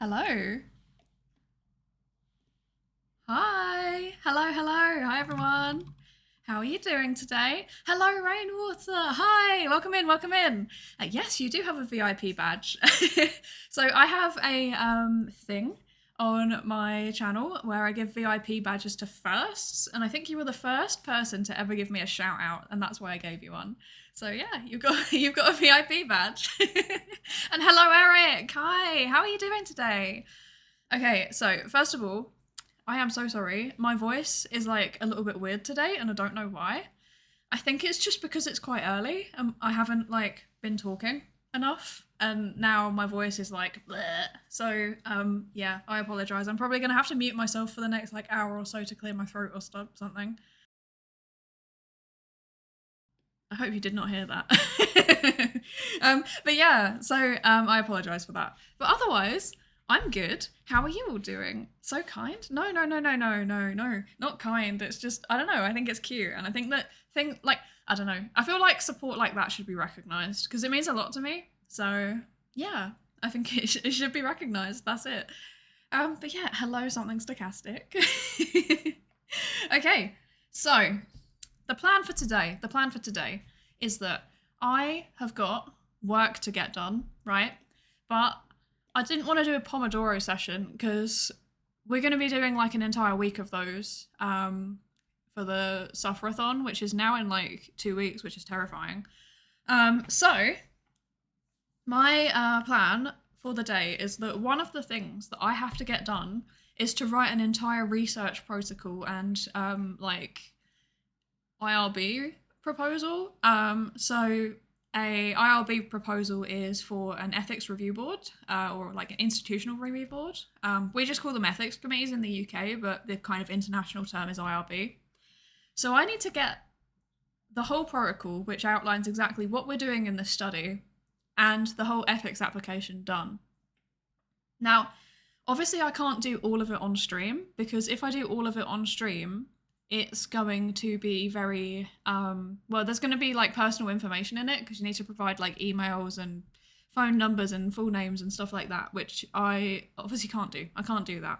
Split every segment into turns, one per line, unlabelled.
Hello. Hi. Hello, hello. Hi, everyone. How are you doing today? Hello, Rainwater. Hi. Welcome in, welcome in. Yes, you do have a VIP badge. So I have a thing on my channel where I give VIP badges to firsts, and I think you were the first person to ever give me a shout out, and that's why I gave you one. So yeah, you've got a VIP badge. And hello, Eric. Hi. How are you doing today? Okay, so first of all, I am so sorry. My voice is like a little bit weird today, and I don't know why. I think it's just because it's quite early. I haven't like been talking enough, and now my voice is like bleh. So yeah, I apologize. I'm probably gonna have to mute myself for the next like hour or so to clear my throat or something. I hope you did not hear that. But yeah, so I apologize for that. But otherwise, I'm good. How are you all doing? So kind? No, no, no, no, no, no, no. Not kind. It's just, I don't know. I think it's cute. And I think that like, I don't know. I feel like support like that should be recognized because it means a lot to me. So yeah, I think it should be recognized. That's it. But yeah, hello, something stochastic. Okay, so the plan for today is that I have got work to get done, right? But I didn't want to do a Pomodoro session because we're going to be doing like an entire week of those for the suffrathon, which is now in like 2 weeks, which is terrifying. So my plan for the day is that one of the things that I have to get done is to write an entire research protocol and like IRB proposal. So a IRB proposal is for an ethics review board or like an institutional review board. We just call them ethics committees in the UK, but the kind of international term is IRB. So I need to get the whole protocol, which outlines exactly what we're doing in this study, and the whole ethics application done. Now, obviously, I can't do all of it on stream because if I do all of it on stream, it's going to be very well, there's going to be like personal information in it because you need to provide like emails and phone numbers and full names and stuff like that, which I obviously can't do. I can't do that.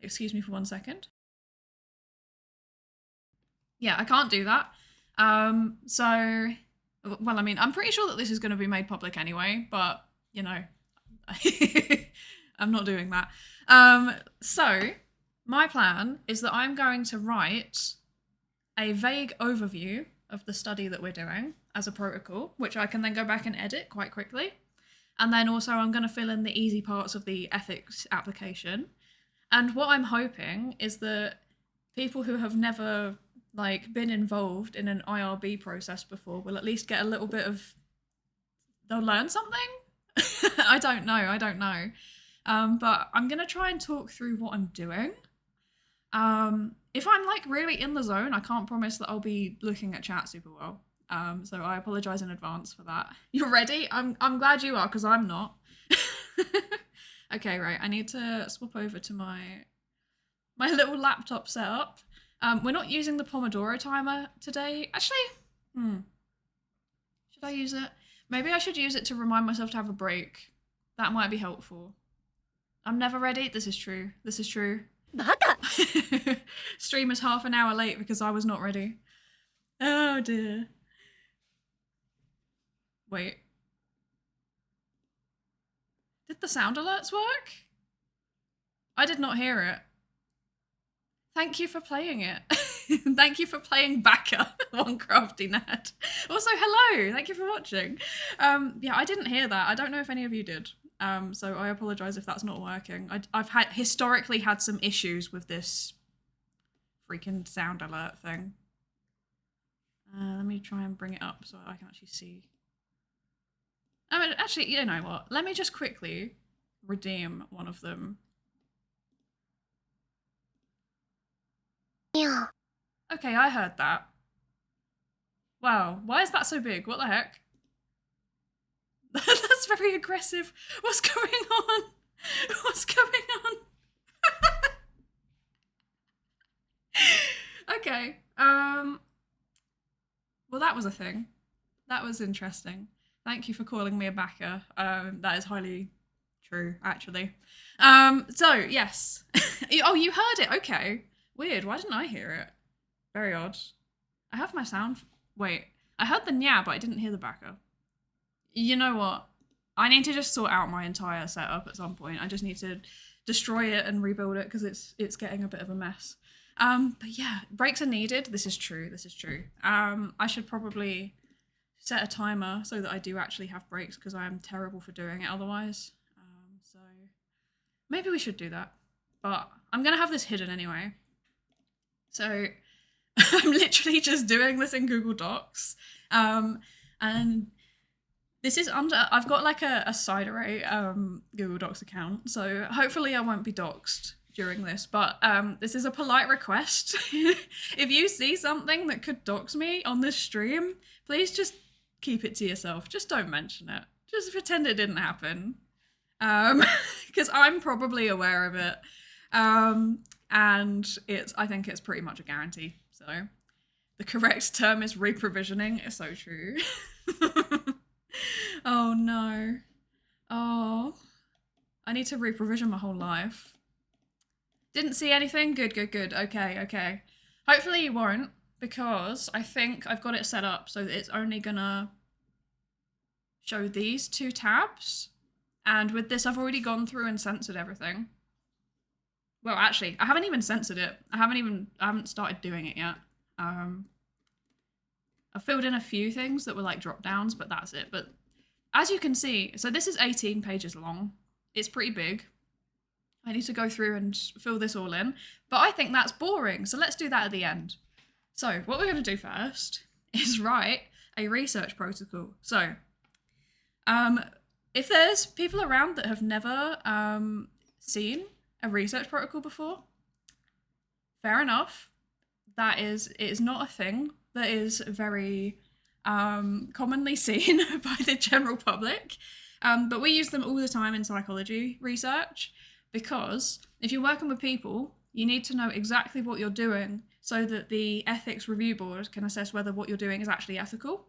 Excuse me for 1 second. Yeah, I can't do that. So, well, I mean, I'm pretty sure that this is going to be made public anyway, but you know, I'm not doing that. So my plan is that I'm going to write a vague overview of the study that we're doing as a protocol, which I can then go back and edit quite quickly. And then also I'm going to fill in the easy parts of the ethics application. And what I'm hoping is that people who have never like been involved in an IRB process before will at least get a little bit of, they'll learn something. I don't know. But I'm gonna try and talk through what I'm doing. If I'm like really in the zone, I can't promise that I'll be looking at chat super well. So I apologize in advance for that. You're ready? I'm glad you are because I'm not. Okay, right. I need to swap over to my little laptop setup. We're not using the Pomodoro timer today. Actually, should I use it? Maybe I should use it to remind myself to have a break. That might be helpful. I'm never ready. This is true. This is true. Stream is half an hour late because I was not ready. Oh dear. Wait. Did the sound alerts work? I did not hear it. Thank you for playing it. Thank you for playing Baka, one crafty nerd. Also, hello. Thank you for watching. Yeah, I didn't hear that. I don't know if any of you did. So I apologize if that's not working. I've historically had some issues with this freaking sound alert thing. Let me try and bring it up so I can actually see. I mean, actually, you know what? Let me just quickly redeem one of them.
Yeah.
Okay, I heard that. Wow, why is that so big? What the heck? That's very aggressive. What's going on? What's going on? Okay. Well, that was a thing. That was interesting. Thank you for calling me a backer. That is highly True, actually. So yes. Oh, you heard it. Okay. Weird. Why didn't I hear it? Very odd. I have my sound. Wait. I heard the nya, but I didn't hear the backer. You know what? I need to just sort out my entire setup at some point. I just need to destroy it and rebuild it because it's getting a bit of a mess. But yeah, breaks are needed. This is true. This is true. I should probably set a timer so that I do actually have breaks because I am terrible for doing it otherwise. So maybe we should do that. But I'm gonna have this hidden anyway. So I'm literally just doing this in Google Docs. And this is under, I've got like a Psydere Google Docs account, so hopefully I won't be doxxed during this, but this is a polite request. If you see something that could dox me on this stream, please just keep it to yourself. Just don't mention it. Just pretend it didn't happen. Because I'm probably aware of it. And I think it's pretty much a guarantee. So the correct term is reprovisioning. It's so true. Oh no. Oh. I need to reprovision my whole life. Didn't see anything? Good, good, good. Okay, okay. Hopefully you won't, because I think I've got it set up so that it's only gonna show these two tabs. And with this, I've already gone through and censored everything. Well, actually, I haven't even censored it. I haven't started doing it yet. I've filled in a few things that were like drop downs, but that's it. But as you can see, so this is 18 pages long. It's pretty big. I need to go through and fill this all in, but I think that's boring. So let's do that at the end. So what we're going to do first is write a research protocol. So if there's people around that have never seen a research protocol before, fair enough. It is not a thing that is very commonly seen by the general public, but we use them all the time in psychology research, because if you're working with people, you need to know exactly what you're doing so that the ethics review board can assess whether what you're doing is actually ethical.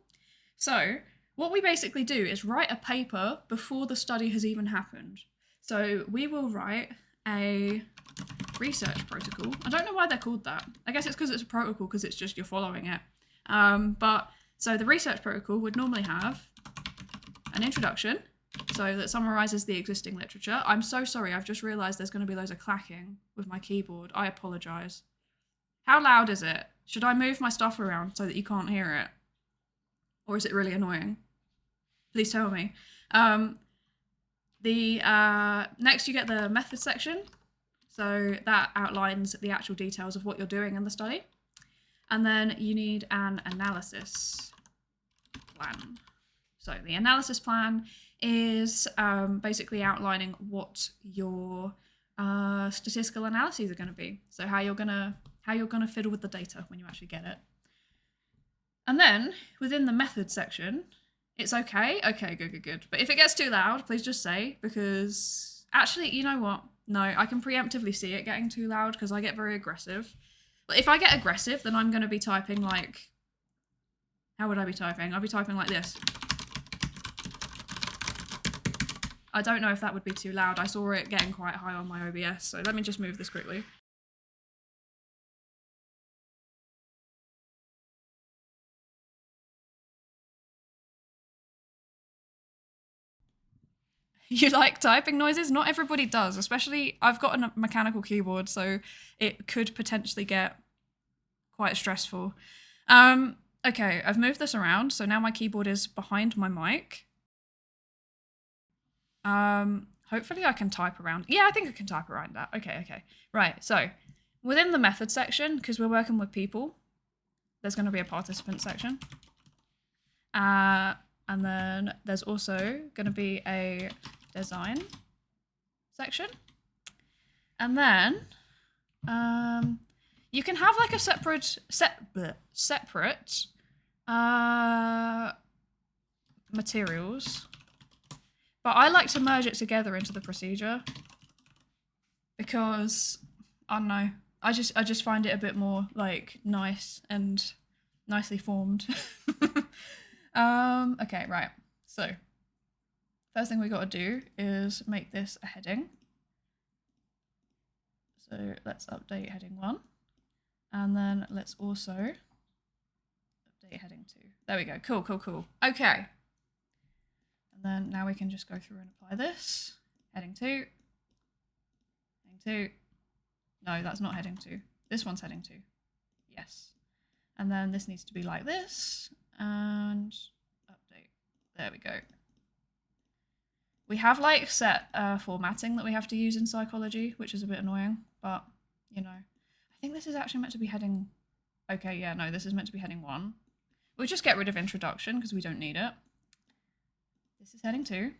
So what we basically do is write a paper before the study has even happened. So we will write a research protocol. I don't know why they're called that. I guess it's because it's a protocol, because it's just you're following it. So the research protocol would normally have an introduction, so that summarizes the existing literature. I'm so sorry, I've just realized there's going to be loads of clacking with my keyboard. I apologize. How loud is it? Should I move my stuff around so that you can't hear it? Or is it really annoying? Please tell me. Next you get the method section. So that outlines the actual details of what you're doing in the study. And then you need an analysis plan. So the analysis plan is basically outlining what your statistical analyses are going to be. So how you're gonna fiddle with the data when you actually get it. And then within the method section, it's okay. Okay, good, good, good. But if it gets too loud, please just say, because actually, you know what? No, I can preemptively see it getting too loud because I get very aggressive. But if I get aggressive, then I'm going to be typing like, how would I be typing? I'll be typing like this. I don't know if that would be too loud. I saw it getting quite high on my OBS, so let me just move this quickly. You like typing noises? Not everybody does, especially I've got a mechanical keyboard, so it could potentially get quite stressful. Okay, I've moved this around, so now my keyboard is behind my mic. Hopefully I can type around. Yeah, I think I can type around that. Okay, okay. Right, so within the method section, because we're working with people, there's going to be a participant section. And then there's also going to be a design section. And then you can have like a separate materials, but I like to merge it together into the procedure because I don't know, I just find it a bit more like nice and nicely formed. Okay, right. So first thing we got to do is make this a heading. So let's update heading 1. And then let's also update heading 2. There we go. Cool, cool, cool. Okay. And then now we can just go through and apply this. Heading 2. Heading 2. No, that's not heading 2. This one's heading 2. Yes. And then this needs to be like this. And update. There we go. We have like set formatting that we have to use in psychology, which is a bit annoying, but you know, I think this is actually meant to be heading. Okay, yeah, no, this is meant to be heading 1. We'll just get rid of introduction because we don't need it. This is heading 2.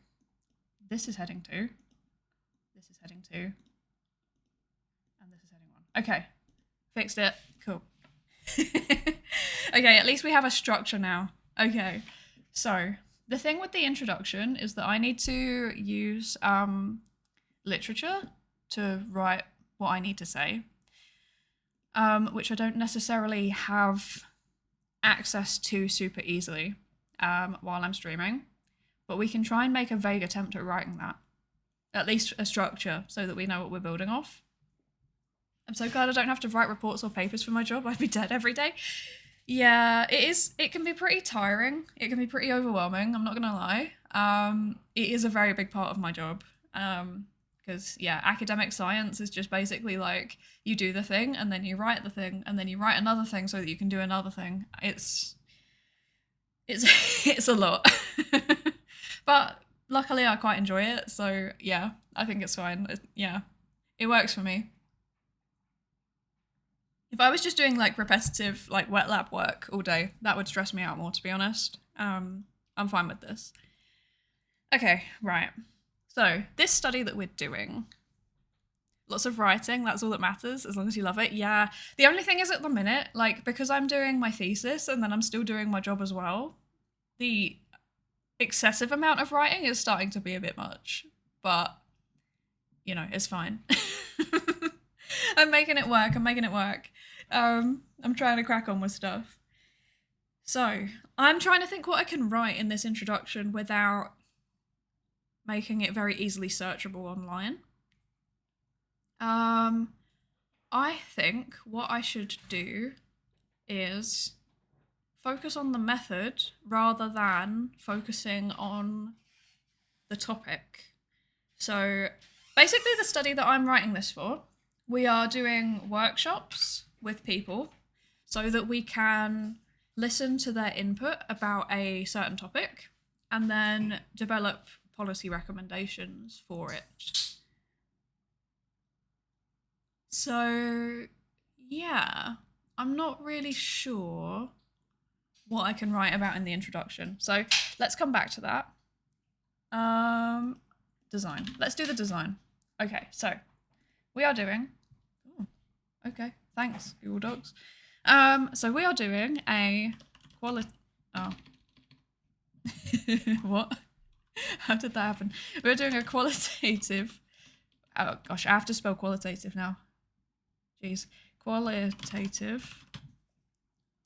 This is heading 2. This is heading 2. And this is heading 1. Okay, fixed it. Cool. Okay, at least we have a structure now. Okay, so the thing with the introduction is that I need to use literature to write what I need to say, which I don't necessarily have access to super easily while I'm streaming, but we can try and make a vague attempt at writing that, at least a structure, so that we know what we're building off. I'm so glad I don't have to write reports or papers for my job. I'd be dead every day. Yeah, it is. It can be pretty tiring. It can be pretty overwhelming. I'm not gonna lie. It is a very big part of my job. Because yeah, academic science is just basically like you do the thing and then you write the thing and then you write another thing so that you can do another thing. It's a lot. But luckily I quite enjoy it. So yeah, I think it's fine. Yeah, it works for me. If I was just doing like repetitive like wet lab work all day, that would stress me out more, to be honest. I'm fine with this. Okay, right. So this study that we're doing, lots of writing, that's all that matters, as long as you love it. Yeah, the only thing is at the minute, like because I'm doing my thesis and then I'm still doing my job as well, the excessive amount of writing is starting to be a bit much, but you know, it's fine. I'm making it work. I'm trying to crack on with stuff. So I'm trying to think what I can write in this introduction without making it very easily searchable online. I think what I should do is focus on the method rather than focusing on the topic. So basically the study that I'm writing this for, we are doing workshops with people so that we can listen to their input about a certain topic and then develop policy recommendations for it. So yeah, I'm not really sure what I can write about in the introduction. So let's come back to that. Design. Let's do the design. Okay, so we are doing... Oh, okay, thanks, Google Docs. So we are doing a quality... Oh. What? How did that happen? We're doing a qualitative... Oh, gosh, I have to spell qualitative now. Jeez. Qualitative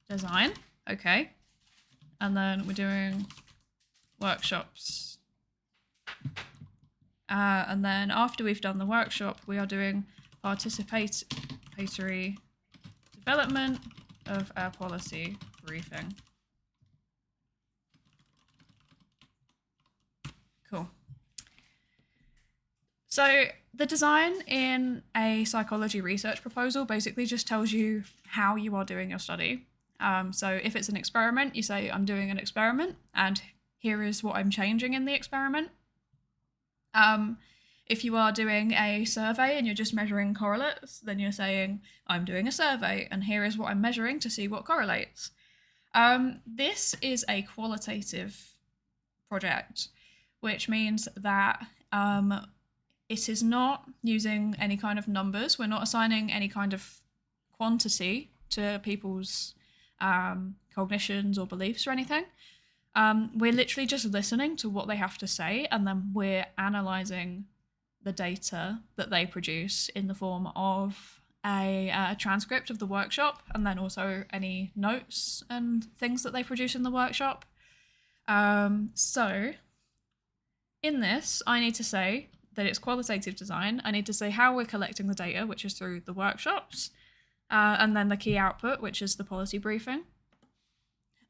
design. Okay. And then we're doing workshops. And then after we've done the workshop, we are doing participatory development of our policy briefing. Cool. So the design in a psychology research proposal basically just tells you how you are doing your study. So if it's an experiment, you say, I'm doing an experiment, and here is what I'm changing in the experiment. If you are doing a survey and you're just measuring correlates, then you're saying, I'm doing a survey, and here is what I'm measuring to see what correlates. This is a qualitative project, which means that it is not using any kind of numbers. We're not assigning any kind of quantity to people's cognitions or beliefs or anything. We're literally just listening to what they have to say, and then we're analysing the data that they produce in the form of a transcript of the workshop, and then also any notes and things that they produce in the workshop. So in this, I need to say that it's qualitative design. I need to say how we're collecting the data, which is through the workshops, and then the key output, which is the policy briefing.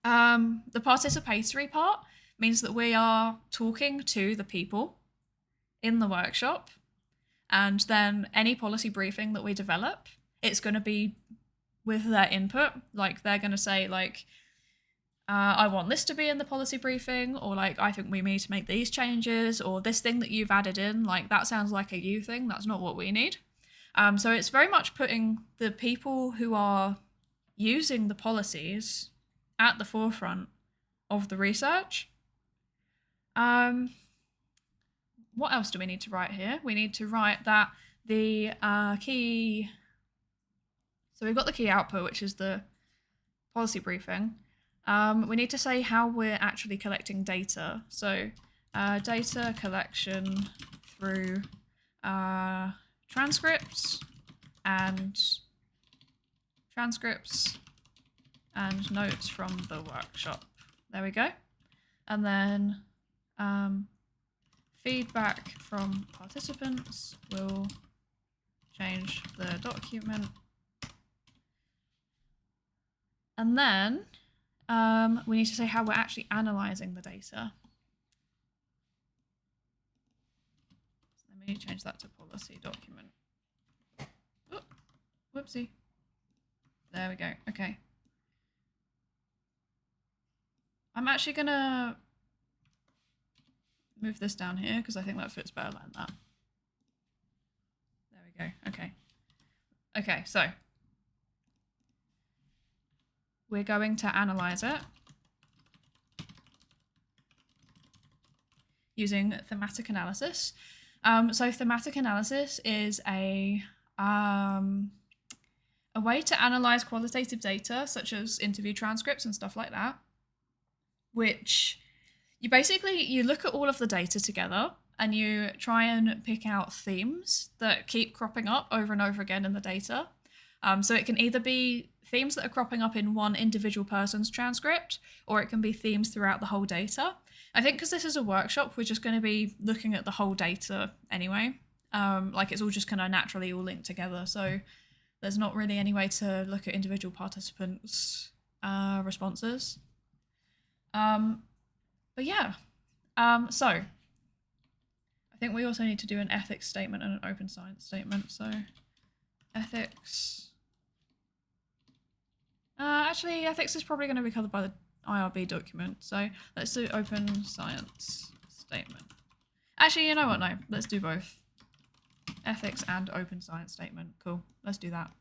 The participatory part means that we are talking to the people in the workshop, and then any policy briefing that we develop, it's going to be with their input. Like, they're going to say, like, I want this to be in the policy briefing, or like, I think we need to make these changes, or this thing that you've added in, like, that sounds like a you thing, that's not what we need. So it's very much putting the people who are using the policies at the forefront of the research. What else do we need to write here? We need to write that the key... So we've got the key output, which is the policy briefing. We need to say how we're actually collecting data. So data collection through transcripts and notes from the workshop. There we go. And then feedback from participants will change the document. And then we need to say how we're actually analysing the data. Let me change that to policy document. Oh, whoopsie. There we go. Okay. I'm actually going to move this down here because I think that fits better like that. There we go. Okay. Okay, so we're going to analyze it using thematic analysis. So thematic analysis is a way to analyze qualitative data, such as interview transcripts and stuff like that, which you look at all of the data together and you try and pick out themes that keep cropping up over and over again in the data. So it can either be themes that are cropping up in one individual person's transcript, or it can be themes throughout the whole data. I think because this is a workshop, we're just going to be looking at the whole data anyway. Like, it's all just kind of naturally all linked together. So there's not really any way to look at individual participants' responses. But yeah, so I think we also need to do an ethics statement and an open science statement. So ethics. Actually, ethics is probably going to be covered by the IRB document. So let's do open science statement. Actually, you know what? No, let's do both. Ethics and open science statement. Cool. Let's do that.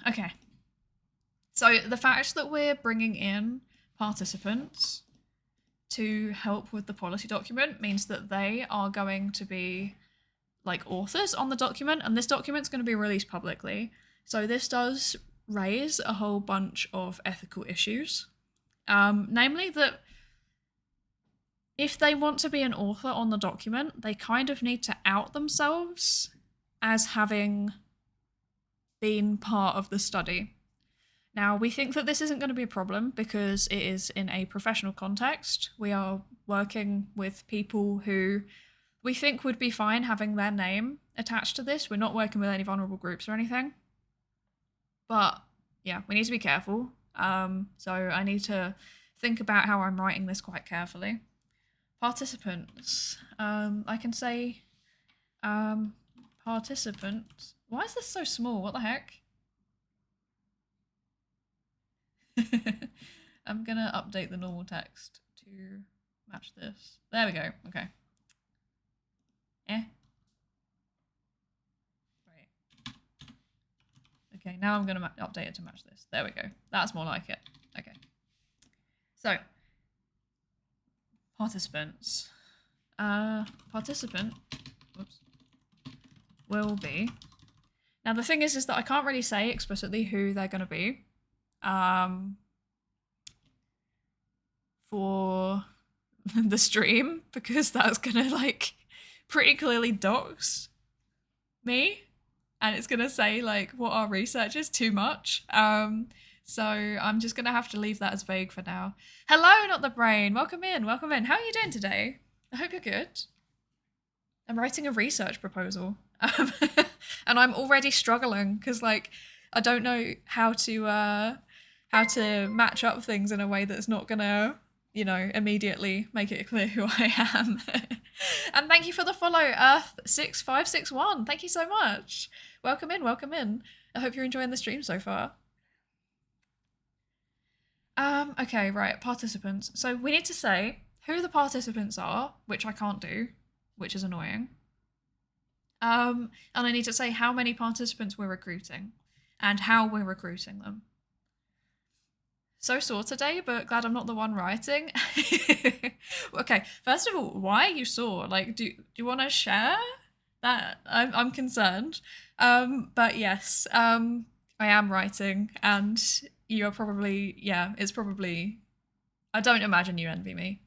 Okay. So the fact that we're bringing in participants to help with the policy document means that they are going to be like authors on the document, and this document's going to be released publicly. So this does raise a whole bunch of ethical issues, namely that if they want to be an author on the document, they kind of need to out themselves as having been part of the study. Now, we think that this isn't going to be a problem because it is in a professional context. We are working with people who we think would be fine having their name attached to this. We're not working with any vulnerable groups or anything. But yeah, we need to be careful. So I need to think about how I'm writing this quite carefully. Participants. I can say participants. Why is this so small? What the heck? I'm gonna update the normal text to match this. There we go. Okay. Right. Okay, now I'm gonna update it to match this. There we go. That's more like it. Okay. So, participants. Participant, whoops, will be. Now the thing is that I can't really say explicitly who they're gonna be. For the stream, because that's gonna like pretty clearly dox me, and it's gonna say like what our research is too much. So I'm just going to have to leave that as vague for now. Hello, not the brain. Welcome in. Welcome in. How are you doing today? I hope you're good. I'm writing a research proposal. And I'm already struggling because, like, I don't know how to match up things in a way that's not going to, you know, immediately make it clear who I am. And thank you for the follow, Earth6561. Thank you so much. Welcome in, welcome in. I hope you're enjoying the stream so far. Okay, right, participants. So we need to say who the participants are, which I can't do, which is annoying. And I need to say how many participants we're recruiting and how we're recruiting them. So sore today, but glad I'm not the one writing. Okay, first of all, why are you sore? Like, do you want to share that? I'm concerned. But yes, I am writing, and you're probably, yeah, it's probably, I don't imagine you envy me,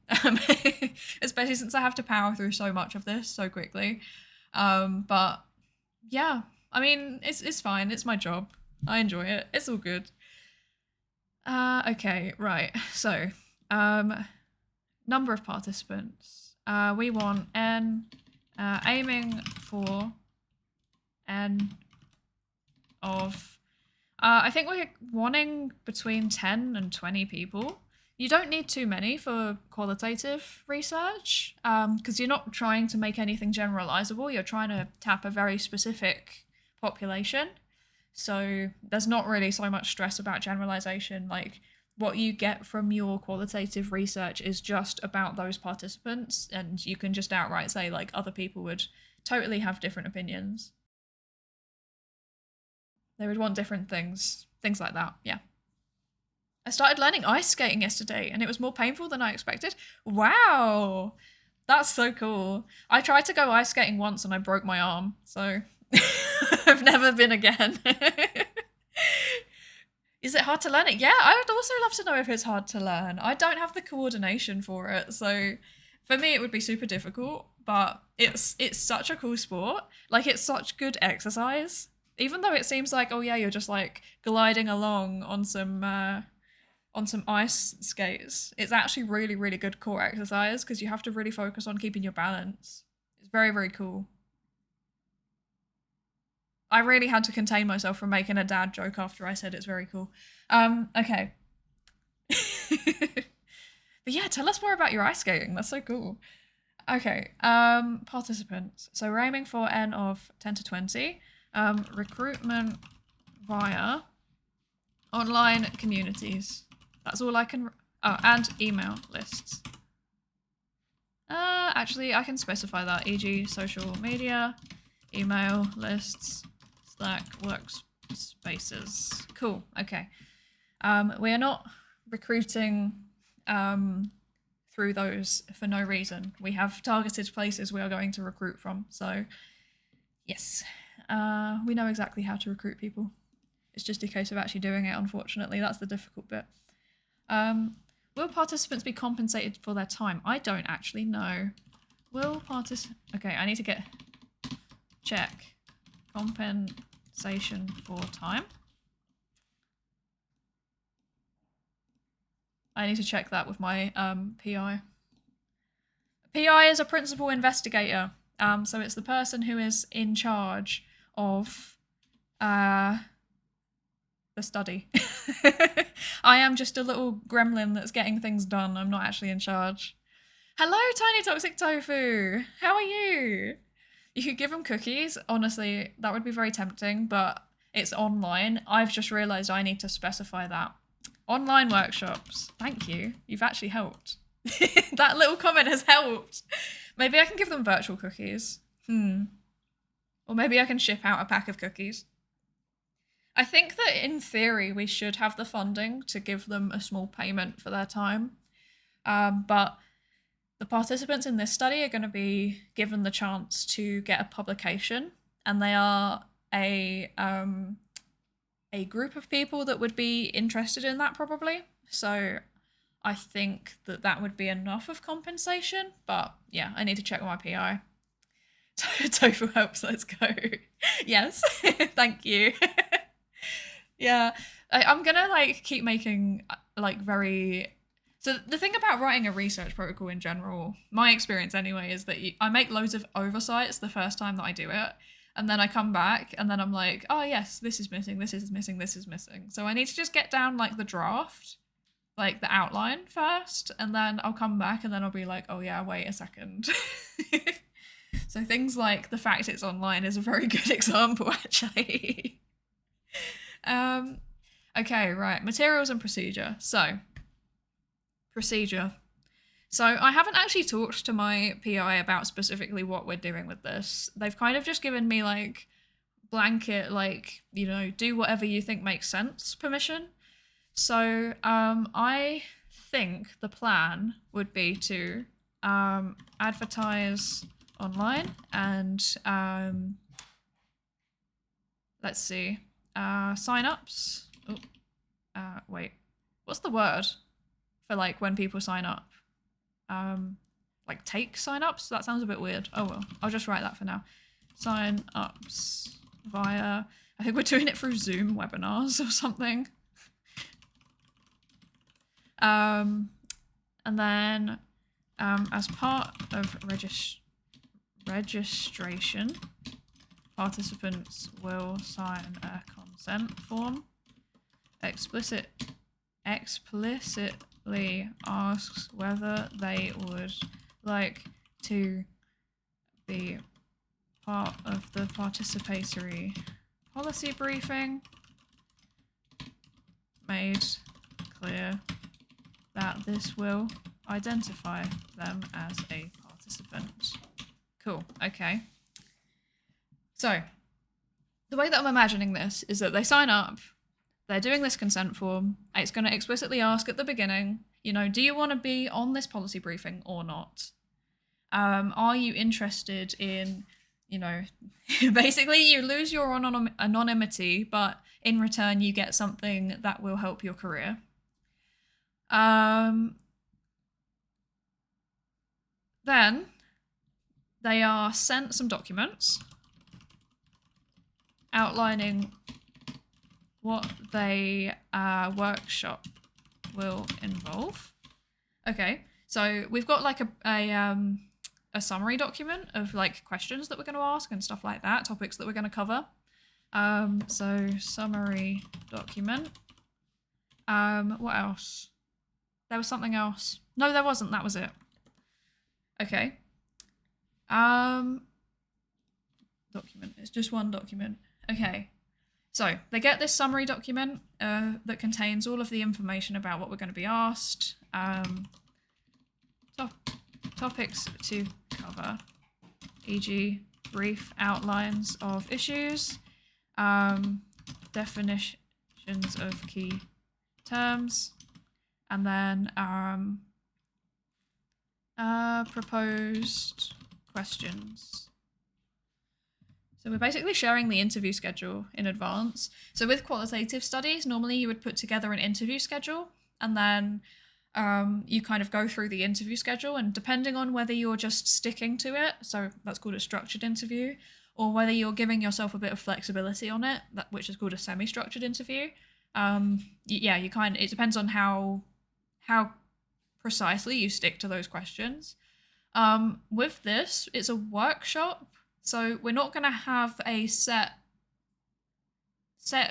especially since I have to power through so much of this so quickly. But yeah, I mean, it's fine. It's my job. I enjoy it. It's all good. Okay, right. So, number of participants. We want n, aiming for n of, I think we're wanting between 10 and 20 people. You don't need too many for qualitative research, because you're not trying to make anything generalizable. You're trying to tap a very specific population. So there's not really so much stress about generalization. Like, what you get from your qualitative research is just about those participants, and you can just outright say, like, other people would totally have different opinions. They would want different things like that, yeah. I started learning ice skating yesterday, and it was more painful than I expected. Wow, that's so cool. I tried to go ice skating once and I broke my arm, so I've never been again. Is it hard to learn it? Yeah, I would also love to know if it's hard to learn. I don't have the coordination for it, so for me it would be super difficult, but it's such a cool sport. Like, it's such good exercise. Even though it seems like, oh yeah, you're just like gliding along on some ice skates, it's actually really, really good core exercise because you have to really focus on keeping your balance. It's very, very cool. I really had to contain myself from making a dad joke after I said it's very cool. Okay. But yeah, tell us more about your ice skating. That's so cool. Okay, participants. So we're aiming for n of 10 to 20. Recruitment via online communities. That's all I can... Oh, and email lists. Actually, I can specify that, e.g. social media, email lists, Slack, workspaces. Cool, okay. We are not recruiting through those for no reason. We have targeted places we are going to recruit from, so yes. We know exactly how to recruit people. It's just a case of actually doing it, unfortunately. That's the difficult bit. Will participants be compensated for their time? I don't actually know. Will participants... Okay, I need to get... Check. Compensation for time. I need to check that with my PI. PI is a principal investigator. So it's the person who is in charge of the study. I am just a little gremlin that's getting things done. I'm not actually in charge. Hello, Tiny Toxic Tofu. How are you? You could give them cookies. Honestly, that would be very tempting, but it's online. I've just realised I need to specify that. Online workshops. Thank you. You've actually helped. That little comment has helped. Maybe I can give them virtual cookies. Or maybe I can ship out a pack of cookies. I think that in theory we should have the funding to give them a small payment for their time. But the participants in this study are going to be given the chance to get a publication, and they are a group of people that would be interested in that probably. So I think that that would be enough of compensation, but yeah, I need to check with my PI. Tofu helps, let's go. Yes, thank you. Yeah, I'm gonna like keep making like very. So the thing about writing a research protocol in general, my experience anyway, is that I make loads of oversights the first time that I do it, and then I come back and then I'm like, oh yes, this is missing, this is missing, this is missing. So I need to just get down like the draft, like the outline first, and then I'll come back and then I'll be like, oh yeah, wait a second. So things like the fact it's online is a very good example, actually. Okay, right, materials and procedure. So, procedure. So I haven't actually talked to my PI about specifically what we're doing with this. They've kind of just given me like blanket, like, you know, do whatever you think makes sense permission. So I think the plan would be to advertise online and let's see, sign-ups. Wait, what's the word for like when people sign up? Like take sign-ups? That sounds a bit weird. Oh well, I'll just write that for now. Sign-ups via, I think we're doing it through Zoom webinars or something. And then as part of registration, participants will sign a consent form. Explicitly asks whether they would like to be part of the participatory policy briefing. Made clear that this will identify them as a participant. Cool, okay. So, the way that I'm imagining this is that they sign up, they're doing this consent form, it's going to explicitly ask at the beginning, you know, do you want to be on this policy briefing or not? Are you interested in, you know, basically you lose your anonymity, but in return you get something that will help your career. Then they are sent some documents outlining what they workshop will involve. Okay, so we've got like a summary document of like questions that we're going to ask and stuff like that, topics that we're going to cover. So summary document. What else? There was something else. No, there wasn't. That was it. Okay. Document. It's just one document. Okay. So they get this summary document that contains all of the information about what we're going to be asked, topics to cover, e.g. brief outlines of issues, definitions of key terms, and then proposed questions. So we're basically sharing the interview schedule in advance. So with qualitative studies, normally you would put together an interview schedule and then you kind of go through the interview schedule, and depending on whether you're just sticking to it, so that's called a structured interview, or whether you're giving yourself a bit of flexibility on it, which is called a semi-structured interview. It depends on how precisely you stick to those questions. With this, it's a workshop. So we're not going to have a set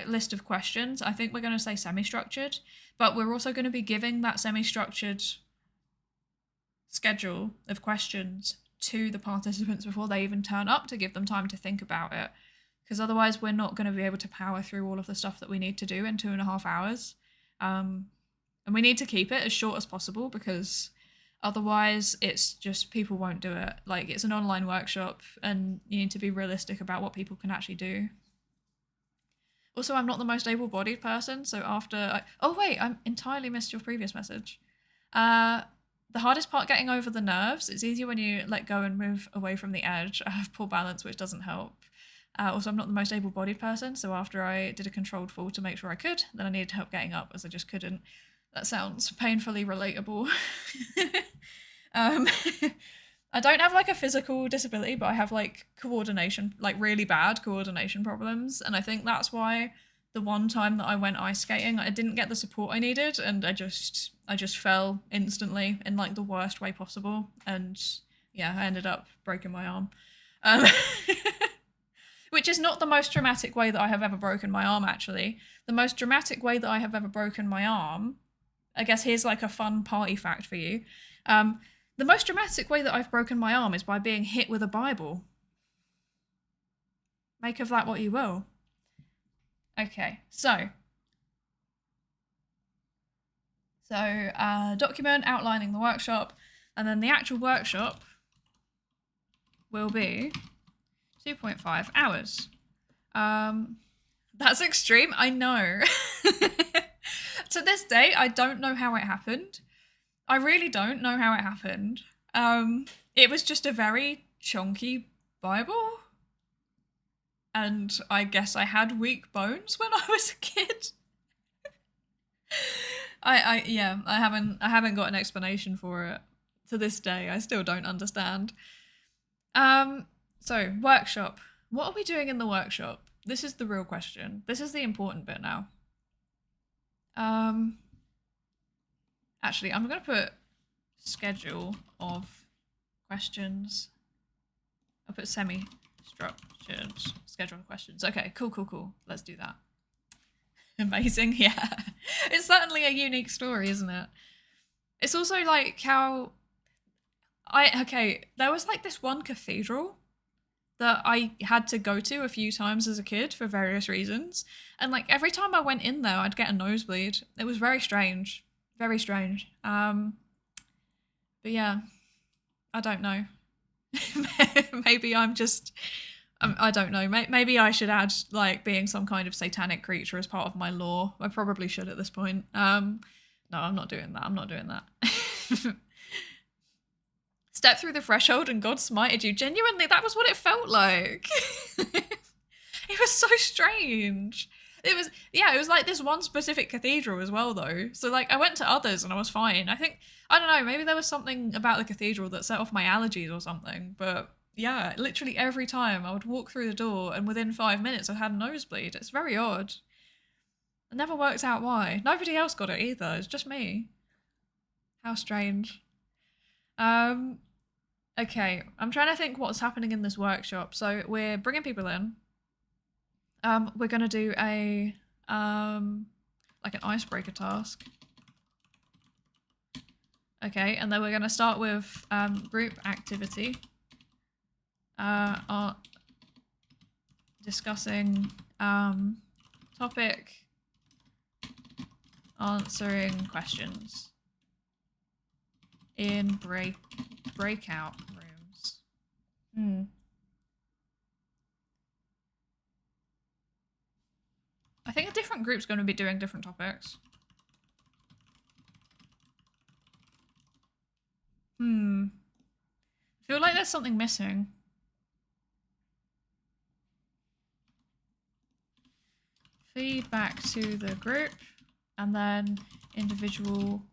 list of questions. I think we're going to say semi-structured, but we're also going to be giving that semi-structured schedule of questions to the participants before they even turn up, to give them time to think about it. Because otherwise we're not going to be able to power through all of the stuff that we need to do in 2.5 hours. And we need to keep it as short as possible, because otherwise it's just people won't do it. Like, it's an online workshop and you need to be realistic about what people can actually do. Also, I'm not the most able-bodied person, so I entirely missed your previous message. The hardest part, getting over the nerves. It's easier when you let go and move away from the edge. I have poor balance, which doesn't help. Also, I'm not the most able-bodied person, so after I did a controlled fall to make sure I could, then I needed help getting up, as I just couldn't. That sounds painfully relatable. I don't have like a physical disability, but I have like coordination, like really bad coordination problems. And I think that's why the one time that I went ice skating, I didn't get the support I needed, and I just fell instantly in like the worst way possible, and yeah, I ended up breaking my arm. Um, which is not the most dramatic way that I have ever broken my arm, actually. The most dramatic way that I have ever broken my arm, I guess here's like a fun party fact for you. The most dramatic way that I've broken my arm is by being hit with a Bible. Make of that what you will. Okay, so document outlining the workshop, and then the actual workshop will be 2.5 hours. That's extreme, I know. To this day, I don't know how it happened. I really don't know how it happened. It was just a very chunky Bible. And I guess I had weak bones when I was a kid. I haven't got an explanation for it. To this day, I still don't understand. So, workshop. What are we doing in the workshop? This is the real question. This is the important bit now. Actually, I'm going to put schedule of questions. I'll put semi-structured schedule of questions. Okay, cool. Let's do that. Amazing, yeah. It's certainly a unique story, isn't it? It's also like how there was like this one cathedral that I had to go to a few times as a kid for various reasons. And like every time I went in there, I'd get a nosebleed. It was very strange. Very strange. But yeah, I don't know. Maybe I'm just, I don't know. Maybe I should add like being some kind of satanic creature as part of my lore. I probably should at this point. No, I'm not doing that. I'm not doing that. Step through the threshold and God smited you. Genuinely, that was what it felt like. It was so strange. It was like this one specific cathedral as well, though. So like I went to others and I was fine. I don't know, maybe there was something about the cathedral that set off my allergies or something. But yeah, literally every time I would walk through the door and within 5 minutes I had a nosebleed. It's very odd. I never worked out why. Nobody else got it either. It's just me. How strange. Okay, I'm trying to think what's happening in this workshop. So we're bringing people in. We're gonna do a like an icebreaker task. Okay, and then we're gonna start with group activity. Discussing topic, answering questions in breakout rooms. I think a different group's going to be doing different topics. I feel like there's something missing. Feedback to the group, and then individual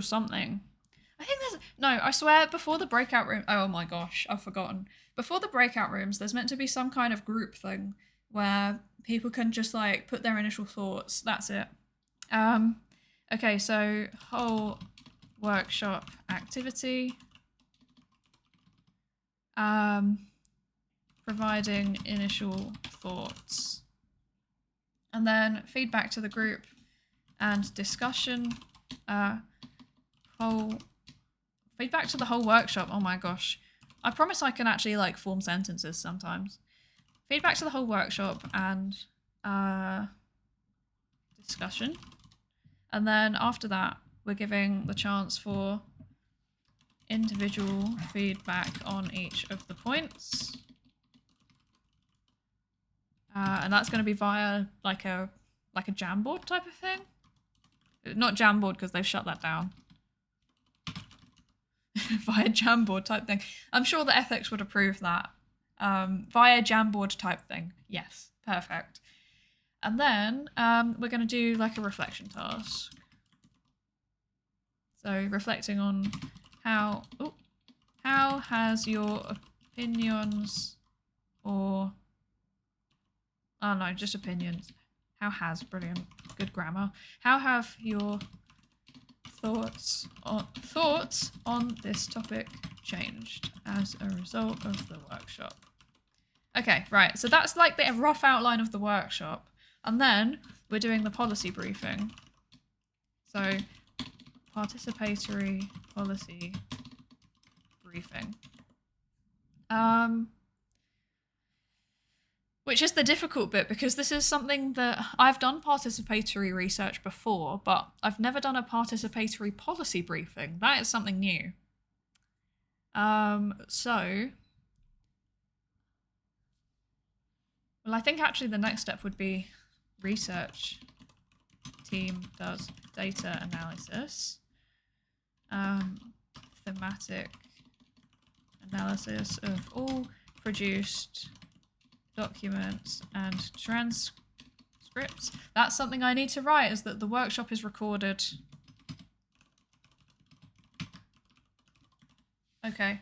something. I think there's, no, I swear before the breakout room, oh my gosh, I've forgotten. Before the breakout rooms, there's meant to be some kind of group thing where people can just like put their initial thoughts. That's it. Okay, so whole workshop activity. Providing initial thoughts. And then feedback to the group and discussion. Feedback to the whole workshop. Oh my gosh. I promise I can actually like form sentences sometimes. Feedback to the whole workshop and discussion. And then after that, we're giving the chance for individual feedback on each of the points. And that's going to be via like a Jamboard type of thing. Not Jamboard because they've shut that down. Via Jamboard type thing. I'm sure the ethics would approve that. Via Jamboard type thing. Yes, perfect. And then we're going to do like a reflection task. So reflecting on how has your opinions or Oh no, just opinions. How has, brilliant, good grammar. How have your thoughts on this topic changed as a result of the workshop? Okay, right, so that's like the rough outline of the workshop. And then we're doing the policy briefing. So, participatory policy briefing. Which is the difficult bit, because this is something that I've done participatory research before, but I've never done a participatory policy briefing. That is something new. Well, I think actually the next step would be research team does data analysis, thematic analysis of all produced documents and transcripts. That's something I need to write, is that the workshop is recorded. Okay.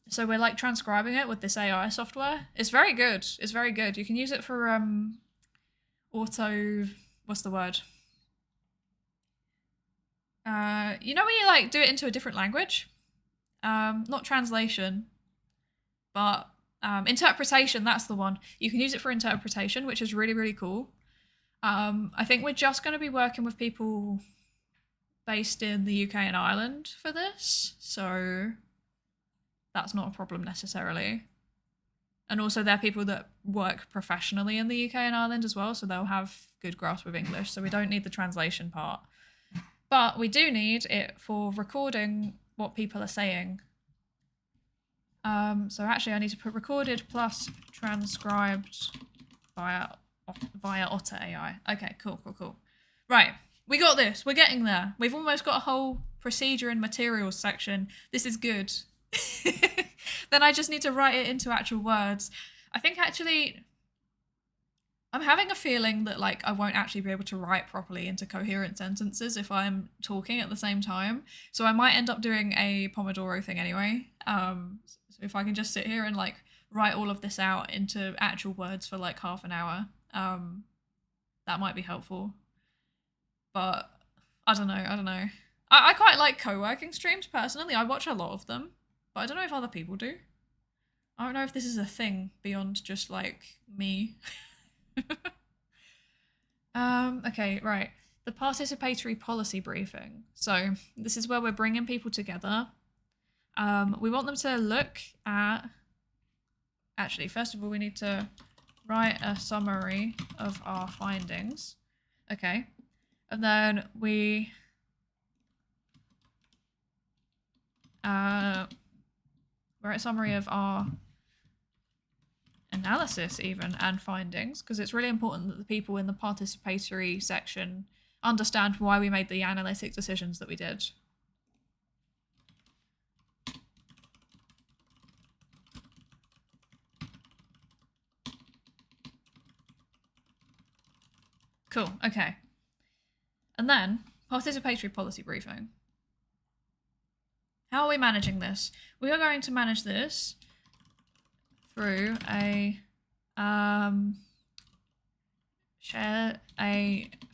So we're like transcribing it with this AI software. It's very good. It's very good. You can use it for auto, what's the word? You know when you like do it into a different language? Not translation, but interpretation, that's the one. You can use it for interpretation, which is really, really cool. I think we're just going to be working with people based in the UK and Ireland for this, so that's not a problem necessarily. And also they're people that work professionally in the UK and Ireland as well, so they'll have good grasp of English, so we don't need the translation part. But we do need it for recording what people are saying. So actually I need to put recorded plus transcribed via Otter AI. Okay, cool. Right, we got this. We're getting there. We've almost got a whole procedure and materials section. This is good. Then I just need to write it into actual words. I think actually I'm having a feeling that like I won't actually be able to write properly into coherent sentences if I'm talking at the same time. So I might end up doing a Pomodoro thing anyway. So if I can just sit here and like write all of this out into actual words for like half an hour, that might be helpful. But I don't know. I quite like co-working streams personally. I watch a lot of them, but I don't know if other people do. I don't know if this is a thing beyond just like me. Okay, right. The participatory policy briefing. So this is where we're bringing people together. We want them to look at... Actually, first of all, we need to write a summary of our findings. Okay. And then we... write a summary of our analysis even and findings, because it's really important that the people in the participatory section understand why we made the analytic decisions that we did. Cool, okay. And then participatory policy briefing. How are we managing this? We are going to manage this through a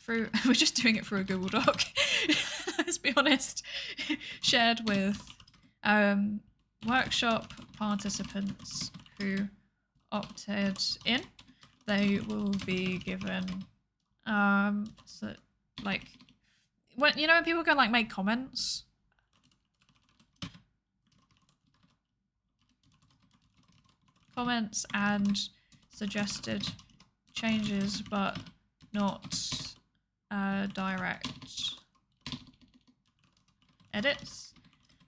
we're just doing it through a Google Doc. Let's be honest. Shared with workshop participants who opted in. They will be given so like when when people can like make comments. Comments and suggested changes, but not direct edits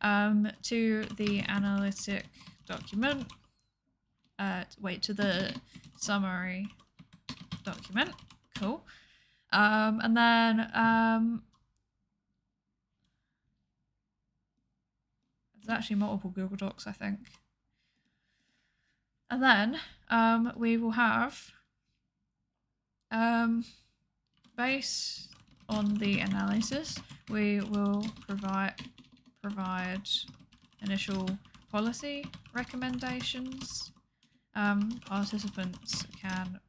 to the analytic document. To the summary document. Cool. And then there's actually multiple Google Docs, I think. And then we will have, based on the analysis, we will provide initial policy recommendations Participants can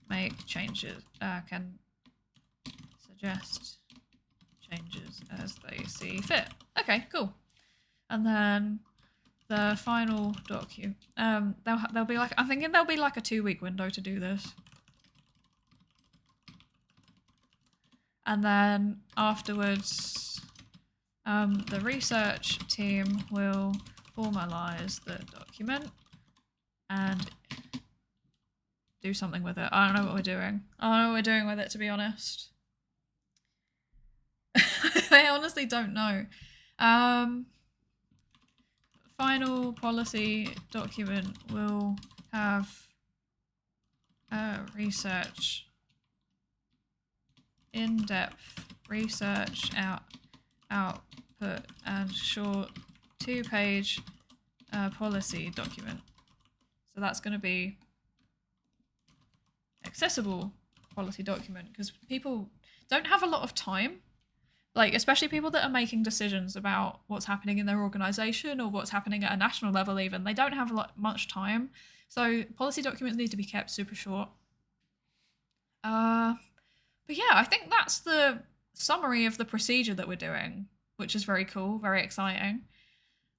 make changes, can suggest changes as they see fit. Okay, cool. And then the final document, there'll be like, I'm thinking there'll be like a 2-week window to do this. And then afterwards, the research team will formalize the document and do something with it. I don't know what we're doing. I don't know what we're doing with it, to be honest. I honestly don't know. Final policy document will have research, in-depth research output and short 2-page policy document. So that's going to be accessible policy document because people don't have a lot of time. Like, especially people that are making decisions about what's happening in their organization or what's happening at a national level even. They don't have much time. So policy documents need to be kept super short. But yeah, I think that's the summary of the procedure that we're doing, which is very cool, very exciting.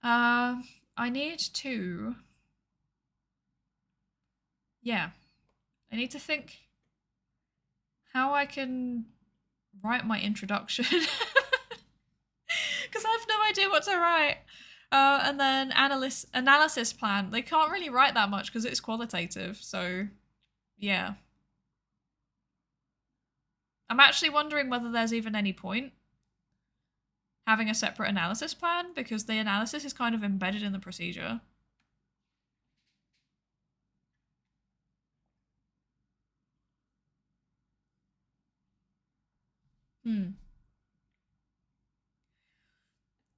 I need to... Yeah. I need to think how I can write my introduction. Because I have no idea what to write. And then analysis plan. They can't really write that much because it's qualitative. So, yeah. I'm actually wondering whether there's even any point having a separate analysis plan because the analysis is kind of embedded in the procedure.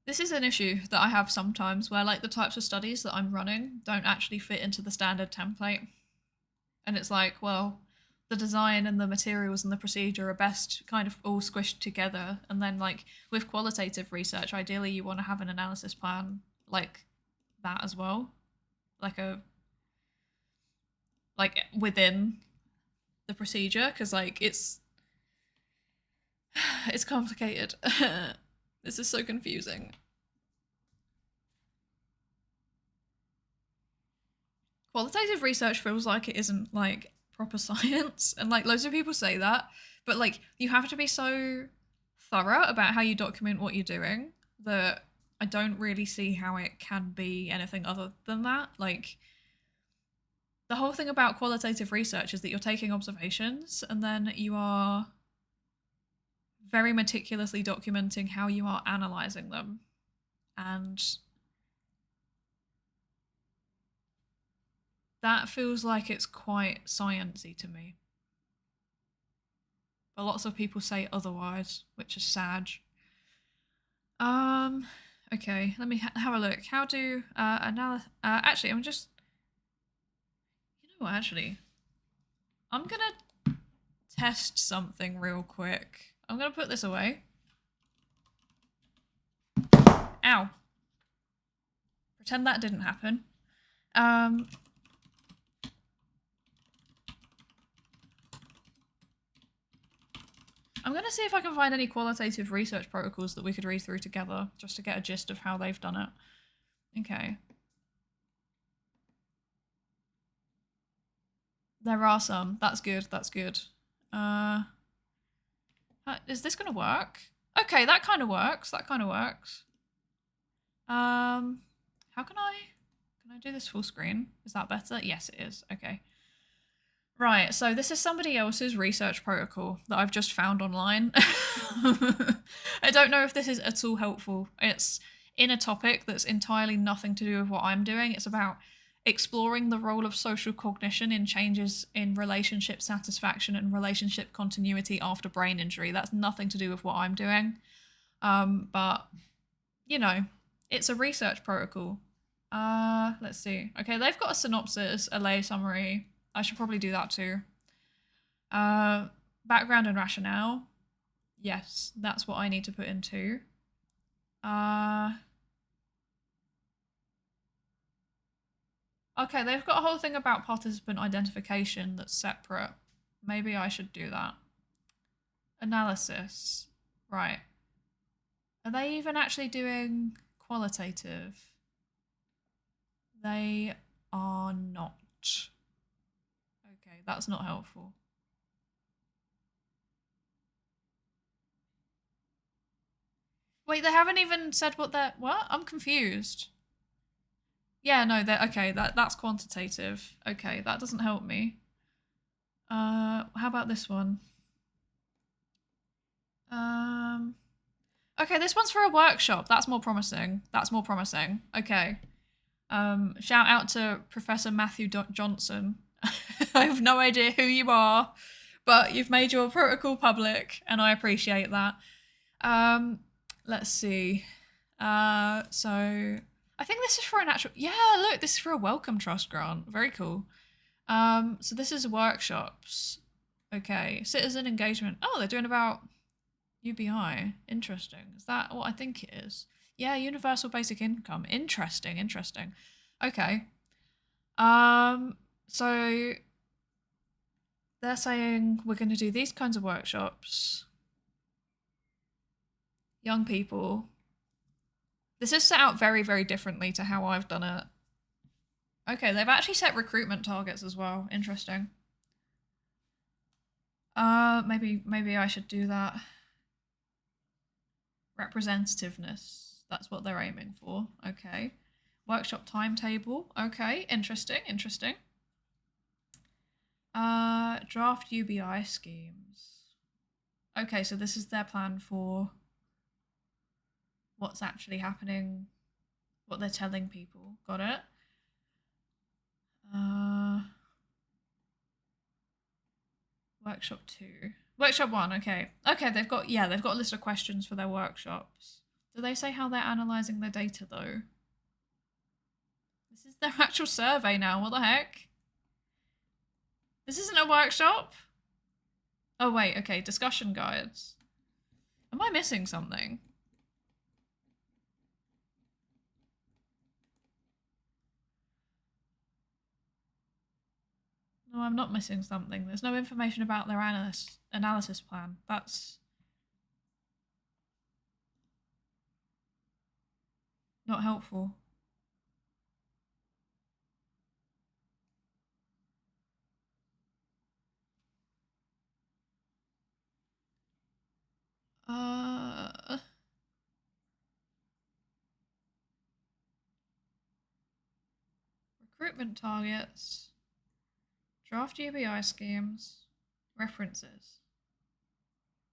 This is an issue that I have sometimes where like the types of studies that I'm running don't actually fit into the standard template. And it's like, well, the design and the materials and the procedure are best kind of all squished together. And then like with qualitative research, ideally you want to have an analysis plan like that as well. Like within the procedure, because like it's complicated. This is so confusing. Qualitative research feels like it isn't like proper science, and like loads of people say that, but like you have to be so thorough about how you document what you're doing that I don't really see how it can be anything other than that. Like the whole thing about qualitative research is that you're taking observations and then you are very meticulously documenting how you are analyzing them. And that feels like it's quite sciencey to me. But lots of people say otherwise, which is sad. Okay, let me have a look. How do actually, I'm just... You know what, actually? I'm gonna test something real quick. I'm gonna put this away. Ow. Pretend that didn't happen. I'm going to see if I can find any qualitative research protocols that we could read through together, just to get a gist of how they've done it. Okay. There are some. That's good, that's good. Is this going to work? Okay, that kind of works, that kind of works. How can I do this full screen? Is that better? Yes, it is. Okay. Right, so this is somebody else's research protocol that I've just found online. I don't know if this is at all helpful. It's in a topic that's entirely nothing to do with what I'm doing. It's about exploring the role of social cognition in changes in relationship satisfaction and relationship continuity after brain injury. That's nothing to do with what I'm doing. But, you know, it's a research protocol. Let's see. Okay, they've got a synopsis, a lay summary. I should probably do that too. Background and rationale. Yes, that's what I need to put in too. Okay, they've got a whole thing about participant identification that's separate. Maybe I should do that. Analysis. Right. Are they even actually doing qualitative? They are not. Okay, that's not helpful. Wait, they haven't even said what they're... What? I'm confused. Yeah, no, they're... Okay, that's quantitative. Okay, that doesn't help me. How about this one? Okay, this one's for a workshop. That's more promising. That's more promising. Okay. Shout out to Professor Matthew Johnson. I have no idea who you are, but you've made your protocol public, and I appreciate that. Let's see. So I think this is for an actual... Yeah, look, this is for a Wellcome Trust grant. Very cool. So this is workshops. Okay, citizen engagement. Oh, they're doing about UBI. Interesting. Is that what I think it is? Yeah, universal basic income. Interesting, interesting. Okay. So they're saying we're going to do these kinds of workshops. Young people. This is set out very, very differently to how I've done it. Okay, they've actually set recruitment targets as well. Interesting. Maybe I should do that. Representativeness. That's what they're aiming for. Okay. Workshop timetable. Okay, interesting, interesting. Draft UBI schemes. Okay, so this is their plan for what's actually happening, what they're telling people. Got it. Workshop 2. Workshop 1, okay. Okay, they've got a list of questions for their workshops. Do they say how they're analysing their data though? This is their actual survey now, what the heck? This isn't a workshop? Oh wait, okay, discussion guides. Am I missing something? No, I'm not missing something. There's no information about their analysis plan. That's not helpful. Recruitment targets. Draft UBI schemes. References.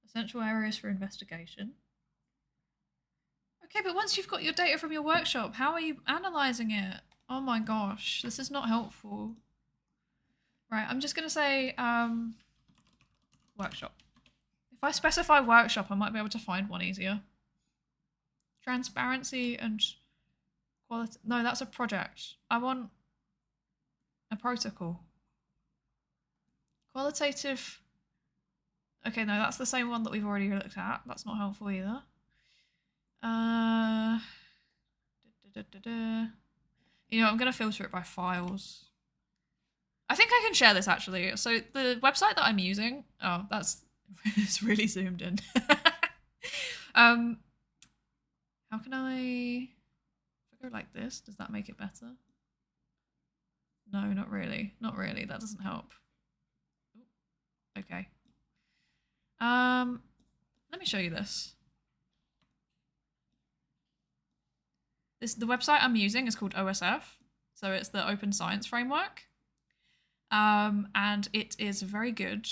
Essential areas for investigation. Okay, but once you've got your data from your workshop, how are you analysing it? Oh my gosh, this is not helpful. Right, I'm just going to say workshop. If I specify workshop, I might be able to find one easier. Transparency and quality. No, that's a project. I want a protocol. Qualitative. Okay, no, that's the same one that we've already looked at. That's not helpful either. You know, I'm going to filter it by files. I think I can share this actually. So the website that I'm using, oh, it's really zoomed in. How can I go like this? Does that make it better? No, not really. Not really. That doesn't help. Okay. Let me show you this. The website I'm using is called OSF. So it's the Open Science Framework. And it is very good.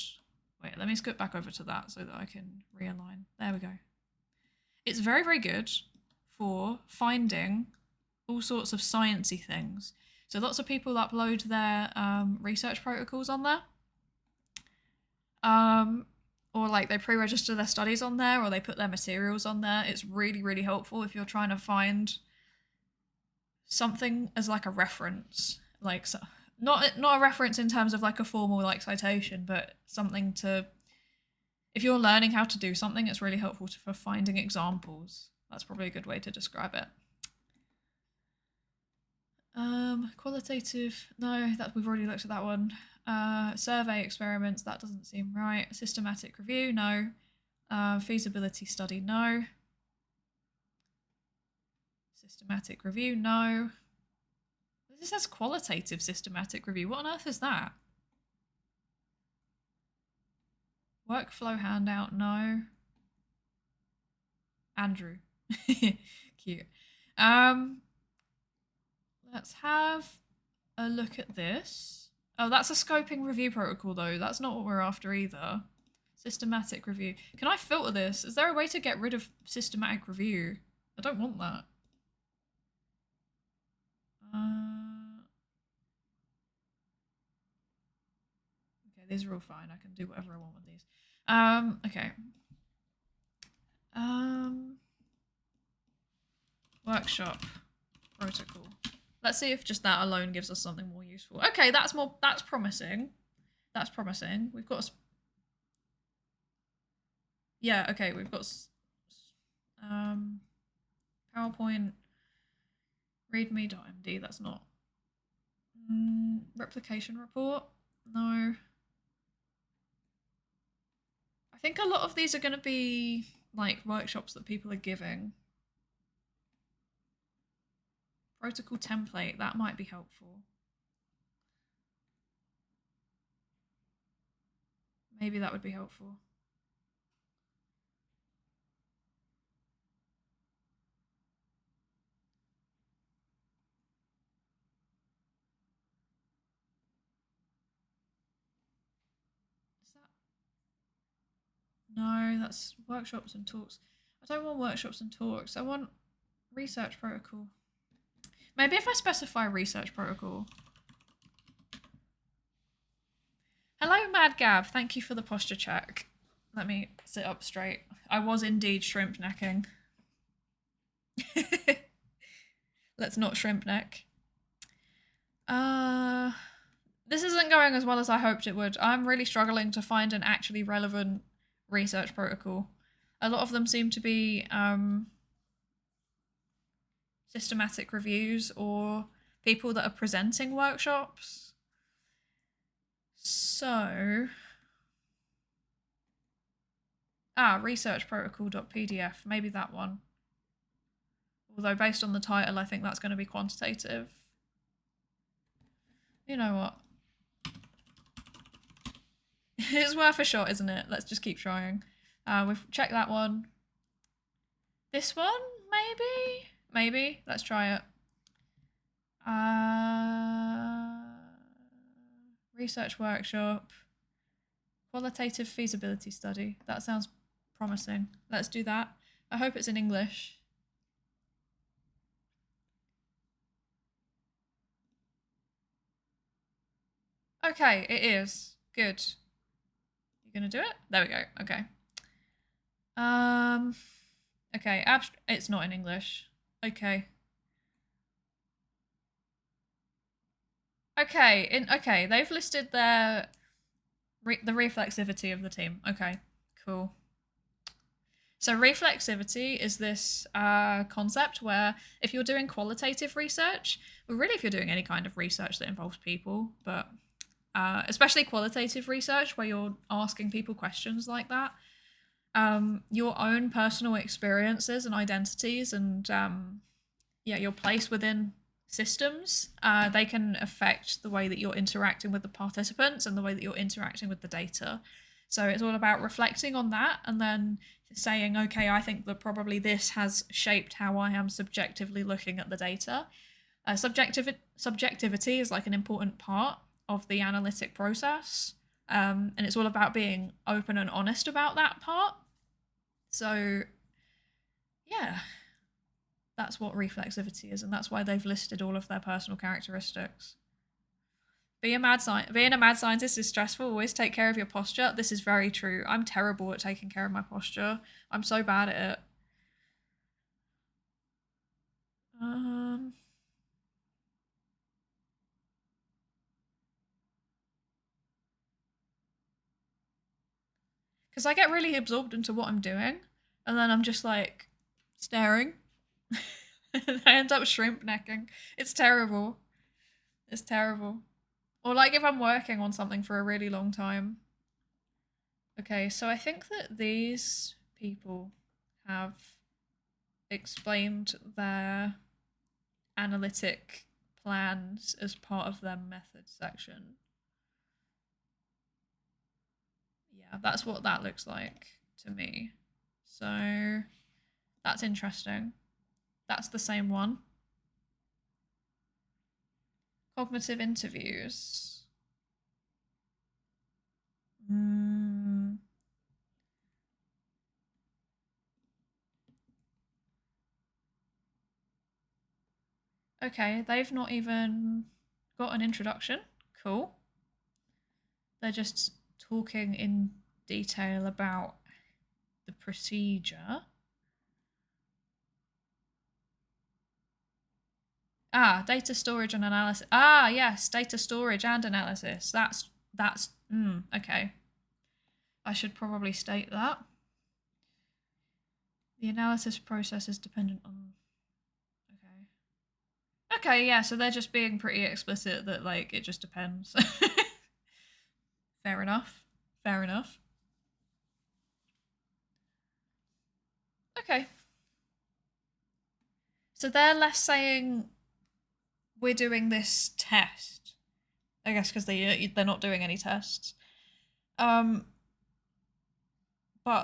Wait, let me scoot back over to that so that I can realign. There we go. It's very, very good for finding all sorts of sciencey things. So lots of people upload their research protocols on there. Or like they pre-register their studies on there, or they put their materials on there. It's really, really helpful if you're trying to find something as like a reference, like not a reference in terms of like a formal like citation, but something to, if you're learning how to do something, it's really helpful for finding examples. That's probably a good way to describe it. Qualitative, no, that we've already looked at that one. Survey experiments, that doesn't seem right. Systematic review, no. Feasibility study, no. Systematic review, no. This says qualitative systematic review. What on earth is that? Workflow handout, no. Andrew. Cute. Let's have a look at this. Oh, that's a scoping review protocol though. That's not what we're after either. Systematic review. Can I filter this? Is there a way to get rid of systematic review? I don't want that. Okay, these are all fine. I can do whatever I want with these. Okay. Workshop protocol. Let's see if just that alone gives us something more useful. Okay, that's promising. That's promising. We've got yeah, okay, we've got PowerPoint readme.md, that's not replication report. No. I think a lot of these are going to be like workshops that people are giving. Protocol template, that might be helpful. Maybe that would be helpful. Is that? No, that's workshops and talks. I don't want workshops and talks. I want research protocol. Maybe if I specify research protocol. Hello, Mad Gab. Thank you for the posture check. Let me sit up straight. I was indeed shrimp necking. Let's not shrimp neck. This isn't going as well as I hoped it would. I'm really struggling to find an actually relevant research protocol. A lot of them seem to be systematic reviews or people that are presenting workshops. So, researchprotocol.pdf, maybe that one. Although based on the title, I think that's going to be quantitative. You know what? It's worth a shot, isn't it? Let's just keep trying. We've checked that one. This one, maybe? Maybe. Let's try it. Research workshop. Qualitative feasibility study. That sounds promising. Let's do that. I hope it's in English. Okay, it is. Good. You gonna do it? There we go. Okay. Okay, it's not in English. Okay. Okay, they've listed the reflexivity of the team. Okay, cool. So reflexivity is this concept where if you're doing qualitative research, well, really if you're doing any kind of research that involves people, but especially qualitative research where you're asking people questions like that, your own personal experiences and identities and your place within systems, they can affect the way that you're interacting with the participants and the way that you're interacting with the data. So it's all about reflecting on that and then saying, okay, I think that probably this has shaped how I am subjectively looking at the data. Subjectivity is like an important part of the analytic process, and it's all about being open and honest about that part. So, yeah, that's what reflexivity is, and that's why they've listed all of their personal characteristics. Being a mad scientist is stressful. Always take care of your posture. This is very true. I'm terrible at taking care of my posture. I'm so bad at it. Because I get really absorbed into what I'm doing, and then I'm just like staring. I end up shrimp necking. It's terrible. It's terrible. Or like if I'm working on something for a really long time. Okay, so I think that these people have explained their analytic plans as part of their method section. Yeah, that's what that looks like to me. So that's interesting. That's the same one. Cognitive interviews. Okay, they've not even got an introduction. Cool. They're just talking in detail about the procedure. Data storage and analysis. Yes, data storage and analysis. That's okay. I should probably state that. The analysis process is dependent on. Okay, yeah, so they're just being pretty explicit that like it just depends. Fair enough. Fair enough. Okay. So they're less saying we're doing this test. I guess because they're not doing any tests. But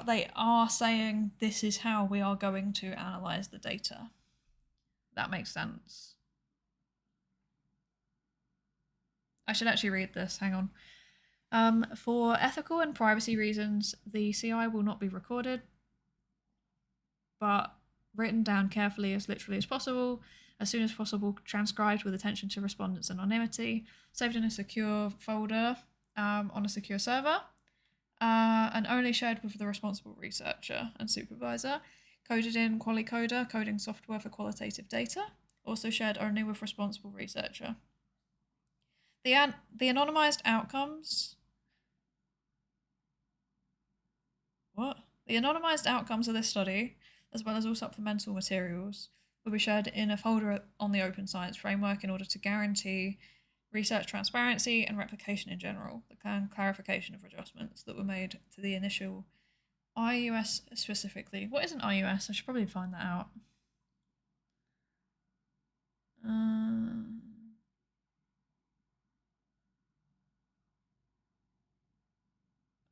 they are saying this is how we are going to analyze the data. That makes sense. I should actually read this. Hang on. For ethical and privacy reasons, the CI will not be recorded, but written down carefully as literally as possible, as soon as possible, transcribed with attention to respondents' anonymity, saved in a secure folder on a secure server, and only shared with the responsible researcher and supervisor, coded in QualiCoder, coding software for qualitative data, also shared only with responsible researcher. The anonymized outcomes. What? The anonymized outcomes of this study, as well as all supplemental materials, will be shared in a folder on the Open Science Framework in order to guarantee research transparency and replication in general, the clarification of adjustments that were made to the initial IUS specifically. What is an IUS? I should probably find that out.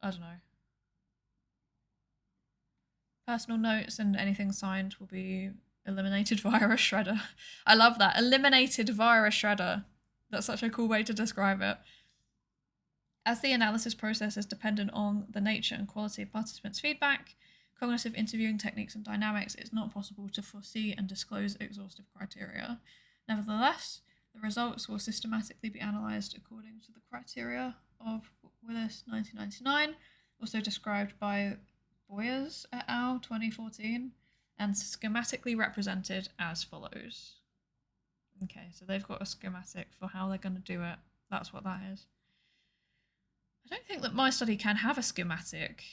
I don't know. Personal notes and anything signed will be eliminated via a shredder. I love that. Eliminated via a shredder. That's such a cool way to describe it. As the analysis process is dependent on the nature and quality of participants' feedback, cognitive interviewing techniques and dynamics, it's not possible to foresee and disclose exhaustive criteria. Nevertheless, the results will systematically be analysed according to the criteria of Willis 1999, also described by Boyers et al. 2014, and schematically represented as follows. Okay, so they've got a schematic for how they're going to do it. That's what that is. I don't think that my study can have a schematic.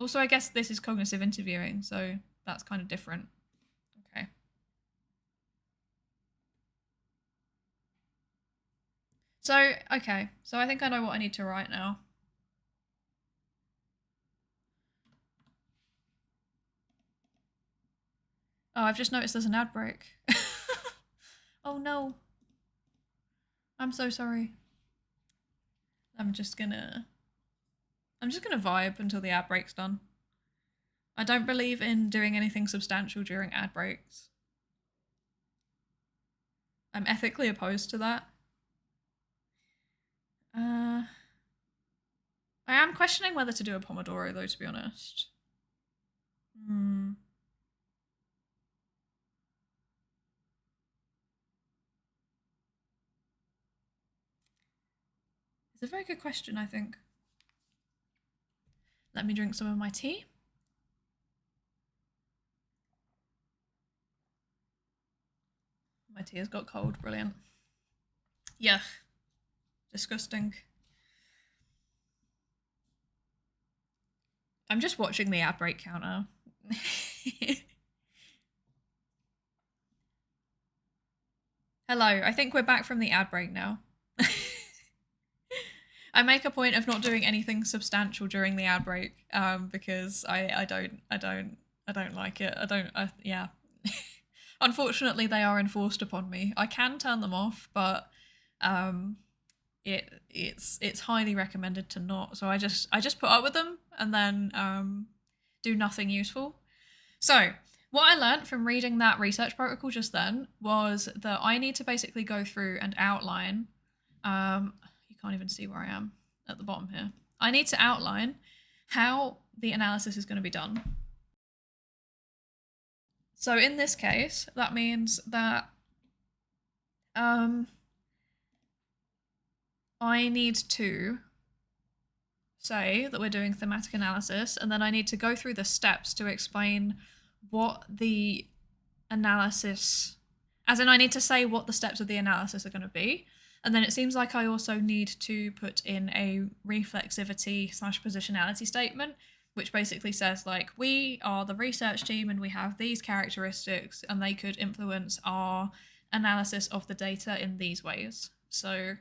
Also, I guess this is cognitive interviewing, so that's kind of different. Okay. So, okay. So I think I know what I need to write now. Oh, I've just noticed there's an ad break. Oh no. I'm so sorry. I'm just gonna vibe until the ad break's done. I don't believe in doing anything substantial during ad breaks. I'm ethically opposed to that. I am questioning whether to do a Pomodoro though, to be honest. It's a very good question, I think. Let me drink some of my tea. My tea has got cold. Brilliant. Yuck. Disgusting. I'm just watching the ad break counter. Hello, I think we're back from the ad break now. I make a point of not doing anything substantial during the ad break, because I don't like it. Yeah. Unfortunately, they are enforced upon me. I can turn them off, but it's highly recommended to not. So I just put up with them and then do nothing useful. So what I learned from reading that research protocol just then was that I need to basically go through and outline. You can't even see where I am at the bottom here. I need to outline how the analysis is going to be done. So in this case, that means that I need to say that we're doing thematic analysis, and then I need to go through the steps to explain what the analysis, as in I need to say what the steps of the analysis are going to be. And then it seems like I also need to put in a reflexivity / positionality statement, which basically says like, we are the research team and we have these characteristics and they could influence our analysis of the data in these ways. So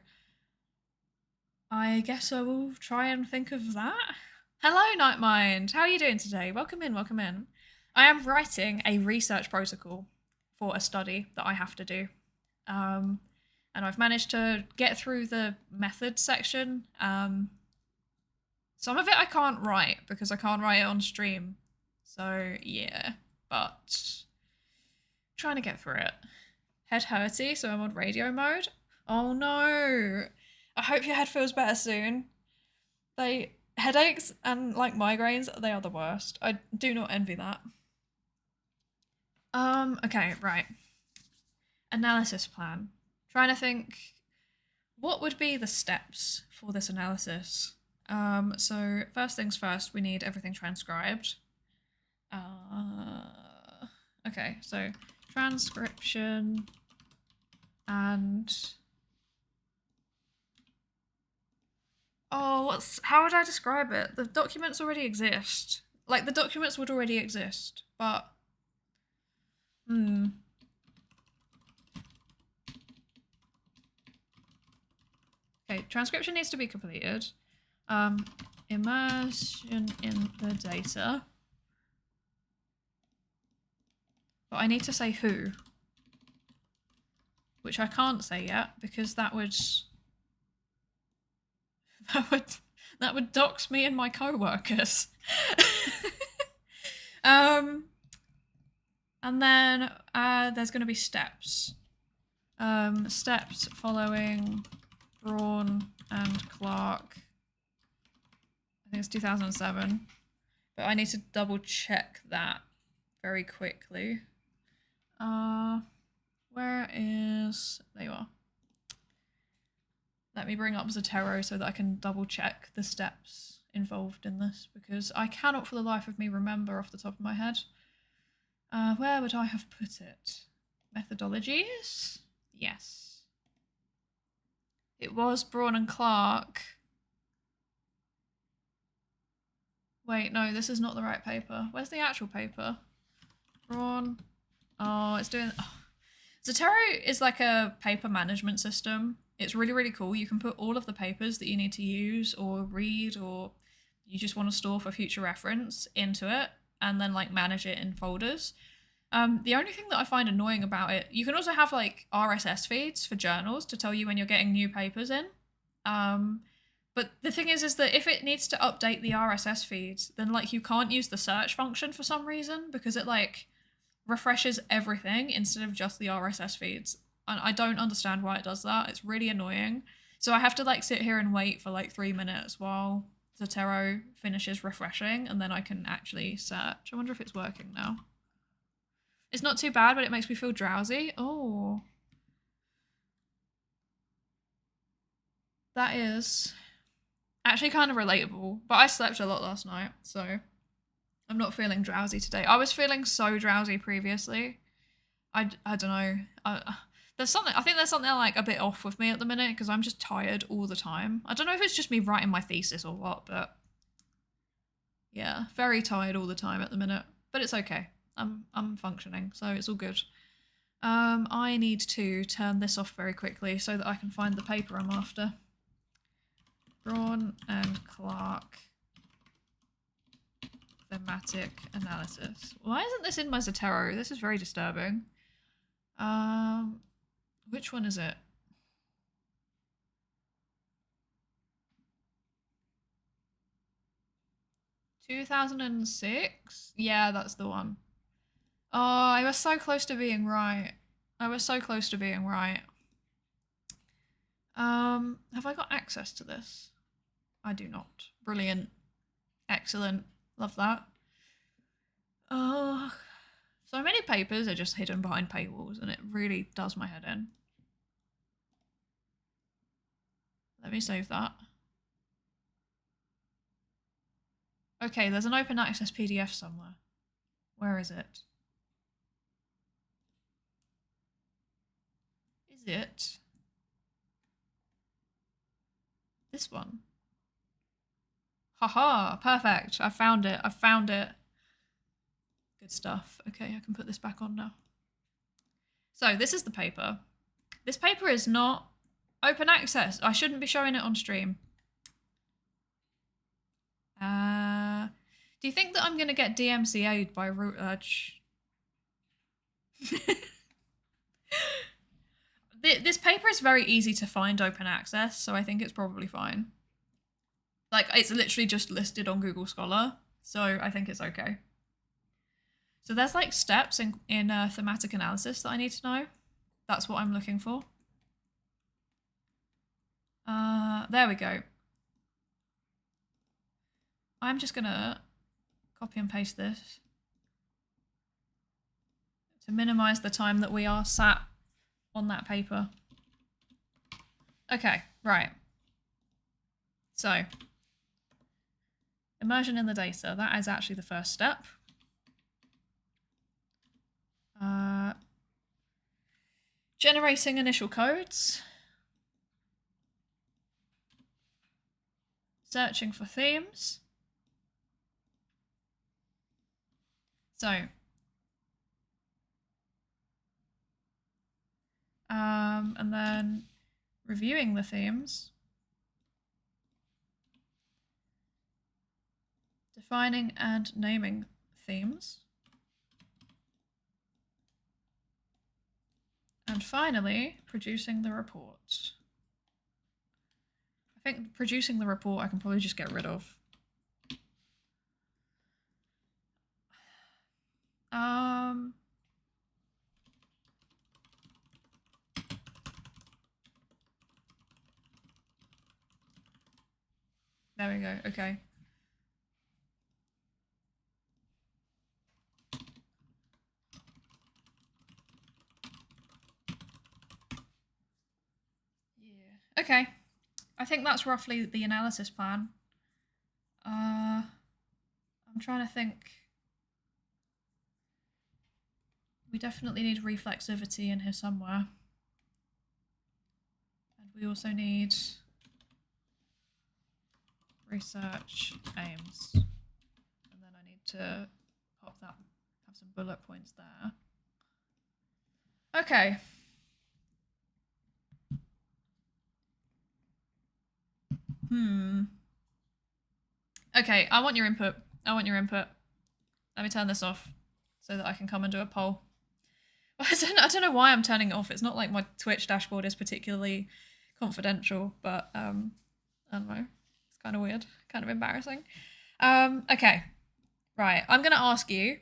I guess I will try and think of that. Hello, Nightmind. How are you doing today? Welcome in, welcome in. I am writing a research protocol for a study that I have to do. And I've managed to get through the methods section. Some of it I can't write because I can't write it on stream. So yeah, but trying to get through it. Head hurty, so I'm on radio mode. Oh no. I hope your head feels better soon. Headaches and like migraines, they are the worst. I do not envy that. Okay, right. Analysis plan. Trying to think what would be the steps for this analysis. So first things first, we need everything transcribed. Okay, so transcription and how would I describe it? The documents already exist. Like the documents would already exist, but Okay, transcription needs to be completed. Immersion in the data. But I need to say who. Which I can't say yet because that would dox me and my co-workers. And then there's going to be steps. Steps following Braun and Clark. I think it's 2007. But I need to double check that very quickly. Where is... There you are. Let me bring up Zotero so that I can double check the steps involved in this, because I cannot for the life of me remember off the top of my head. Where would I have put it? Methodologies? Yes. It was Braun and Clark. Wait, no, this is not the right paper. Where's the actual paper? Braun. Oh, it's doing... Oh. Zotero is like a paper management system. It's really, really cool. You can put all of the papers that you need to use or read or you just want to store for future reference into it and then like manage it in folders. The only thing that I find annoying about it, you can also have like RSS feeds for journals to tell you when you're getting new papers in. But the thing is that if it needs to update the RSS feeds, then like you can't use the search function for some reason because it like refreshes everything instead of just the RSS feeds. And I don't understand why it does that. It's really annoying. So I have to like sit here and wait for like 3 minutes while Zotero finishes refreshing and then I can actually search. I wonder if it's working now. It's not too bad, but it makes me feel drowsy. Oh. That is actually kind of relatable, but I slept a lot last night, so I'm not feeling drowsy today. I was feeling so drowsy previously. I don't know. There's something, I think there's something like a bit off with me at the minute because I'm just tired all the time. I don't know if it's just me writing my thesis or what, but yeah, very tired all the time at the minute, but it's okay. I'm functioning, so it's all good. I need to turn this off very quickly so that I can find the paper I'm after. Braun and Clark thematic analysis. Why isn't this in my Zotero? This is very disturbing. Which one is it? (2006)? Yeah, that's the one. Oh, I was so close to being right. I was so close to being right. Have I got access to this? I do not. Brilliant. Excellent. Love that. Oh, so many papers are just hidden behind paywalls and it really does my head in. Let me save that. Okay, there's an open access PDF somewhere. Where is it? Is it this one? Haha, perfect. I found it. I found it. Good stuff. Okay, I can put this back on now. So this is the paper. This paper is not open access. I shouldn't be showing it on stream. Do you think that I'm going to get DMCA'd by Root Urge? This paper is very easy to find open access, so I think it's probably fine. Like, it's literally just listed on Google Scholar, so I think it's okay. So there's like steps in thematic analysis that I need to know. That's what I'm looking for. There we go. I'm just gonna copy and paste this to minimize the time that we are sat on that paper. Okay, right. So, immersion in the data, that is actually the first step. Generating initial codes. Searching for themes. So, and then reviewing the themes. Defining and naming themes. And finally, producing the report. I think producing the report I can probably just get rid of. There we go, okay. Yeah, okay. I think that's roughly the analysis plan. I'm trying to think. We definitely need reflexivity in here somewhere. And we also need research aims. And then I need to pop that, have some bullet points there. Okay. Okay, I want your input. I want your input. Let me turn this off so that I can come and do a poll. I don't know why I'm turning it off. It's not like my Twitch dashboard is particularly confidential, but I don't know. It's kind of weird, kind of embarrassing. Okay, right. I'm gonna ask you.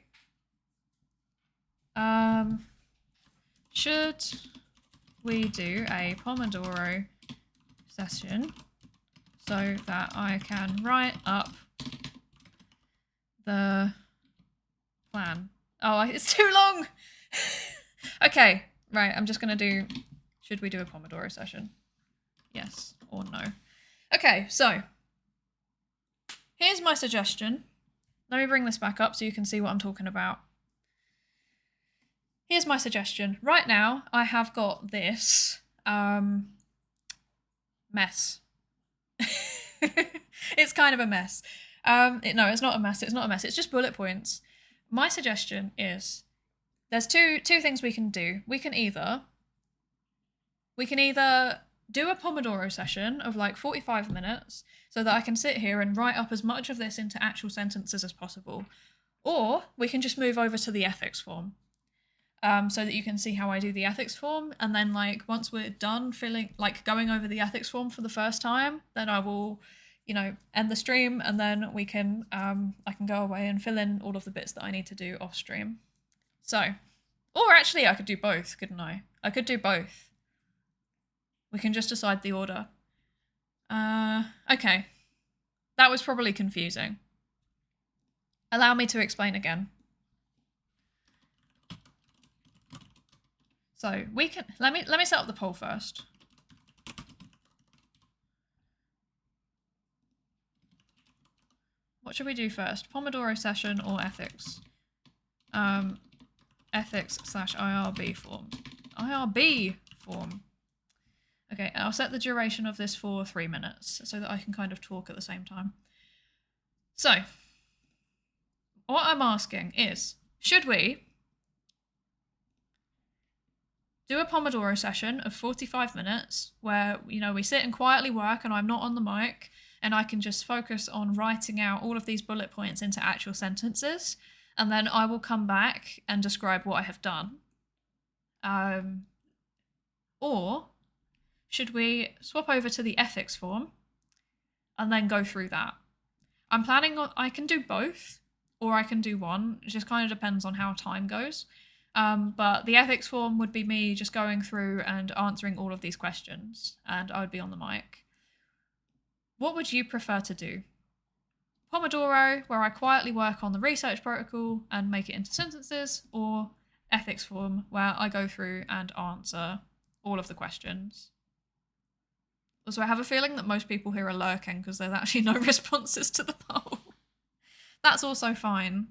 Should we do a Pomodoro session so that I can write up the plan? Oh, it's too long. Okay, right, I'm just gonna do, should we do a Pomodoro session? Yes or no? Okay, so here's my suggestion. Let me bring this back up so you can see what I'm talking about. Here's my suggestion. Right now, I have got this mess. It's kind of a mess. No, it's not a mess. It's not a mess. It's just bullet points. My suggestion is there's two things we can do. We can either do a Pomodoro session of like 45 minutes so that I can sit here and write up as much of this into actual sentences as possible. Or we can just move over to the ethics form. So that you can see how I do the ethics form, and then like once we're done going over the ethics form for the first time, then I will, end the stream, and then we can I can go away and fill in all of the bits that I need to do off stream. So, or actually I could do both, couldn't I? I could do both. We can just decide the order. Okay. That was probably confusing. Allow me to explain again. So we can let me set up the poll first. What should we do first? Pomodoro session or ethics? Ethics/IRB form. IRB form. Okay, I'll set the duration of this for 3 minutes so that I can kind of talk at the same time. So, what I'm asking is, should we do a Pomodoro session of 45 minutes where, we sit and quietly work and I'm not on the mic and I can just focus on writing out all of these bullet points into actual sentences, and then I will come back and describe what I have done? Or should we swap over to the ethics form and then go through that? I'm planning on, I can do both or I can do one. It just kind of depends on how time goes. But the ethics form would be me just going through and answering all of these questions, and I would be on the mic. What would you prefer to do? Pomodoro, where I quietly work on the research protocol and make it into sentences, or ethics form, where I go through and answer all of the questions? Also, I have a feeling that most people here are lurking because there's actually no responses to the poll. That's also fine.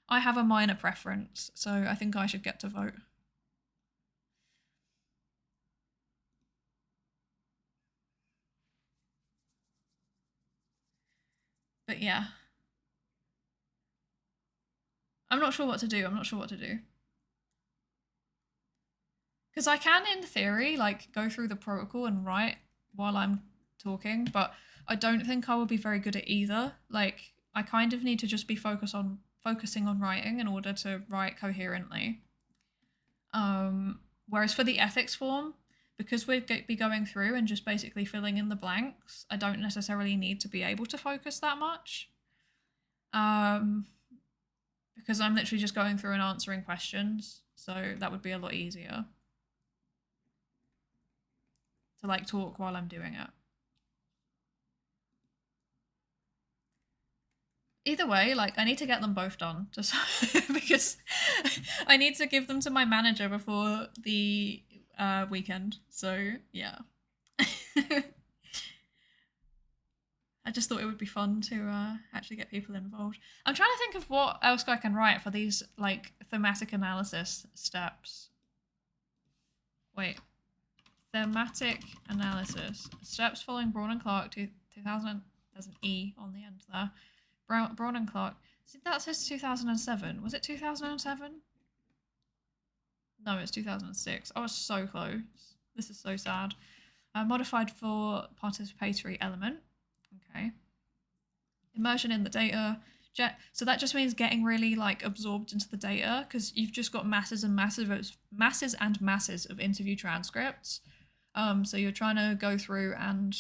I have a minor preference, so I think I should get to vote. But yeah. I'm not sure what to do. Because I can, in theory, go through the protocol and write while I'm talking, but I don't think I will be very good at either. I kind of need to just be focusing on writing in order to write coherently. Whereas for the ethics form, because we'd be going through and just basically filling in the blanks, I don't necessarily need to be able to focus that much. Because I'm literally just going through and answering questions, so that would be a lot easier to talk while I'm doing it. Either way, I need to get them both done just because I need to give them to my manager before the weekend. So yeah. I just thought it would be fun to actually get people involved. I'm trying to think of what else I can write for these thematic analysis steps. Wait. Thematic analysis. Steps following Braun and Clark 2000. There's an E on the end there. Braun and Clark. See, that says 2007. Was it 2007? No, it's 2006. I was so close. This is so sad. Modified for participatory element. Okay. Immersion in the data. So that just means getting really absorbed into the data, because you've just got masses and masses of interview transcripts. So you're trying to go through and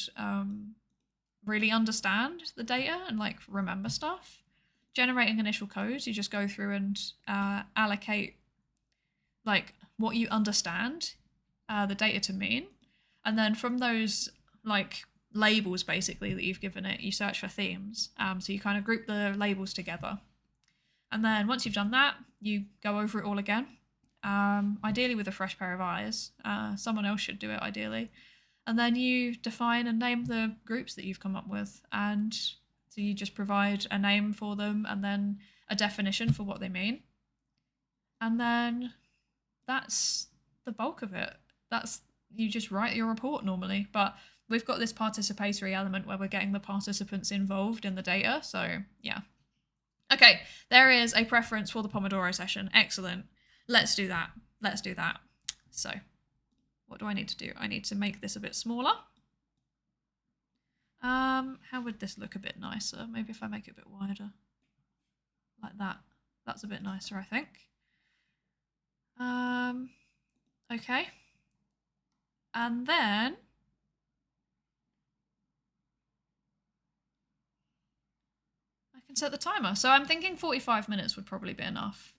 really understand the data and remember stuff. Generating initial codes, you just go through and allocate what you understand the data to mean, and then from those labels basically that you've given it, you search for themes. So you kind of group the labels together, and then once you've done that, you go over it all again, ideally with a fresh pair of eyes. Someone else should do it ideally. And then you define and name the groups that you've come up with, and so you just provide a name for them and then a definition for what they mean, and then that's the bulk of it. You just write your report normally, but we've got this participatory element where we're getting the participants involved in the data, so yeah. Okay, there is a preference for the Pomodoro session. Excellent. let's do that. Let's do that. So what do I need to do? I need to make this a bit smaller. How would this look a bit nicer? Maybe if I make it a bit wider. Like that. That's a bit nicer, I think. Okay. And then I can set the timer. So I'm thinking 45 minutes would probably be enough.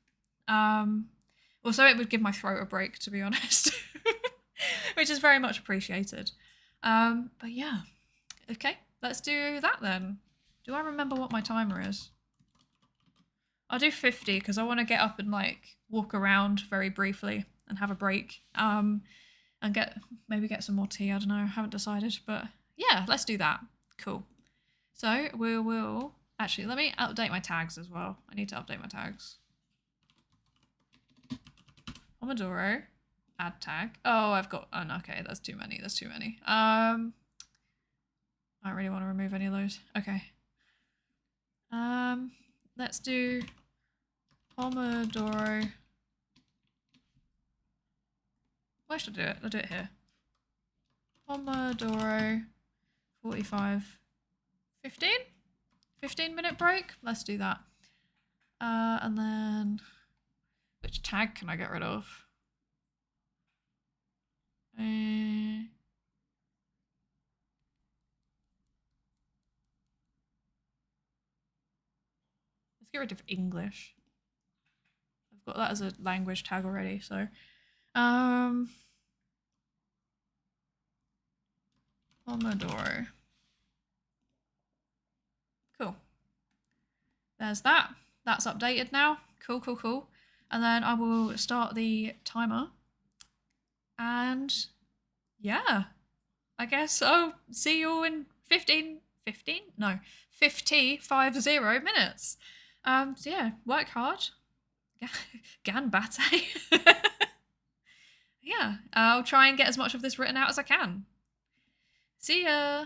Also, it would give my throat a break, to be honest, which is very much appreciated. But yeah, okay, let's do that then. Do I remember what my timer is? I'll do 50 because I want to get up and like walk around very briefly and have a break. And maybe get some more tea. I don't know. I haven't decided, but yeah, let's do that. Cool. So we will actually let me update my tags as well. I need to update my tags. Pomodoro, add tag. Oh, I've got. Oh, no, okay, that's too many. That's too many. I don't really want to remove any of those. Okay. Let's do Pomodoro. Where should I do it? I'll do it here. Pomodoro 45, 15? 15-minute break? Let's do that. And then which tag can I get rid of? Let's get rid of English. I've got that as a language tag already, so Pomodoro. Cool. There's that. That's updated now. Cool, cool, cool. And then I will start the timer. And yeah, I guess I'll see you all in 50 minutes. So yeah, work hard. Gan bate. Yeah, I'll try and get as much of this written out as I can. See ya.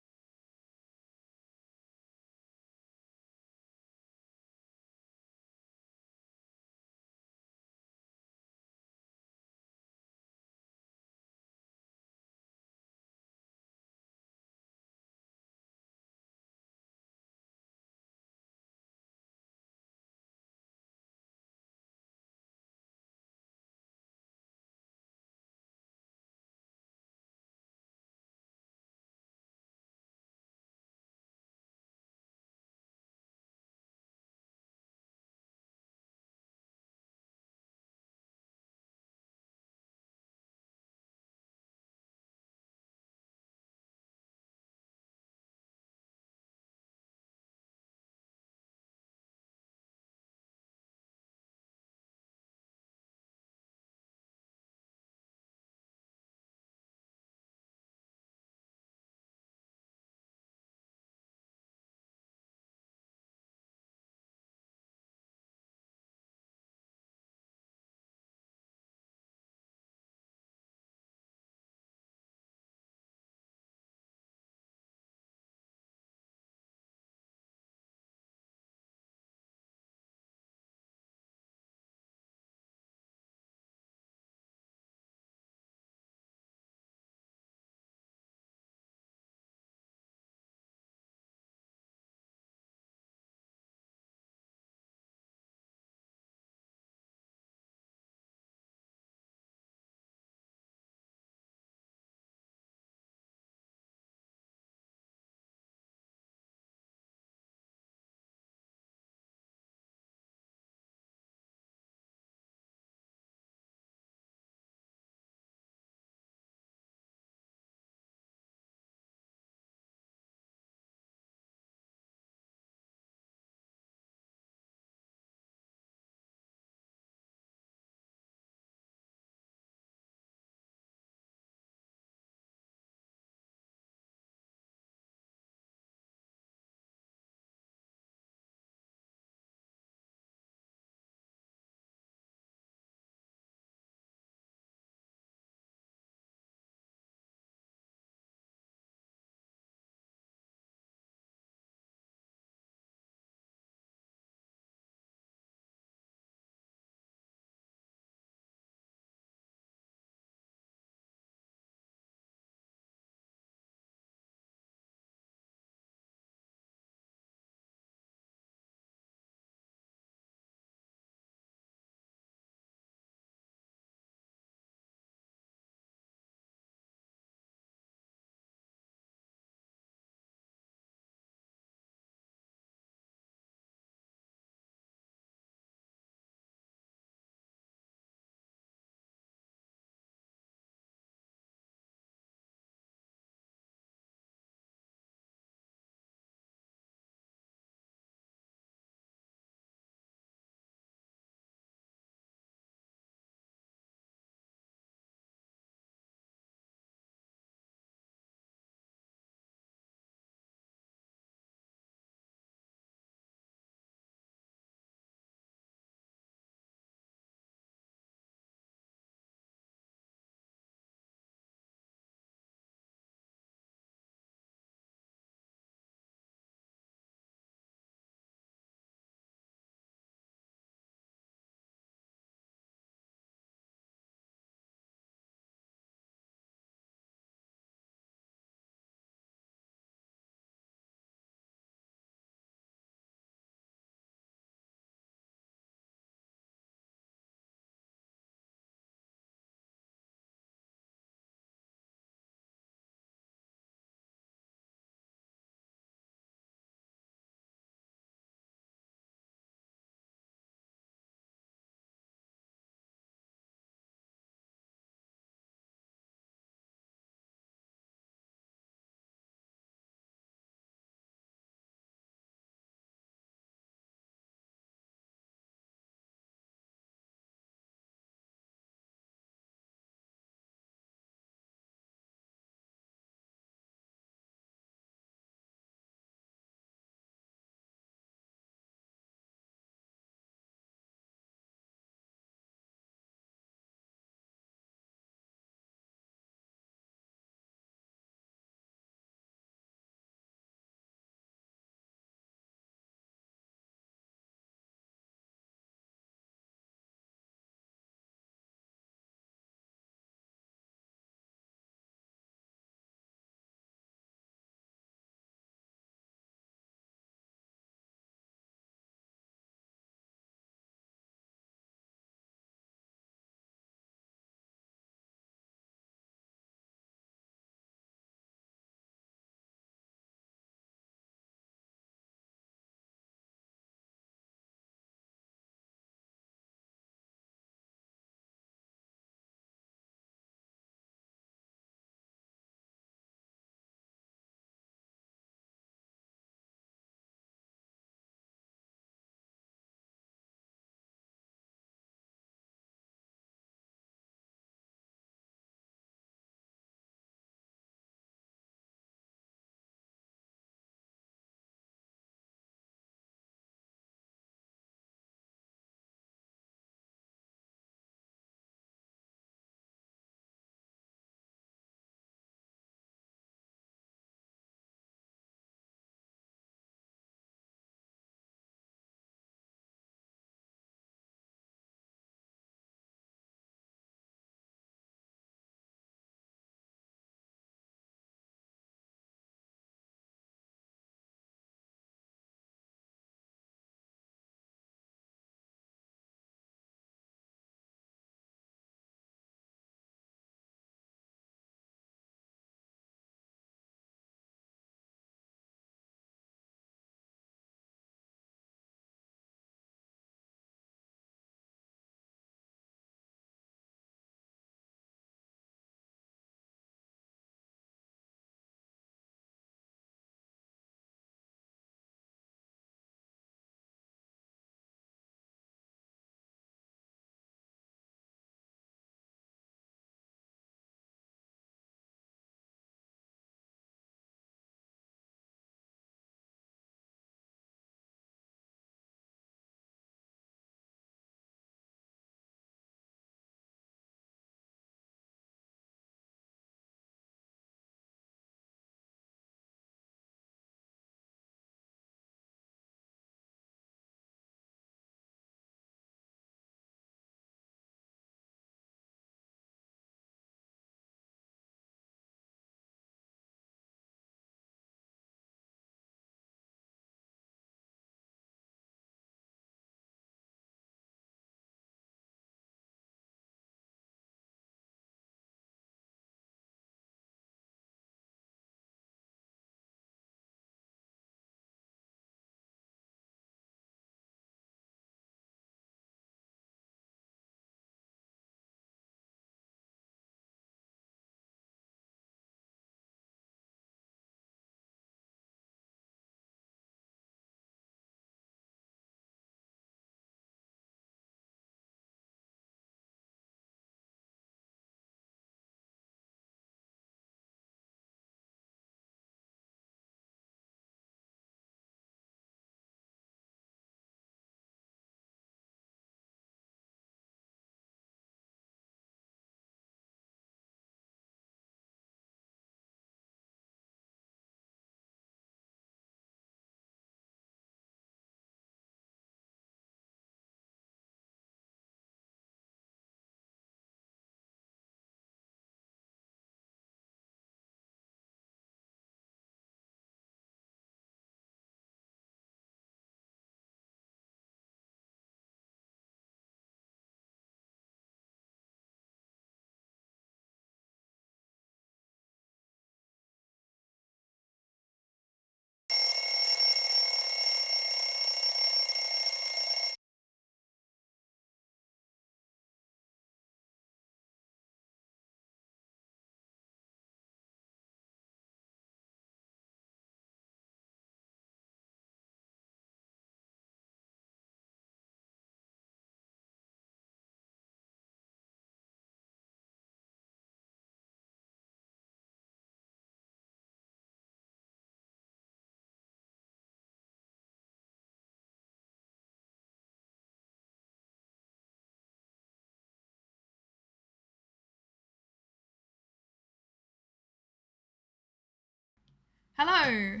Hello.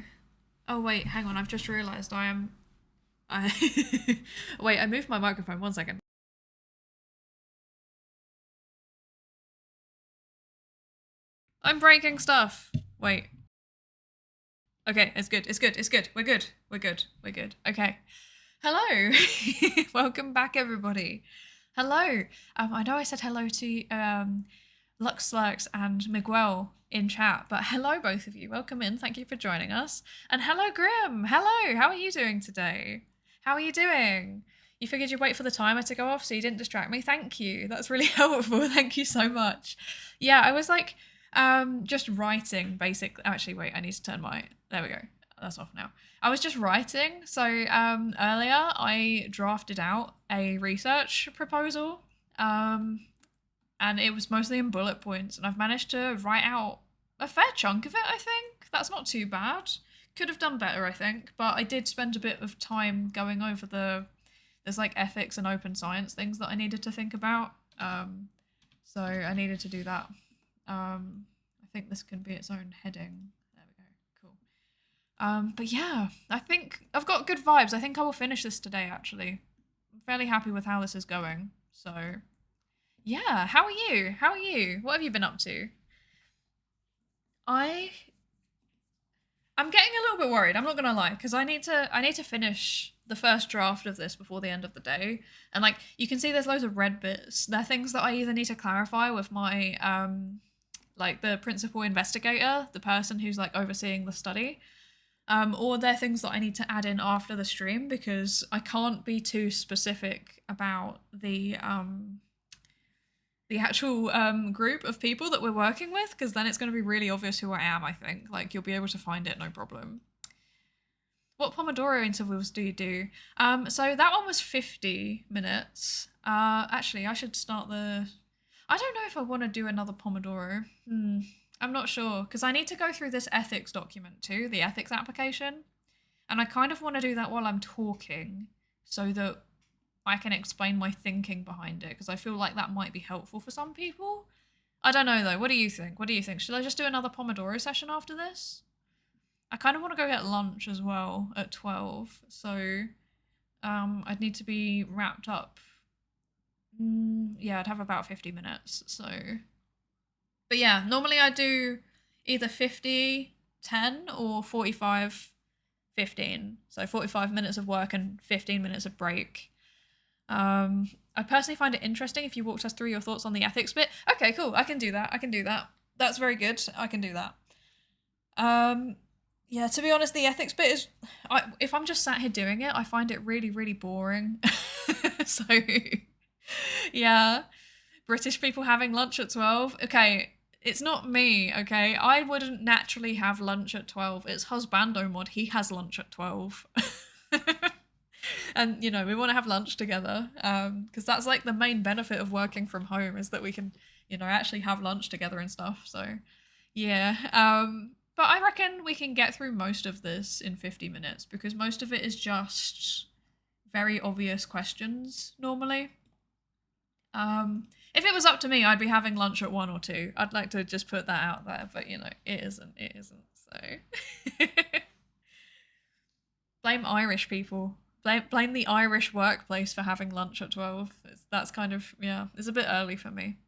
Oh wait, hang on. I've just realised I am. Wait, I moved my microphone. 1 second. I'm breaking stuff. Wait. Okay, it's good. It's good. It's good. We're good. We're good. We're good. Okay. Hello. Welcome back, everybody. Hello. I know I said hello to Lux Slurks and Miguel in chat, but hello, both of you. Welcome in. Thank you for joining us. And hello, Grim. Hello. How are you doing today? How are you doing? You figured you'd wait for the timer to go off so you didn't distract me. Thank you. That's really helpful. Thank you so much. Yeah, I was like just writing basically. Actually, wait, I need to turn my. There we go. That's off now. I was just writing. So earlier I drafted out a research proposal. And it was mostly in bullet points, and I've managed to write out a fair chunk of it, I think. That's not too bad. Could have done better, I think, but I did spend a bit of time going over there's like ethics and open science things that I needed to think about. So I needed to do that. I think this can be its own heading. There we go. Cool. But yeah, I think I've got good vibes. I think I will finish this today, actually. I'm fairly happy with how this is going. So yeah, how are you? How are you? What have you been up to? I'm getting a little bit worried. I'm not gonna lie, because I need to finish the first draft of this before the end of the day. And like you can see, there's loads of red bits. They're things that I either need to clarify with my like the principal investigator, the person who's like overseeing the study, or they're things that I need to add in after the stream because I can't be too specific about the actual group of people that we're working with, because then it's going to be really obvious who I am, I think. Like, you'll be able to find it, no problem. What Pomodoro intervals do you do? So that one was 50 minutes. Actually, I should start the... I don't know if I want to do another Pomodoro. I'm not sure, because I need to go through this ethics document too, the ethics application. And I kind of want to do that while I'm talking, so that I can explain my thinking behind it, because I feel like that might be helpful for some people. I don't know though. What do you think? What do you think? Should I just do another Pomodoro session after this? I kind of want to go get lunch as well at 12, so I'd need to be wrapped up. Yeah, I'd have about 50 minutes, so... But yeah, normally I do either 50, 10 or 45, 15. So 45 minutes of work and 15 minutes of break. I personally find it interesting if you walked us through your thoughts on the ethics bit. Okay, cool. I can do that. I can do that. That's very good. I can do that. Yeah, to be honest, the ethics bit is... if I'm just sat here doing it, I find it really, really boring. So, yeah. British people having lunch at 12. Okay, it's not me, okay? I wouldn't naturally have lunch at 12. It's Husbando Mod. He has lunch at 12. And, you know, we want to have lunch together, because that's like the main benefit of working from home, is that we can, you know, actually have lunch together and stuff. So, yeah. But I reckon we can get through most of this in 50 minutes, because most of it is just very obvious questions normally. If it was up to me, I'd be having lunch at 1 or 2. I'd like to just put that out there, but you know, it isn't. It isn't. So blame Irish people. Blame the Irish workplace for having lunch at 12. That's kind of, yeah, it's a bit early for me.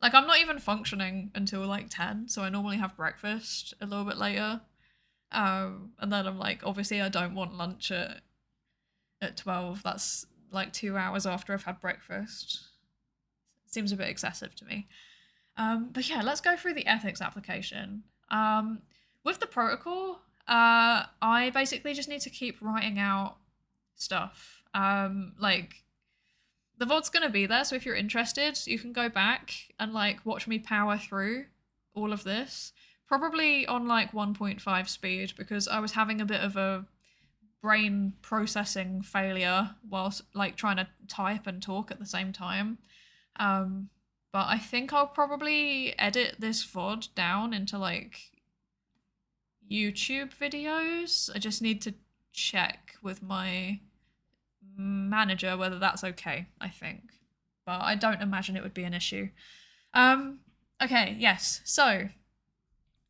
Like, I'm not even functioning until like 10, so I normally have breakfast a little bit later. And then I'm like, obviously I don't want lunch at 12. That's like 2 hours after I've had breakfast. Seems a bit excessive to me. But yeah, let's go through the ethics application. With the protocol, I basically just need to keep writing out stuff. Like, the VOD's gonna be there, so if you're interested, you can go back and like watch me power through all of this. Probably on like 1.5 speed, because I was having a bit of a brain processing failure whilst like trying to type and talk at the same time. But I think I'll probably edit this VOD down into like YouTube videos. I just need to check with my manager whether that's okay, I think. But I don't imagine it would be an issue. Okay, yes. So,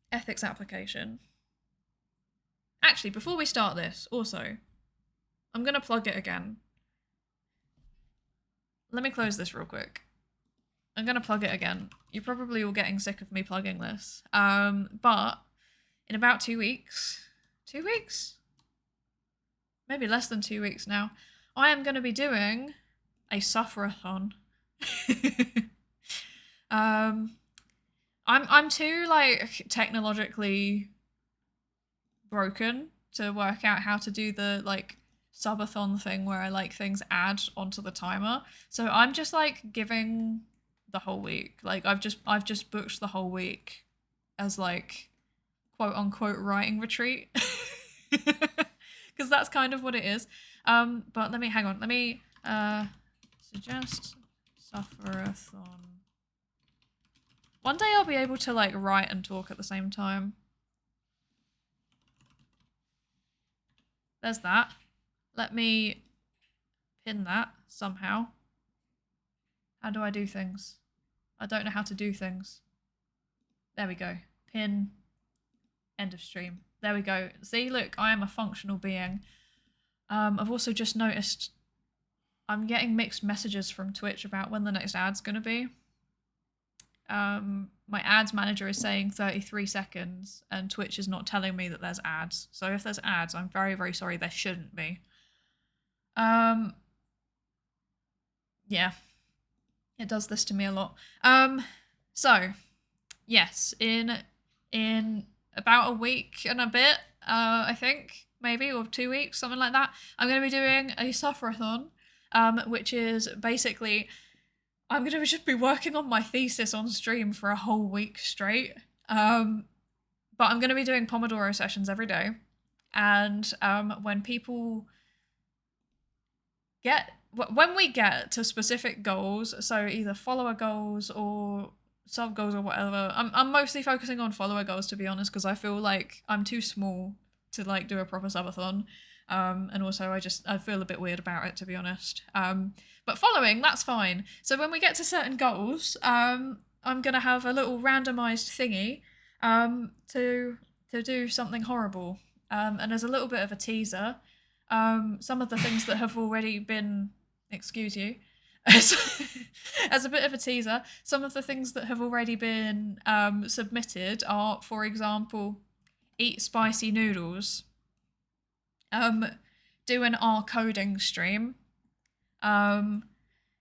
ethics application. Actually, before we start this, also, I'm going to plug it again. Let me close this real quick. I'm going to plug it again. You're probably all getting sick of me plugging this. But in about 2 weeks, 2 weeks? Maybe less than 2 weeks now, I am going to be doing a sufferathon. I'm too like technologically broken to work out how to do the like subathon thing where I like things add onto the timer. So I'm just like giving the whole week. Like I've just booked the whole week as like quote unquote writing retreat. Because that's kind of what it is. But let me hang on. Let me suggest sufferathon. One day I'll be able to like write and talk at the same time. There's that. Let me pin that somehow. How do I do things? I don't know how to do things. There we go. Pin. End of stream. There we go. See, look, I am a functional being. I've also just noticed I'm getting mixed messages from Twitch about when the next ad's going to be. My ads manager is saying 33 seconds and Twitch is not telling me that there's ads. So if there's ads, I'm very, very sorry. There shouldn't be. Yeah. It does this to me a lot. So, yes, in about a week and a bit, I think, maybe, or 2 weeks, something like that, I'm going to be doing a sufferathon, which is basically, I'm going to just be working on my thesis on stream for a whole week straight. But I'm going to be doing Pomodoro sessions every day. And when we get to specific goals, so either follower goals or sub goals or whatever, I'm mostly focusing on follower goals, to be honest, because I feel like I'm too small to like do a proper subathon. And also I feel a bit weird about it, to be honest. But following, that's fine. So when we get to certain goals, I'm gonna have a little randomized thingy to do something horrible. And as a little bit of a teaser, some of the things that have already been, excuse you, as a bit of a teaser, some of the things that have already been submitted are, for example, eat spicy noodles, do an R coding stream,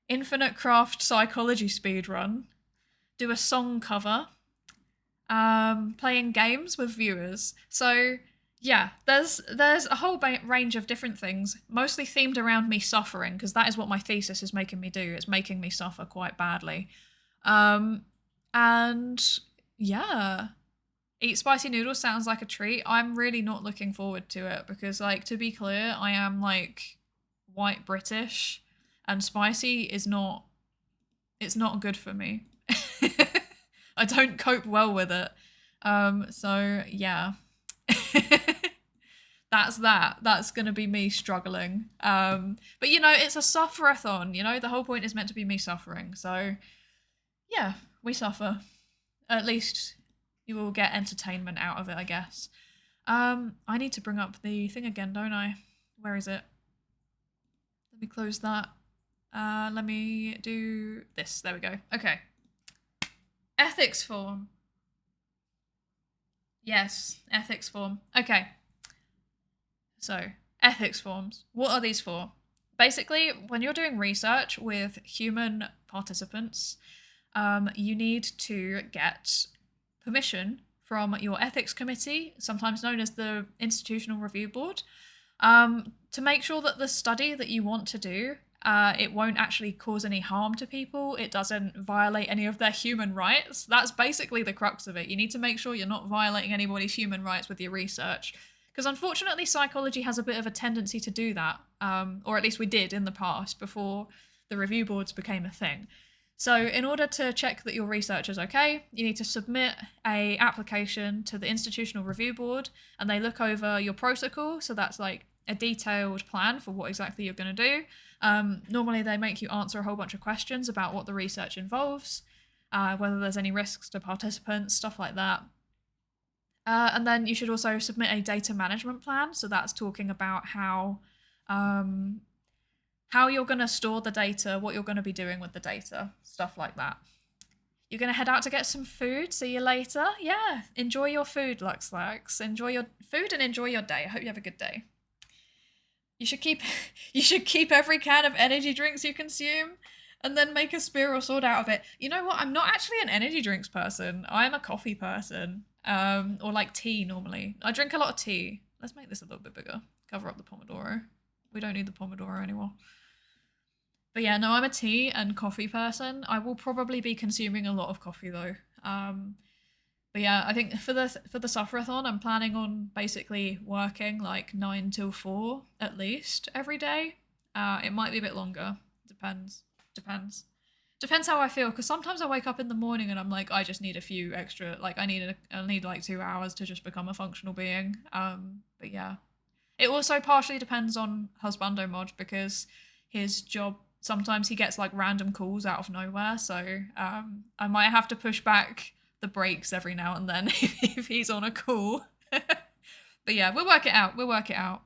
infinite craft psychology speedrun, do a song cover, playing games with viewers. So yeah, there's a whole range of different things, mostly themed around me suffering, because that is what my thesis is making me do. It's making me suffer quite badly. And yeah, eat spicy noodles sounds like a treat. I'm really not looking forward to it because, like, to be clear, I am like white British and spicy is not, it's not good for me. I don't cope well with it. So yeah. That's that. That's gonna be me struggling. But you know, it's a sufferathon, you know, the whole point is meant to be me suffering. So yeah, we suffer. At least you will get entertainment out of it, I guess. I need to bring up the thing again, don't I? Where is it? Let me close that. Let me do this. There we go. Okay. Ethics form. Yes, ethics form. Okay. So, ethics forms. What are these for? Basically, when you're doing research with human participants, you need to get permission from your ethics committee, sometimes known as the Institutional Review Board, to make sure that the study that you want to do, it won't actually cause any harm to people. It doesn't violate any of their human rights. That's basically the crux of it. You need to make sure you're not violating anybody's human rights with your research. Because unfortunately, psychology has a bit of a tendency to do that, or at least we did in the past before the review boards became a thing. So in order to check that your research is okay, you need to submit a application to the Institutional Review Board, and they look over your protocol. So that's like a detailed plan for what exactly you're going to do. Normally they make you answer a whole bunch of questions about what the research involves, whether there's any risks to participants, stuff like that. And then you should also submit a data management plan. So that's talking about um, how you're going to store the data, what you're going to be doing with the data, stuff like that. You're going to head out to get some food. See you later. Yeah, enjoy your food, Luxlax. Enjoy your food and enjoy your day. I hope you have a good day. You should keep every can of energy drinks you consume and then make a spear or sword out of it. You know what? I'm not actually an energy drinks person. I'm a coffee person. Or like tea normally. I drink a lot of tea. Let's make this a little bit bigger. Cover up the Pomodoro. We don't need the Pomodoro anymore. But yeah, no, I'm a tea and coffee person. I will probably be consuming a lot of coffee though. But yeah, I think for the sufferathon, I'm planning on basically working like 9 till 4 at least every day. It might be a bit longer. Depends how I feel, because sometimes I wake up in the morning and I'm like, I just need a few extra, like I need like 2 hours to just become a functional being. But yeah, it also partially depends on Husbando Mod, because his job, sometimes he gets like random calls out of nowhere, so I might have to push back the breaks every now and then if he's on a call. But yeah, we'll work it out.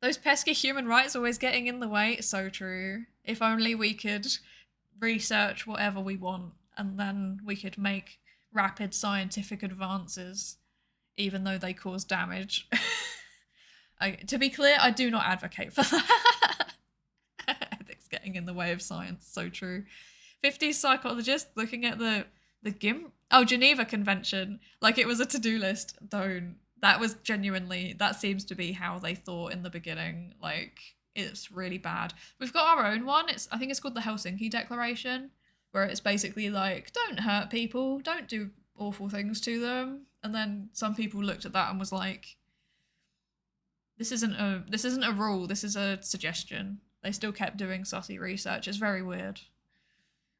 Those pesky human rights always getting in the way. So true. If only we could research whatever we want and then we could make rapid scientific advances even though they cause damage. To be clear, I do not advocate for that. Ethics getting in the way of science. So true. 50s psychologist looking at the Geneva Convention like it was a to-do list. Don't. That was genuinely, that seems to be how they thought in the beginning. Like, it's really bad. We've got our own one. I think it's called the Helsinki Declaration, where it's basically like, don't hurt people, don't do awful things to them. And then some people looked at that and was like, this isn't a rule, this is a suggestion. They still kept doing sussy research. It's very weird.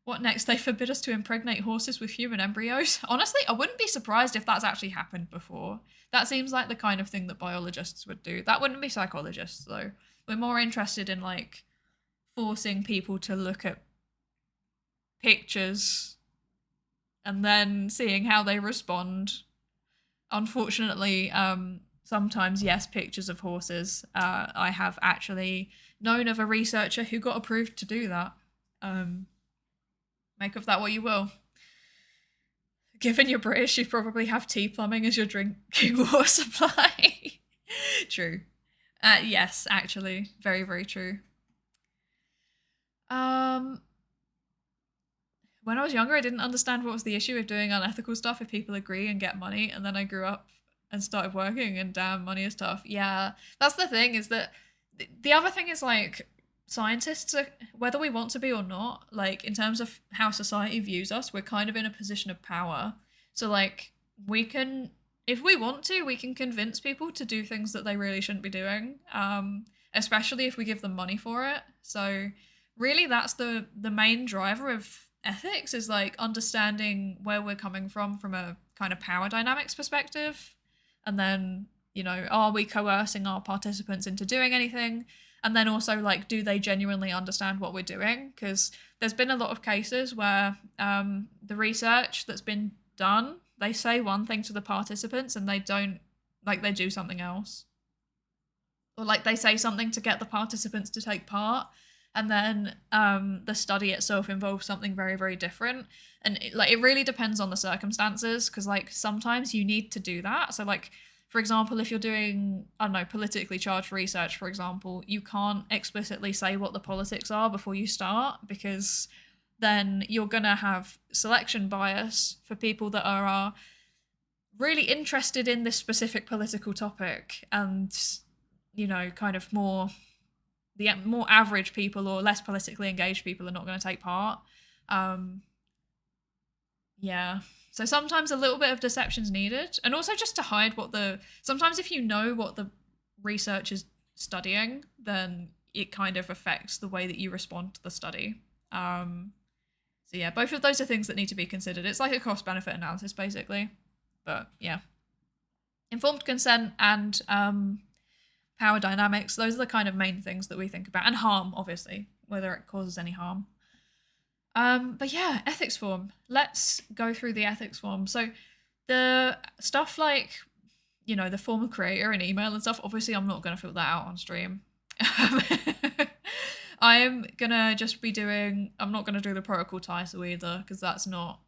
What next? They forbid us to impregnate horses with human embryos? Honestly, I wouldn't be surprised if that's actually happened before. That seems like the kind of thing that biologists would do. That wouldn't be psychologists, though. We're more interested in, like, forcing people to look at pictures and then seeing how they respond. Unfortunately, sometimes, yes, pictures of horses. I have actually known of a researcher who got approved to do that. Make of that what you will. Given you're British, you probably have tea plumbing as your drinking water supply. True. Yes, actually. Very, very true. When I was younger, I didn't understand what was the issue with doing unethical stuff if people agree and get money, and then I grew up and started working, and damn, money is tough. Yeah, that's the thing, is that the other thing is, like, scientists are, whether we want to be or not, like, in terms of how society views us, we're kind of in a position of power. So, like, we can, if we want to, we can convince people to do things that they really shouldn't be doing, especially if we give them money for it. So really, that's the main driver of ethics, is like understanding where we're coming from a kind of power dynamics perspective. And then, you know, are we coercing our participants into doing anything? And then also, like, do they genuinely understand what we're doing? Because there's been a lot of cases where the research that's been done, they say one thing to the participants and they don't, like, they do something else. Or, like, they say something to get the participants to take part, and then the study itself involves something very, very different. And it really depends on the circumstances, because, like, sometimes you need to do that. So, like, for example, if you're doing, I don't know, politically charged research, for example, you can't explicitly say what the politics are before you start, because then you're going to have selection bias for people that are really interested in this specific political topic, and, you know, kind of the more average people or less politically engaged people are not going to take part. Yeah. So sometimes a little bit of deception's needed, and also just to hide sometimes if you know what the research is studying, then it kind of affects the way that you respond to the study. So yeah, both of those are things that need to be considered. It's like a cost-benefit analysis, basically. But yeah. Informed consent and power dynamics, those are the kind of main things that we think about. And harm, obviously, whether it causes any harm. But yeah, ethics form. Let's go through the ethics form. So The stuff like, the former creator and email and stuff, obviously I'm not going to fill that out on stream. I'm gonna just be I'm not gonna do the protocol title either, because that's not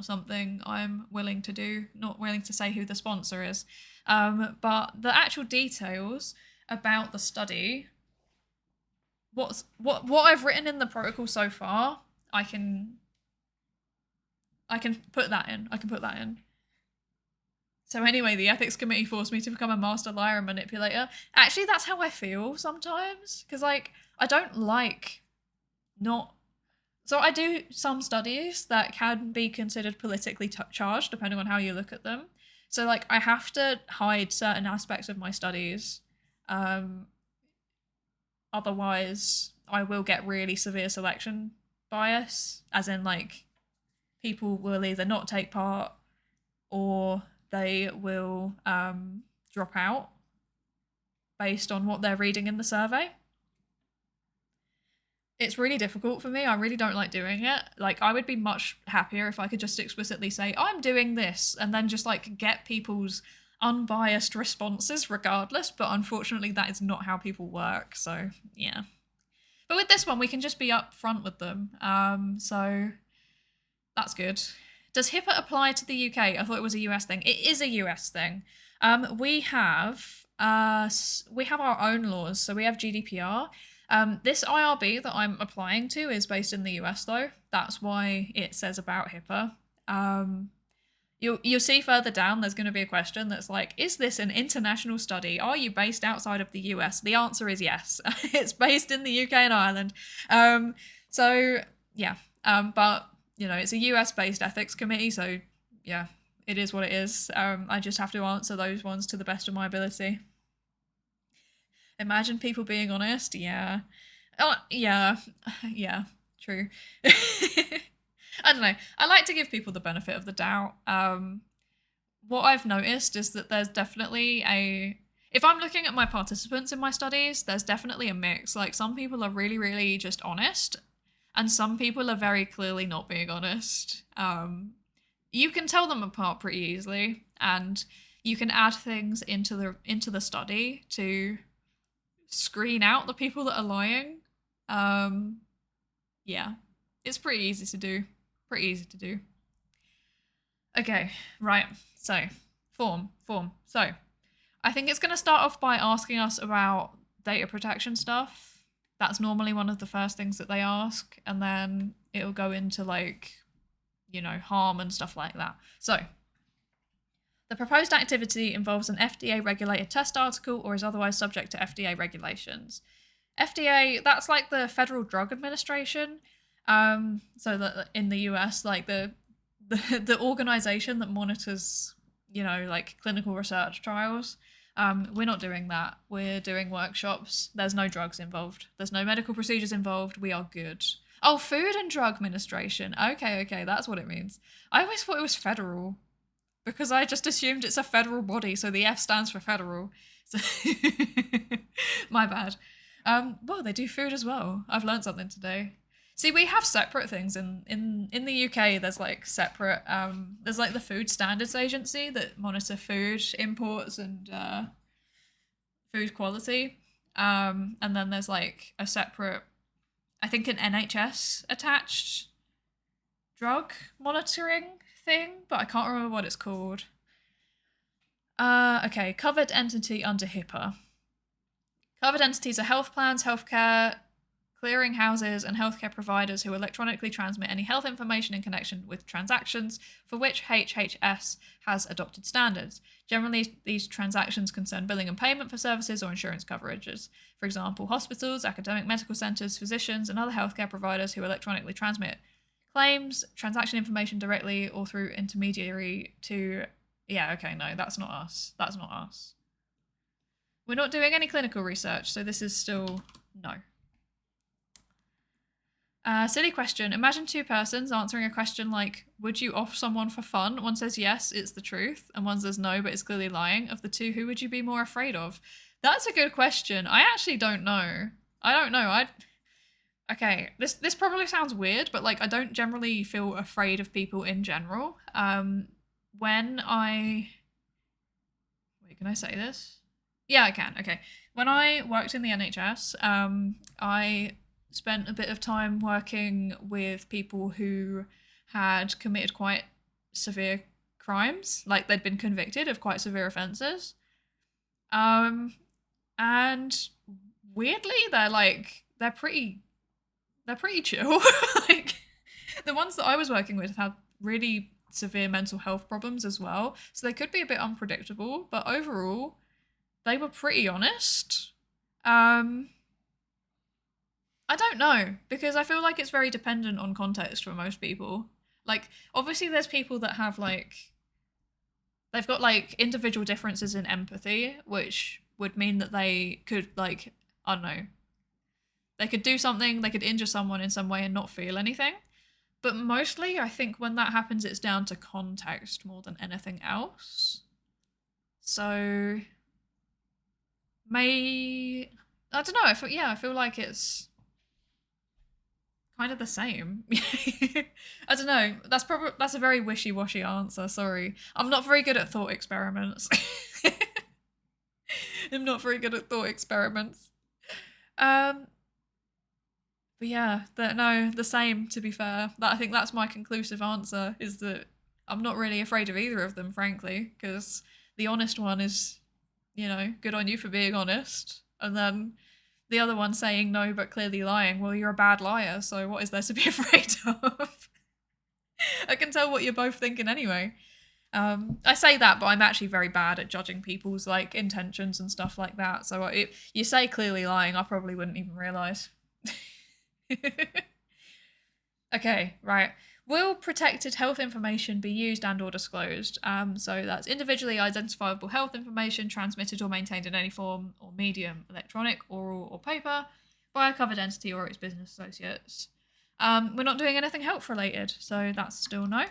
something I'm willing to do, not willing to say who the sponsor is. But the actual details about the study, what I've written in the protocol so far, I can put that in. So anyway, the ethics committee forced me to become a master liar and manipulator. Actually, that's how I feel sometimes, because like I don't like not. So I do some studies that can be considered politically charged, depending on how you look at them. So like I have to hide certain aspects of my studies, otherwise I will get really severe selection bias, as in like people will either not take part or they will drop out based on what they're reading in the survey. It's really difficult for me. I really don't like doing it. Like, I would be much happier if I could just explicitly say, I'm doing this, and then just like get people's unbiased responses regardless. But unfortunately, that is not how people work. So yeah. But with this one, we can just be upfront with them. So that's good. Does HIPAA apply to the UK? I thought it was a US thing. It is a US thing. We have our own laws. So we have GDPR. This IRB that I'm applying to is based in the US though. That's why it says about HIPAA. You'll see further down there's going to be a question that's like, is this an international study? Are you based outside of the US? The answer is yes. It's based in the UK and Ireland. So yeah. But it's a US based ethics committee, so yeah, it is what it is. I just have to answer those ones to the best of my ability. Imagine people being honest. Yeah. Oh, yeah. Yeah, true. I don't know. I like to give people the benefit of the doubt. What I've noticed is that there's definitely if I'm looking at my participants in my studies, there's definitely a mix. Like, some people are really, really just honest, and some people are very clearly not being honest. You can tell them apart pretty easily, and you can add things into the study to screen out the people that are lying. Yeah, it's pretty easy to do. Okay, right. So, form. So, I think it's going to start off by asking us about data protection stuff. That's normally one of the first things that they ask, and then it'll go into like, harm and stuff like that. So, the proposed activity involves an FDA-regulated test article or is otherwise subject to FDA regulations. FDA, that's like the Federal Drug Administration. So that in the US, like the organization that monitors, like clinical research trials. We're not doing that. We're doing workshops. There's no drugs involved. There's no medical procedures involved. We are good. Oh, Food and Drug Administration. Okay, that's what it means. I always thought it was federal, because I just assumed it's a federal body, so the F stands for federal. So my bad. Well, they do food as well. I've learned something today. See, we have separate things in the UK. There's like separate. There's like the Food Standards Agency that monitor food imports and food quality. And then there's like a separate, I think, an NHS attached drug monitoring thing, but I can't remember what it's called. Okay, covered entity under HIPAA. Covered entities are health plans, healthcare, clearinghouses, and healthcare providers who electronically transmit any health information in connection with transactions for which HHS has adopted standards. Generally, these transactions concern billing and payment for services or insurance coverages. For example, hospitals, academic medical centres, physicians, and other healthcare providers who electronically transmit claims, transaction information directly or through intermediary to... Yeah, okay, no, that's not us. We're not doing any clinical research, so this is still no. Silly question. Imagine two persons answering a question like, would you off someone for fun? One says yes, it's the truth, and one says no, but it's clearly lying. Of the two, who would you be more afraid of? That's a good question. I actually don't know. Okay, this probably sounds weird, but like I don't generally feel afraid of people in general. when I... Wait, can I say this? Yeah, I can. Okay. When I worked in the NHS, I spent a bit of time working with people who had committed quite severe crimes, like they'd been convicted of quite severe offences. And weirdly, they're pretty chill. Like the ones that I was working with had really severe mental health problems as well, so they could be a bit unpredictable. But overall, they were pretty honest. I don't know, because I feel like it's very dependent on context for most people. Like, obviously, there's people that have they've got like individual differences in empathy, which would mean that they could like, I don't know, they could do something, they could injure someone in some way and not feel anything. But mostly, I think when that happens, it's down to context more than anything else. So, I don't know. I feel like it's kind of the same. I don't know. That's a very wishy-washy answer. Sorry, I'm not very good at thought experiments. I'm not very good at thought experiments. But yeah, no, the same, to be fair. I think that's my conclusive answer, is that I'm not really afraid of either of them, frankly, because the honest one is, good on you for being honest. And then the other one saying no but clearly lying, well, you're a bad liar, so what is there to be afraid of? I can tell what you're both thinking anyway. I say that, but I'm actually very bad at judging people's like intentions and stuff like that. So if you say clearly lying, I probably wouldn't even realise. Okay, right. Will protected health information be used and or disclosed? So that's individually identifiable health information transmitted or maintained in any form or medium, electronic, oral, or paper, by a covered entity or its business associates. We're not doing anything health related, so that's still no.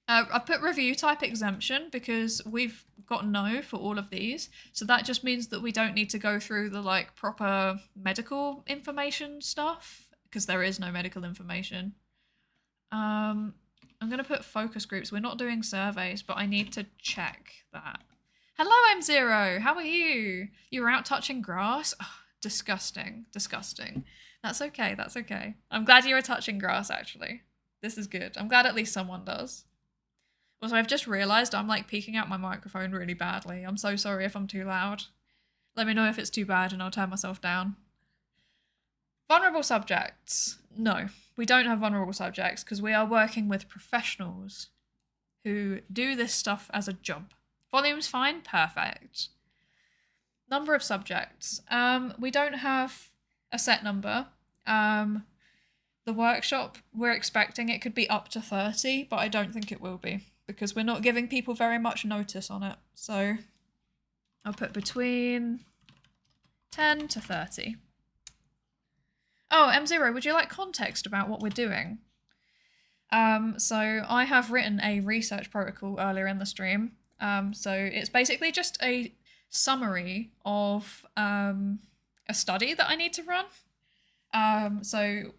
I've put review type exemption because we've got no for all of these. So that just means that we don't need to go through the like proper medical information stuff, because there is no medical information. I'm going to put focus groups. We're not doing surveys, but I need to check that. Hello, M0. How are you? You were out touching grass? Oh, disgusting. Disgusting. That's okay. That's okay. I'm glad you were touching grass, actually. This is good. I'm glad at least someone does. Also, I've just realised I'm like peeking out my microphone really badly. I'm so sorry if I'm too loud. Let me know if it's too bad and I'll turn myself down. Vulnerable subjects. No, we don't have vulnerable subjects because we are working with professionals who do this stuff as a job. Volume's fine? Perfect. Number of subjects. We don't have a set number. The workshop, we're expecting it could be up to 30, but I don't think it will be, because we're not giving people very much notice on it. So I'll put between 10 to 30. Oh, M0, would you like context about what we're doing? So I have written a research protocol earlier in the stream. So it's basically just a summary of a study that I need to run. So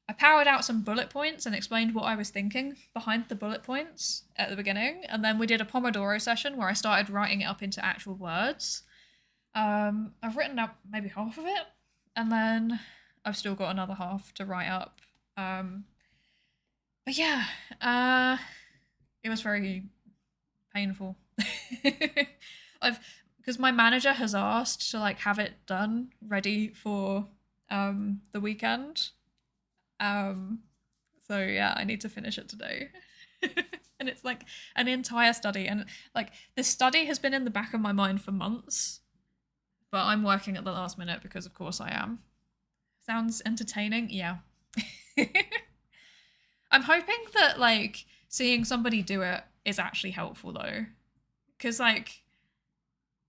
I powered out some bullet points and explained what I was thinking behind the bullet points at the beginning. And then we did a Pomodoro session where I started writing it up into actual words. I've written up maybe half of it, and then I've still got another half to write up. But yeah, it was very painful. Because my manager has asked to like have it done ready for the weekend. So yeah, I need to finish it today. And it's like an entire study, and like this study has been in the back of my mind for months, but I'm working at the last minute because of course I am. Sounds entertaining? Yeah. I'm hoping that like seeing somebody do it is actually helpful though, because like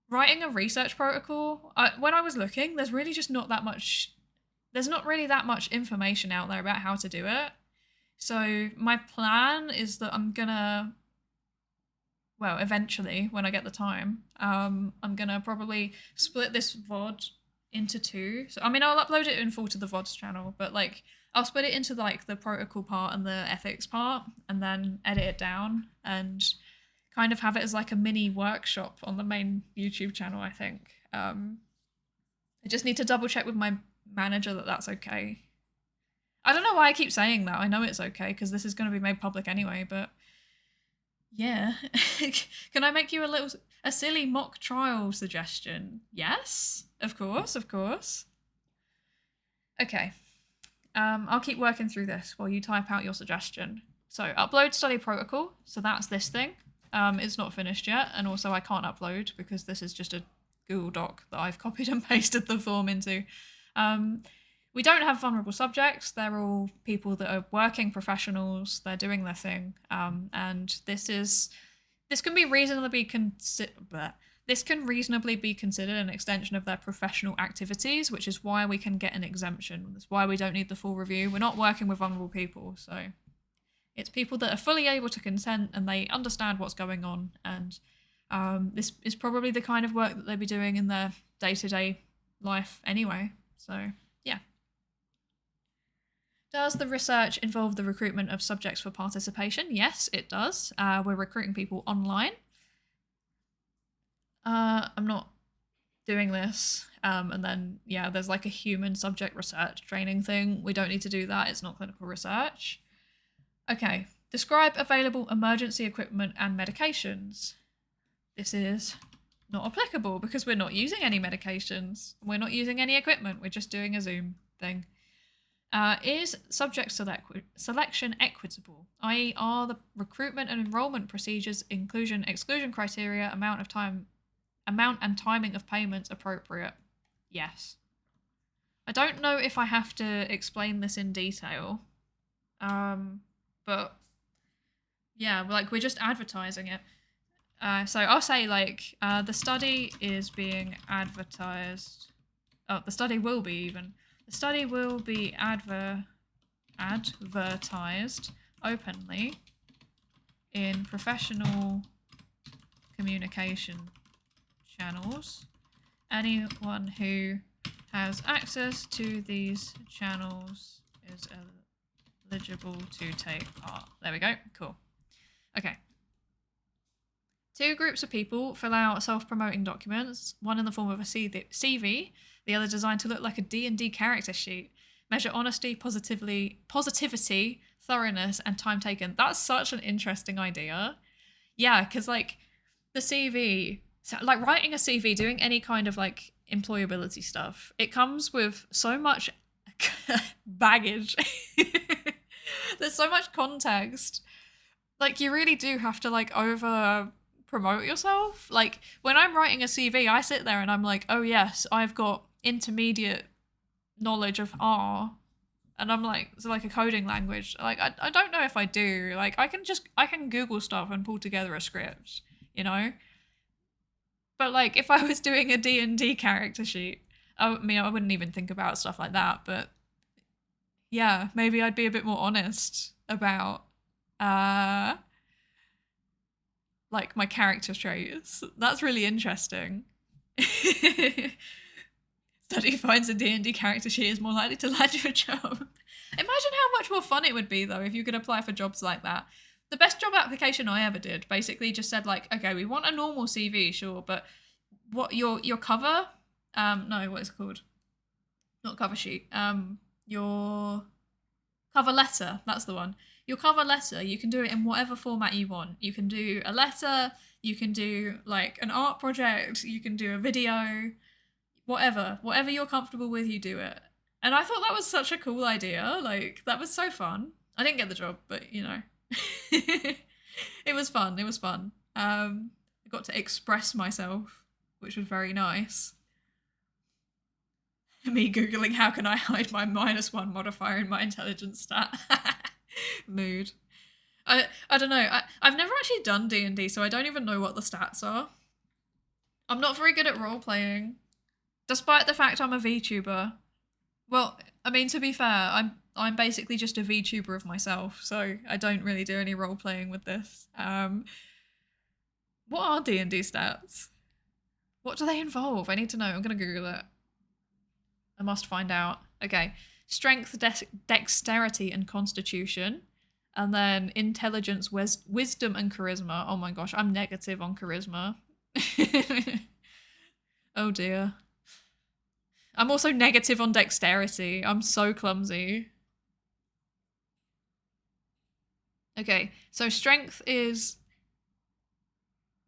writing a research protocol, when I was looking, there's really just not that much. There's not really that much information out there about how to do it. So my plan is that I'm gonna, well, eventually when I get the time, I'm gonna probably split this VOD into two. So I mean, I'll upload it in full to the VODs channel, but like I'll split it into like the protocol part and the ethics part, and then edit it down and kind of have it as like a mini workshop on the main YouTube channel, I think. I just need to double check with my manager that that's okay. I don't know why I keep saying that. I know it's okay because this is going to be made public anyway, but yeah. Can I make you a silly mock trial suggestion? Yes, of course, of course. Okay. I'll keep working through this while you type out your suggestion. So upload study protocol. So that's this thing. It's not finished yet, and also I can't upload because this is just a Google Doc that I've copied and pasted the form into. We don't have vulnerable subjects. They're all people that are working professionals. They're doing their thing, and this can reasonably be considered an extension of their professional activities, which is why we can get an exemption. That's why we don't need the full review. We're not working with vulnerable people, so it's people that are fully able to consent and they understand what's going on, and this is probably the kind of work that they'd be doing in their day-to-day life anyway. So yeah. Does the research involve the recruitment of subjects for participation? Yes, it does. We're recruiting people online. I'm not doing this. And then, yeah, there's like a human subject research training thing. We don't need to do that. It's not clinical research. Okay. Describe available emergency equipment and medications. This is not applicable because we're not using any medications. We're not using any equipment. We're just doing a Zoom thing. Is subject selection equitable? I.e., are the recruitment and enrollment procedures, inclusion, exclusion criteria, amount and timing of payments appropriate? Yes. I don't know if I have to explain this in detail, but yeah, like we're just advertising it. So I'll say like the study is being advertised. Oh, the study will be even. The study will be advertised openly in professional communication channels. Anyone who has access to these channels is eligible to take part. There we go. Cool. Okay. 2 groups of people fill out self-promoting documents, one in the form of a CV, the other designed to look like a D&D character sheet. Measure honesty, positivity, thoroughness, and time taken. That's such an interesting idea. Yeah, because like the CV, like writing a CV, doing any kind of like employability stuff, it comes with so much baggage. There's so much context. Like you really do have to like over promote yourself. Like when I'm writing a CV, I sit there and I'm like, oh yes, I've got intermediate knowledge of R, and I'm like, it's like a coding language. Like I don't know if I do. Like I can Google stuff and pull together a script, you know. But like if I was doing a D&D character sheet, I mean I wouldn't even think about stuff like that. But yeah, maybe I'd be a bit more honest about like my character traits. That's really interesting. Study finds a D&D character sheet is more likely to land you a job. Imagine how much more fun it would be though if you could apply for jobs like that. The best job application I ever did basically just said like, okay, we want a normal CV, sure, but what your cover, no, what is it called? Not cover sheet. Your cover letter, that's the one. Your cover letter, you can do it in whatever format you want. You can do a letter, you can do like an art project, you can do a video, whatever you're comfortable with, you do it. And I thought that was such a cool idea. Like that was so fun. I didn't get the job, but you know, it was fun. It was fun. I got to express myself, which was very nice. Me Googling how can I hide my -1 modifier in my intelligence stat. Mood. I don't know. I've never actually done D&D, so I don't even know what the stats are. I'm not very good at role playing, despite the fact I'm a VTuber. Well, I mean, to be fair, I'm basically just a VTuber of myself, so I don't really do any role playing with this. What are D&D stats? What do they involve? I need to know. I'm gonna Google it. I must find out. Okay. strength, dexterity, and constitution. And then intelligence, wisdom, and charisma. Oh my gosh, I'm negative on charisma. Oh dear. I'm also negative on dexterity. I'm so clumsy. Okay, so strength is...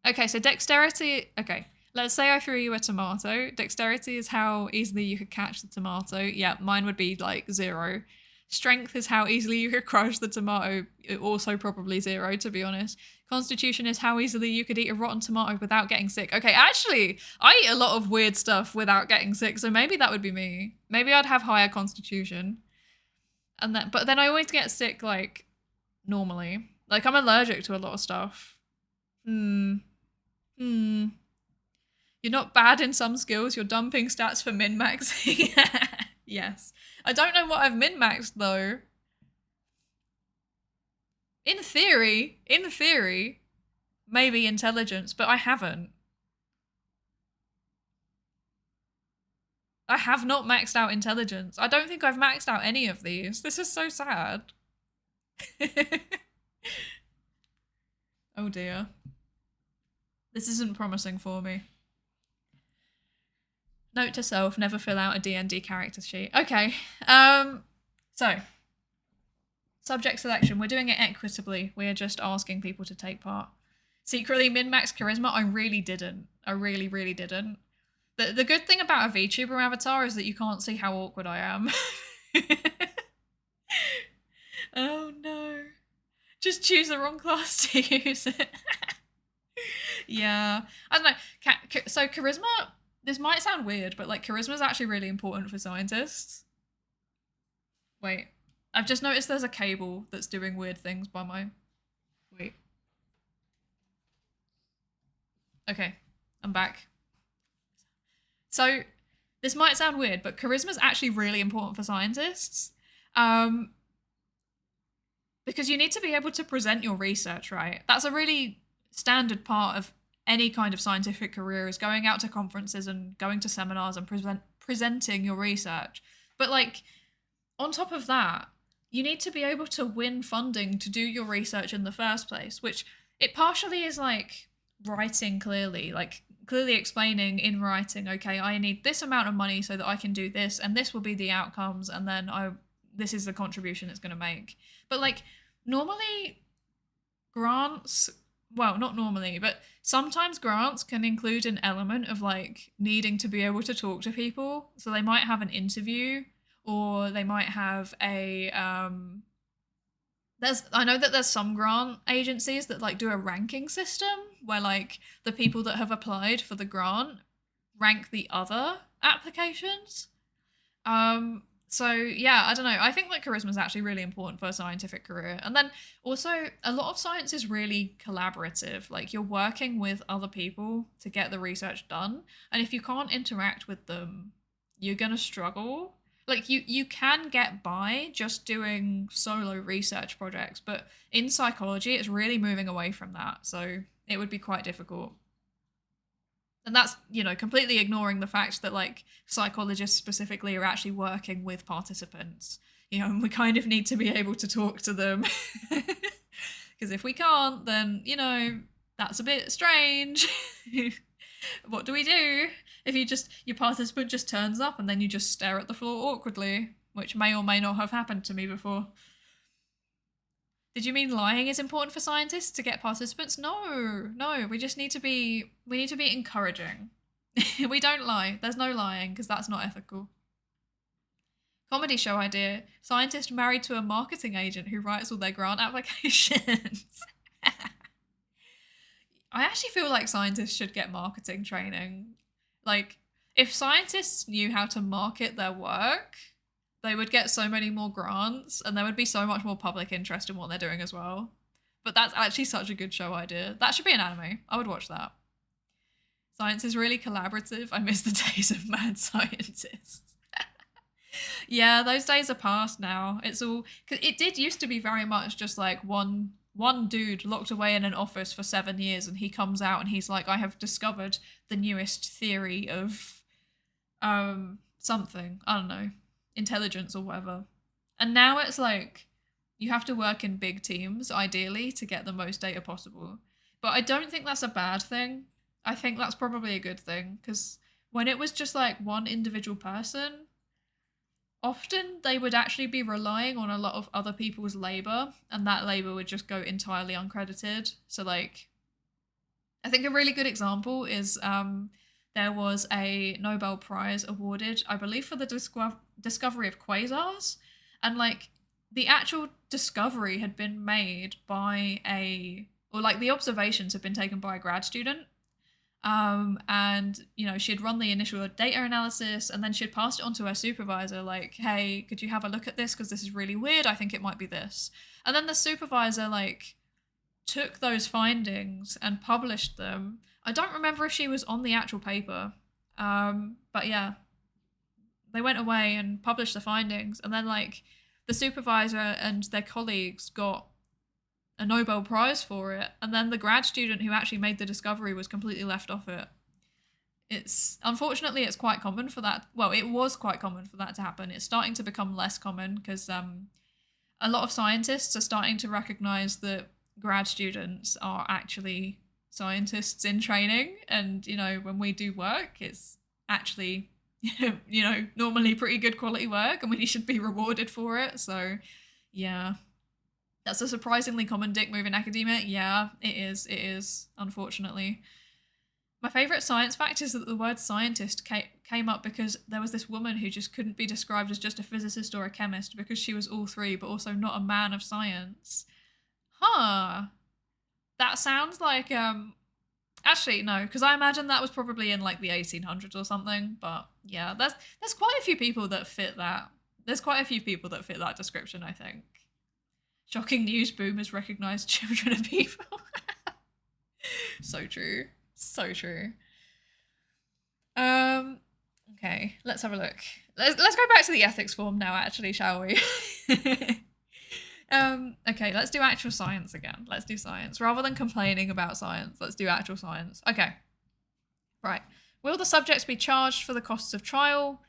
Okay, so dexterity... Okay, let's say I threw you a tomato. Dexterity is how easily you could catch the tomato. Yeah, mine would be like 0. Strength is how easily you could crush the tomato. Also probably 0, to be honest. Constitution is how easily you could eat a rotten tomato without getting sick. Okay, actually, I eat a lot of weird stuff without getting sick, so maybe that would be me. Maybe I'd have higher constitution. But then I always get sick, like, normally. Like, I'm allergic to a lot of stuff. You're not bad in some skills, you're dumping stats for min-maxing. Yes. I don't know what I've min-maxed, though. In theory, maybe intelligence, but I haven't. I have not maxed out intelligence. I don't think I've maxed out any of these. This is so sad. Oh dear. This isn't promising for me. Note to self, never fill out a D&D character sheet. Okay, so subject selection, we're doing it equitably. We're just asking people to take part. Secretly min-max charisma, I really didn't. I really, really didn't. The good thing about a VTuber avatar is that you can't see how awkward I am. Oh no. Just choose the wrong class to use it. Yeah. I don't know. So charisma, this might sound weird, but like charisma is actually really important for scientists. Wait. I've just noticed there's a cable that's doing weird things by my... Wait. Okay. I'm back. So this might sound weird, but charisma is actually really important for scientists. Because you need to be able to present your research, right? That's a really standard part of any kind of scientific career, is going out to conferences and going to seminars and presenting your research. But like, on top of that, you need to be able to win funding to do your research in the first place, which it partially is like writing clearly, like clearly explaining in writing, okay, I need this amount of money so that I can do this, and this will be the outcomes, and then this is the contribution it's going to make. But like, normally grants, well, not normally, but sometimes grants can include an element of like needing to be able to talk to people. So they might have an interview, or they might have a I know that there's some grant agencies that like do a ranking system where like the people that have applied for the grant rank the other applications. So yeah, I don't know. I think that charisma is actually really important for a scientific career. And then also a lot of science is really collaborative. Like you're working with other people to get the research done. And if you can't interact with them, you're going to struggle. Like you can get by just doing solo research projects, but in psychology, it's really moving away from that. So it would be quite difficult. And that's, you know, completely ignoring the fact that like psychologists specifically are actually working with participants, you know, and we kind of need to be able to talk to them. Because if we can't, then, you know, that's a bit strange. What do we do? If your participant just turns up and then you just stare at the floor awkwardly, which may or may not have happened to me before. Did you mean lying is important for scientists to get participants? No, we just need to be encouraging. We don't lie. There's no lying because that's not ethical. Comedy show idea. Scientist married to a marketing agent who writes all their grant applications. I actually feel like scientists should get marketing training. Like, if scientists knew how to market their work, they would get so many more grants and there would be so much more public interest in what they're doing as well. But that's actually such a good show idea. That should be an anime. I would watch that. Science is really collaborative. I miss the days of mad scientists. Yeah, those days are past now. It's all... Cause it did used to be very much just like one dude locked away in an office for 7 years and he comes out and he's like, I have discovered the newest theory of something. I don't know. intelligence or whatever. And now it's like you have to work in big teams, ideally, to get the most data possible. But I don't think that's a bad thing. I think that's probably a good thing, because when it was just like one individual person, often they would actually be relying on a lot of other people's labor, and that labor would just go entirely uncredited. So like, I think a really good example is there was a Nobel Prize awarded, I believe, for the discovery of quasars, and like the actual discovery had been made by the observations had been taken by a grad student. And you know, she'd run the initial data analysis, and then she'd passed it on to her supervisor, like, hey, could you have a look at this, because this is really weird, I think it might be this. And then the supervisor like took those findings and published them. I don't remember if she was on the actual paper, but yeah, they went away and published the findings, and then like the supervisor and their colleagues got a Nobel Prize for it, and then the grad student who actually made the discovery was completely left off it. Unfortunately, it's quite common for that. Well, it was quite common for that to happen. It's starting to become less common, because a lot of scientists are starting to recognize that grad students are actually scientists in training, and you know, when we do work, it's actually you know, normally pretty good quality work, and we should be rewarded for it. So yeah, that's a surprisingly common dick move in academia. Yeah, it is, unfortunately. My favorite science fact is that the word scientist came up because there was this woman who just couldn't be described as just a physicist or a chemist, because she was all three, but also not a man of science. Huh. That sounds like, actually, no, because I imagine that was probably in like the 1800s or something, but yeah, there's quite a few people that fit that. There's quite a few people that fit that description, I think. Shocking news, boomers recognize children of people. So true. So true. Okay, let's have a look. Let's go back to the ethics form now, actually, shall we? Okay, let's do actual science again. Let's do science. Rather than complaining about science, let's do actual science. Okay. Right. Will the subjects be charged for the costs of trial,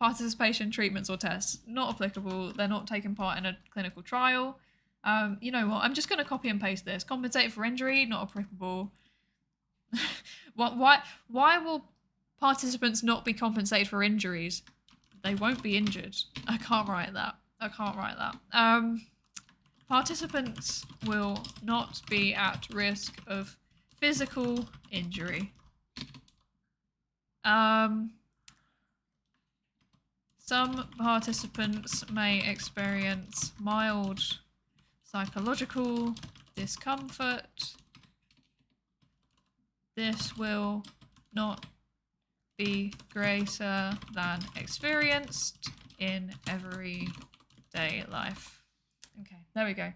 participation, treatments, or tests? Not applicable. They're not taking part in a clinical trial. You know what? I'm just going to copy and paste this. Compensate for injury, not applicable. Why will participants not be compensated for injuries? They won't be injured. I can't write that. Participants will not be at risk of physical injury. Some participants may experience mild psychological discomfort. This will not be greater than experienced in everyday life. Okay, there we go.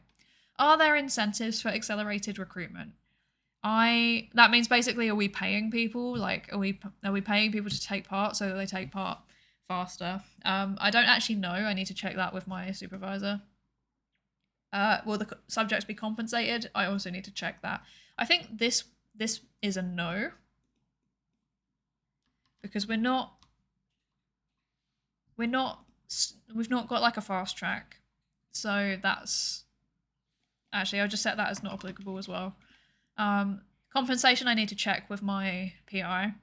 Are there incentives for accelerated recruitment? That means basically, are we paying people? Like, are we paying people to take part so that they take part faster? I don't actually know. I need to check that with my supervisor. Will the subjects be compensated? I also need to check that. I think this is a no, because we've not got like a fast track. So that's actually, I'll just set that as not applicable as well. Compensation, I need to check with my PI.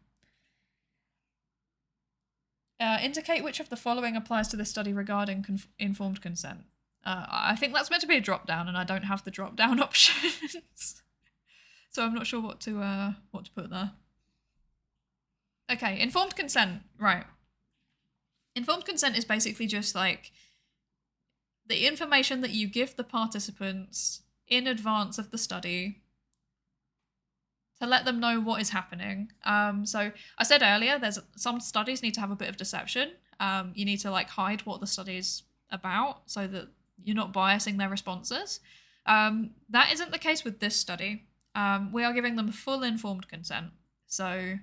Indicate which of the following applies to this study regarding informed consent. I think that's meant to be a drop down, and I don't have the drop down options, so I'm not sure what to put there. Okay, informed consent, right? Informed consent is basically just like the information that you give the participants in advance of the study to let them know what is happening. So I said earlier, there's some studies need to have a bit of deception. You need to like hide what the study is about so that you're not biasing their responses. That isn't the case with this study. We are giving them full informed consent. So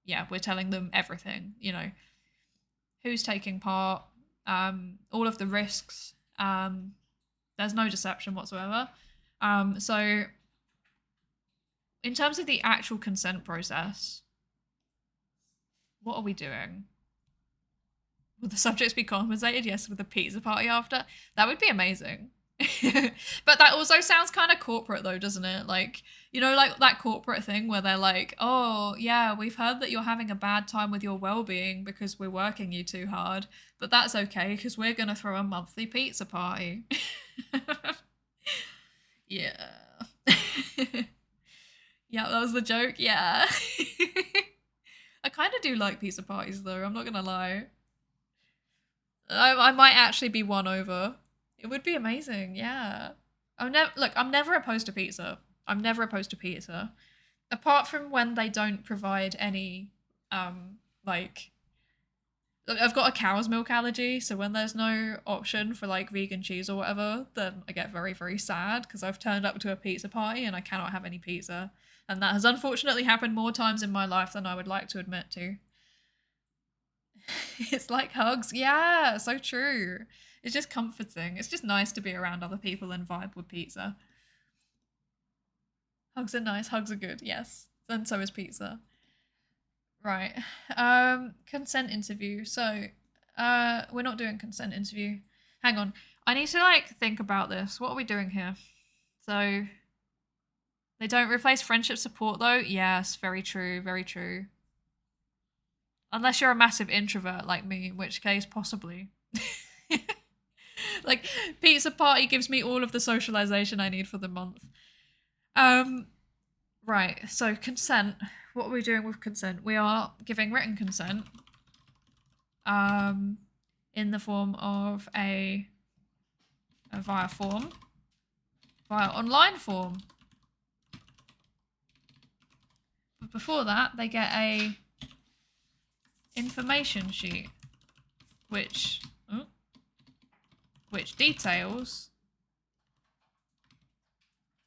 yeah, we're telling them everything, you know, who's taking part, all of the risks. There's no deception whatsoever. So in terms of the actual consent process, what are we doing? Will the subjects be compensated? Yes, with a pizza party after. That would be amazing. But that also sounds kind of corporate though, doesn't it? Like, you know, like that corporate thing where they're like, oh yeah, we've heard that you're having a bad time with your well-being because we're working you too hard, but that's okay because we're gonna throw a monthly pizza party. Yeah. Yeah, that was the joke. Yeah. I kind of do like pizza parties though, I'm not gonna lie. I might actually be won over. It would be amazing, yeah. I'm never opposed to pizza. I'm never opposed to pizza. Apart from when they don't provide any like I've got a cow's milk allergy, so when there's no option for like vegan cheese or whatever, then I get very, very sad because I've turned up to a pizza party and I cannot have any pizza. And that has unfortunately happened more times in my life than I would like to admit to. It's like hugs. Yeah, so true. It's just comforting. It's just nice to be around other people and vibe with pizza. Hugs are nice. Hugs are good. Yes. And so is pizza. Right. Consent interview. So, we're not doing consent interview. Hang on. I need to like think about this. What are we doing here? So, they don't replace friendship support though. Yes, very true. Very true. Unless you're a massive introvert like me, in which case possibly. Like pizza party gives me all of the socialization I need for the month. Right, so consent. What are we doing with consent? We are giving written consent. In the form of a via form. Via online form. But before that, they get a information sheet, which details,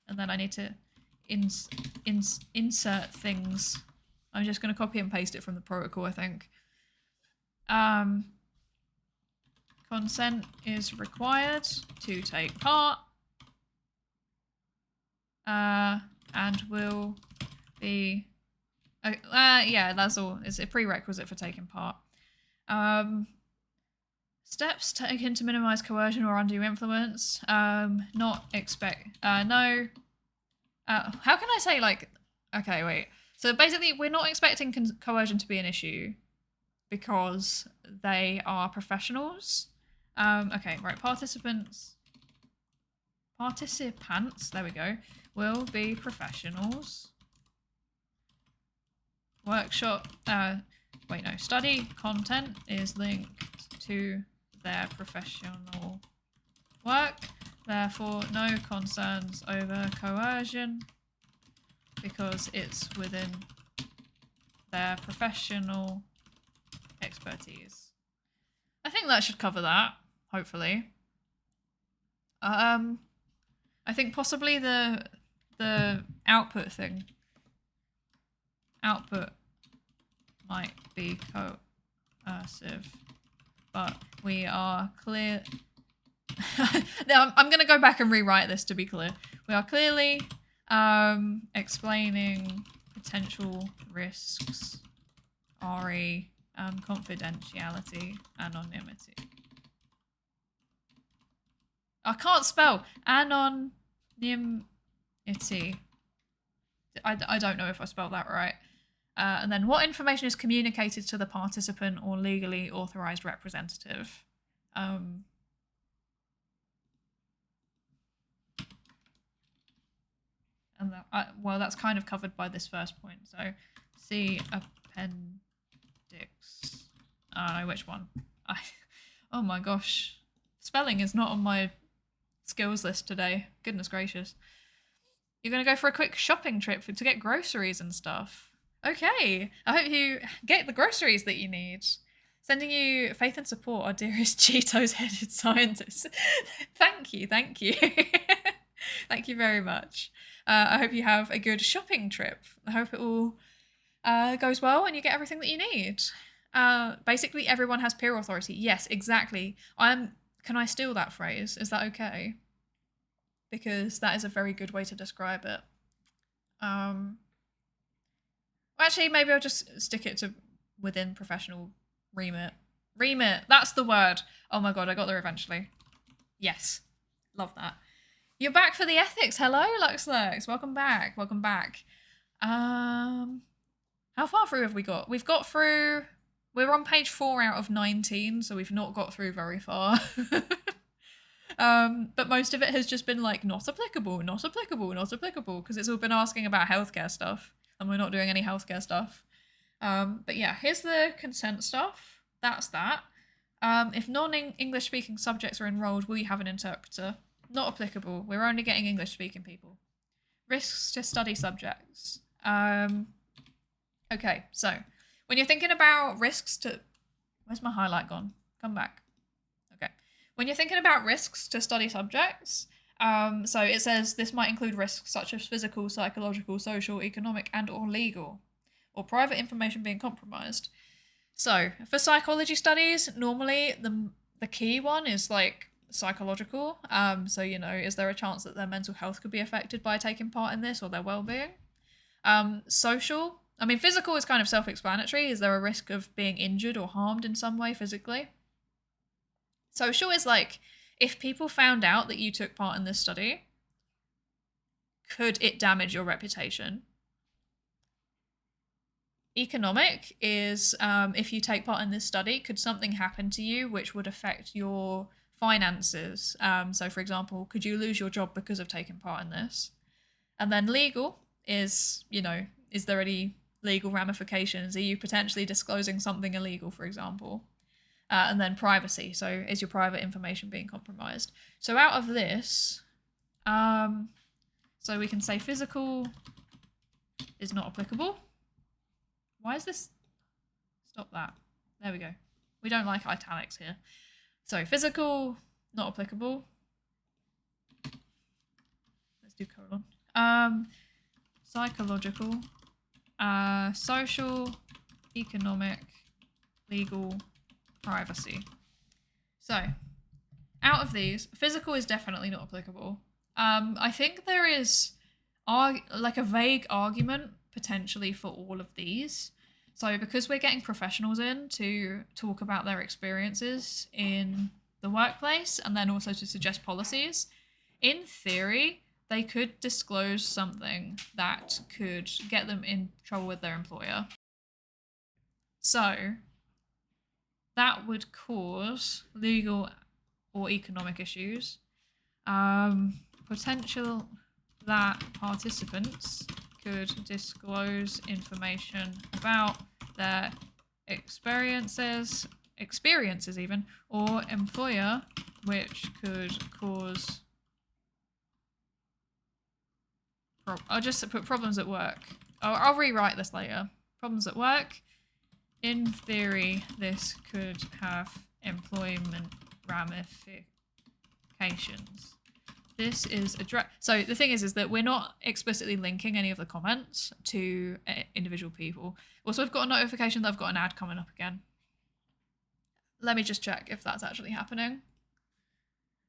and then I need to insert things. I'm just going to copy and paste it from the protocol, I think. Consent is required to take part, and will be yeah, that's all. It's a prerequisite for taking part. Steps taken to minimize coercion or undue influence. Not expect. No. How can I say like? Okay, wait. So basically, we're not expecting coercion to be an issue because they are professionals. Okay, right. Participants. There we go. Will be professionals. Workshop. Wait, no. Study content is linked to their professional work. Therefore, no concerns over coercion because it's within their professional expertise. I think that should cover that, hopefully. I think possibly the output thing. Output might be coercive, but we are clear. Now, I'm going to go back and rewrite this to be clear. We are clearly explaining potential risks, RE, confidentiality, anonymity. I can't spell anonymity. I don't know if I spelled that right. And then what information is communicated to the participant or legally authorized representative? And that, well, that's kind of covered by this first point. So, see appendix. I don't know which one. Oh my gosh. Spelling is not on my skills list today. Goodness gracious. You're going to go for a quick shopping trip to get groceries and stuff. Okay. I hope you get the groceries that you need. Sending you faith and support, our dearest Cheetos-headed scientists. Thank you. Thank you very much. I hope you have a good shopping trip. I hope it all goes well and you get everything that you need. Basically, everyone has peer authority. Yes, exactly. Can I steal that phrase? Is that okay? Because that is a very good way to describe it. Actually, maybe I'll just stick it to within professional remit. Remit. That's the word. Oh my god, I got there eventually. Yes. Love that. You're back for the ethics. Hello, Luxlex. Welcome back. Welcome back. How far through have we got? We've got through... We're on page 4 out of 19, so we've not got through very far. But most of it has just been like, not applicable, not applicable, not applicable, because it's all been asking about healthcare stuff, and we're not doing any healthcare stuff. But yeah, here's the consent stuff. That's that. If non-English speaking subjects are enrolled, will you have an interpreter? Not applicable. We're only getting English speaking people. Risks to study subjects. Okay, so when you're thinking about risks to... Where's my highlight gone? Come back. Okay. When you're thinking about risks to study subjects, so it says this might include risks such as physical, psychological, social, economic, and or legal, or private information being compromised. So for psychology studies, normally the key one is like psychological. So, you know, is there a chance that their mental health could be affected by taking part in this, or their well-being? Social, I mean, physical is kind of self-explanatory. Is there a risk of being injured or harmed in some way physically? Social is like, if people found out that you took part in this study, could it damage your reputation? Economic is, if you take part in this study, could something happen to you which would affect your finances? So, for example, could you lose your job because of taking part in this? And then legal is, you know, is there any legal ramifications? Are you potentially disclosing something illegal, for example? And then privacy. So is your private information being compromised? So out of this, so we can say physical is not applicable. Why is this? Stop that. There we go. We don't like italics here. So physical, not applicable. Let's do colon. Psychological, social, economic, legal, privacy. So, out of these, physical is definitely not applicable. I think there is like a vague argument potentially for all of these. So because we're getting professionals in to talk about their experiences in the workplace and then also to suggest policies, in theory, they could disclose something that could get them in trouble with their employer. So that would cause legal or economic issues. Potential that participants could disclose information about their experiences even, or employer, which could cause... I'll just put problems at work. I'll rewrite this later. Problems at work. In theory, this could have employment ramifications. This is so the thing is that we're not explicitly linking any of the comments to individual people. Also, I've got a notification that I've got an ad coming up again. Let me just check if that's actually happening.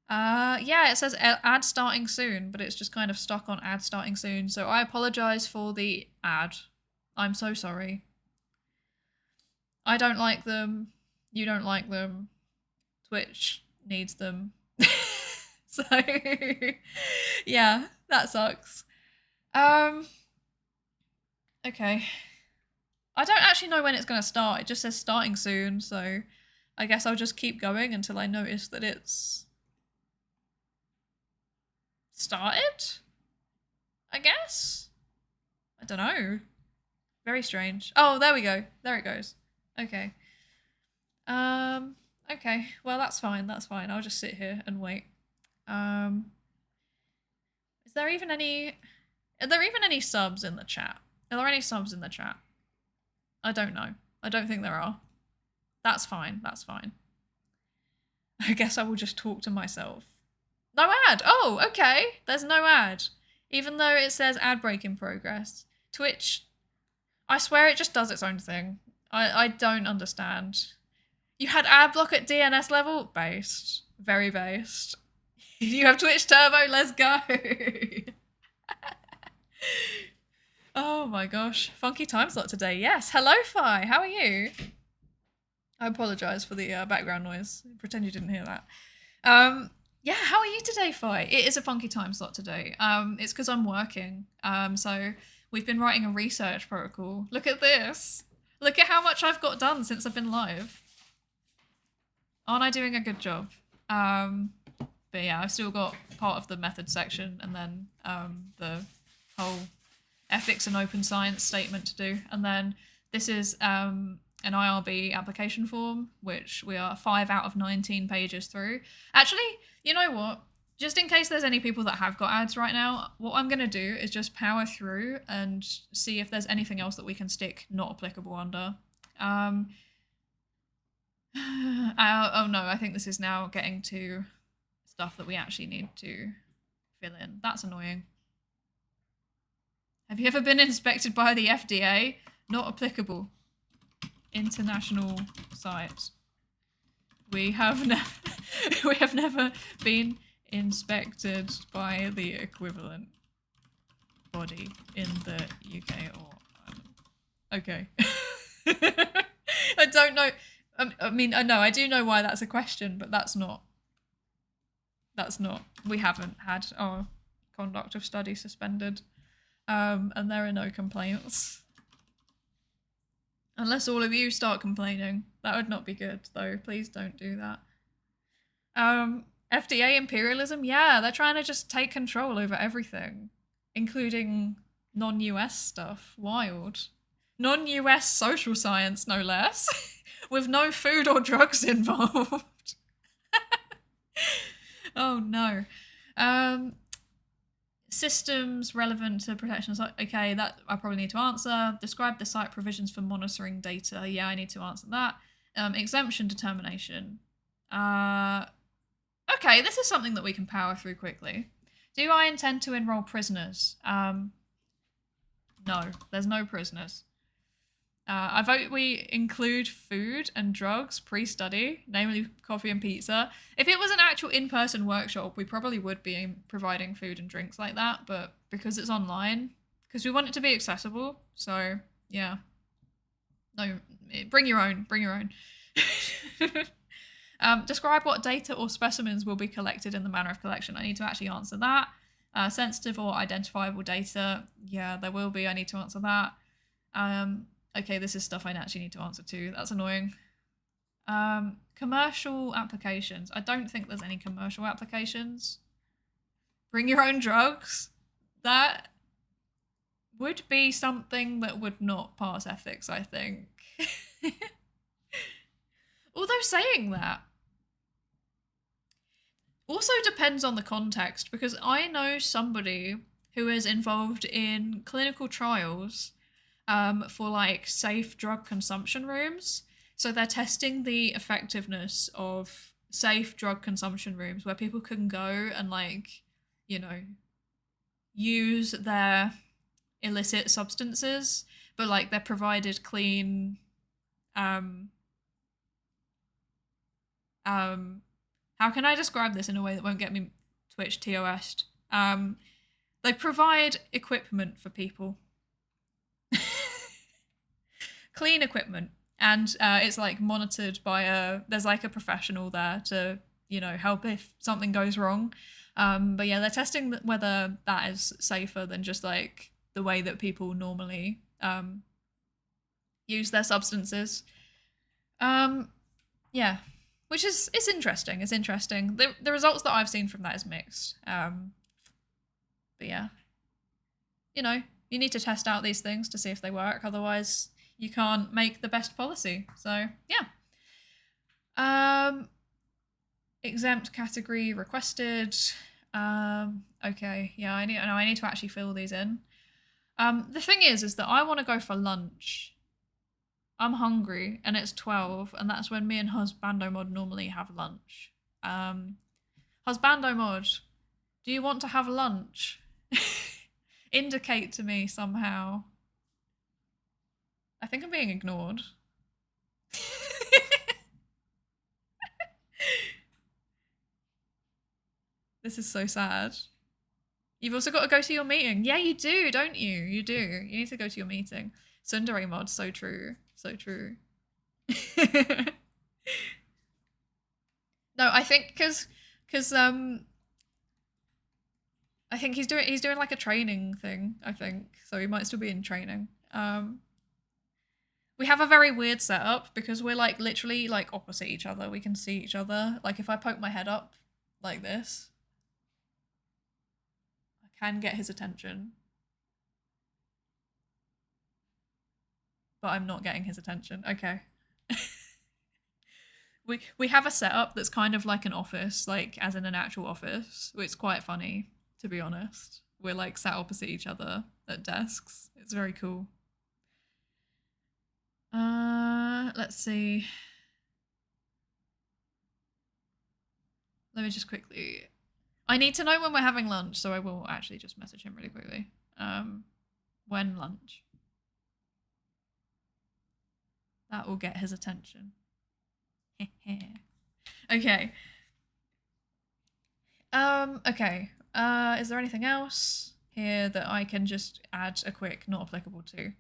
Yeah, it says ad starting soon, but it's just kind of stuck on ad starting soon. So I apologize for the ad. I'm so sorry. I don't like them. You don't like them. Twitch needs them. So, yeah, that sucks. Okay. I don't actually know when it's going to start. It just says starting soon, so I guess I'll just keep going until I notice that it's started? I guess? I don't know. Very strange. Oh, there we go. There it goes. Okay. Okay. Well, that's fine. That's fine. I'll just sit here and wait. Is there even any... Are there even any subs in the chat? Are there any subs in the chat? I don't know. I don't think there are. That's fine. That's fine. I guess I will just talk to myself. No ad! Oh, okay. There's no ad. Even though it says ad break in progress. Twitch, I swear it just does its own thing. I don't understand. You had ad block at DNS level? Based. Very based. You have Twitch Turbo, let's go! Oh my gosh. Funky time slot today. Yes, hello Fi, how are you? I apologise for the background noise. Pretend you didn't hear that. Yeah, how are you today, Fi? It is a funky time slot today. It's because I'm working. So we've been writing a research protocol. Look at this. Look at how much I've got done since I've been live. Aren't I doing a good job? But yeah, I've still got part of the method section and then the whole ethics and open science statement to do. And then this is an IRB application form, which we are 5 out of 19 pages through. Actually, you know what? Just in case there's any people that have got ads right now, what I'm going to do is just power through and see if there's anything else that we can stick not applicable under. Oh no, I think this is now getting to stuff that we actually need to fill in. That's annoying. Have you ever been inspected by the FDA? Not applicable. International site. We have never been inspected by the equivalent body in the UK or Ireland. Okay. I don't know. I mean, I know, I do know why that's a question, but that's not. We haven't had our conduct of study suspended. And there are no complaints. Unless all of you start complaining. That would not be good, though. Please don't do that. FDA imperialism? Yeah, they're trying to just take control over everything. Including non-US stuff. Wild. Non-US social science, no less. With no food or drugs involved. Oh no. Systems relevant to protection. Okay, that I probably need to answer. Describe the site provisions for monitoring data. Yeah, I need to answer that. Exemption determination. Okay, this is something that we can power through quickly. Do I intend to enroll prisoners? No, there's no prisoners. I vote we include food and drugs pre-study, namely coffee and pizza. If it was an actual in-person workshop, we probably would be providing food and drinks like that, but because it's online, because we want it to be accessible, so yeah. No, bring your own. Describe what data or specimens will be collected in the manner of collection. I need to actually answer that. Sensitive or identifiable data. Yeah, there will be. I need to answer that. Okay, this is stuff I actually need to answer to. That's annoying. Commercial applications. I don't think there's any commercial applications. Bring your own drugs. That would be something that would not pass ethics, I think. Although saying that also depends on the context, because I know somebody who is involved in clinical trials for like safe drug consumption rooms. So they're testing the effectiveness of safe drug consumption rooms where people can go and like, you know, use their illicit substances, but like they're provided clean how can I describe this in a way that won't get me Twitch TOS'd? They provide equipment for people. Clean equipment, and it's like monitored by there's like a professional there to, you know, help if something goes wrong. But yeah, they're testing whether that is safer than just like the way that people normally use their substances. Yeah, which is, it's interesting. It's interesting. The results that I've seen from that is mixed. But yeah, you know, you need to test out these things to see if they work. Otherwise, you can't make the best policy. So yeah. Exempt category requested. Okay, yeah, I need to actually fill these in. The thing is that I want to go for lunch. I'm hungry and it's 12, and that's when me and Husbando Mod normally have lunch. Husbando Mod, do you want to have lunch? Indicate to me somehow. I think I'm being ignored. This is so sad. You've also got to go to your meeting. Yeah, you do, don't you? You do. You need to go to your meeting. Psydere mod, so true. So true. No, I think because I think he's doing like a training thing, I think. So he might still be in training. We have a very weird setup because we're like literally like opposite each other. We can see each other. Like if I poke my head up like this, I can get his attention. But I'm not getting his attention. Okay. we have a setup that's kind of like an office, like as in an actual office. It's quite funny, to be honest. We're like sat opposite each other at desks. It's very cool. Let's see. Let me just quickly. I need to know when we're having lunch, so I will actually just message him really quickly. When lunch? That will get his attention. Okay. Okay. Is there anything else here that I can just add a quick not applicable to?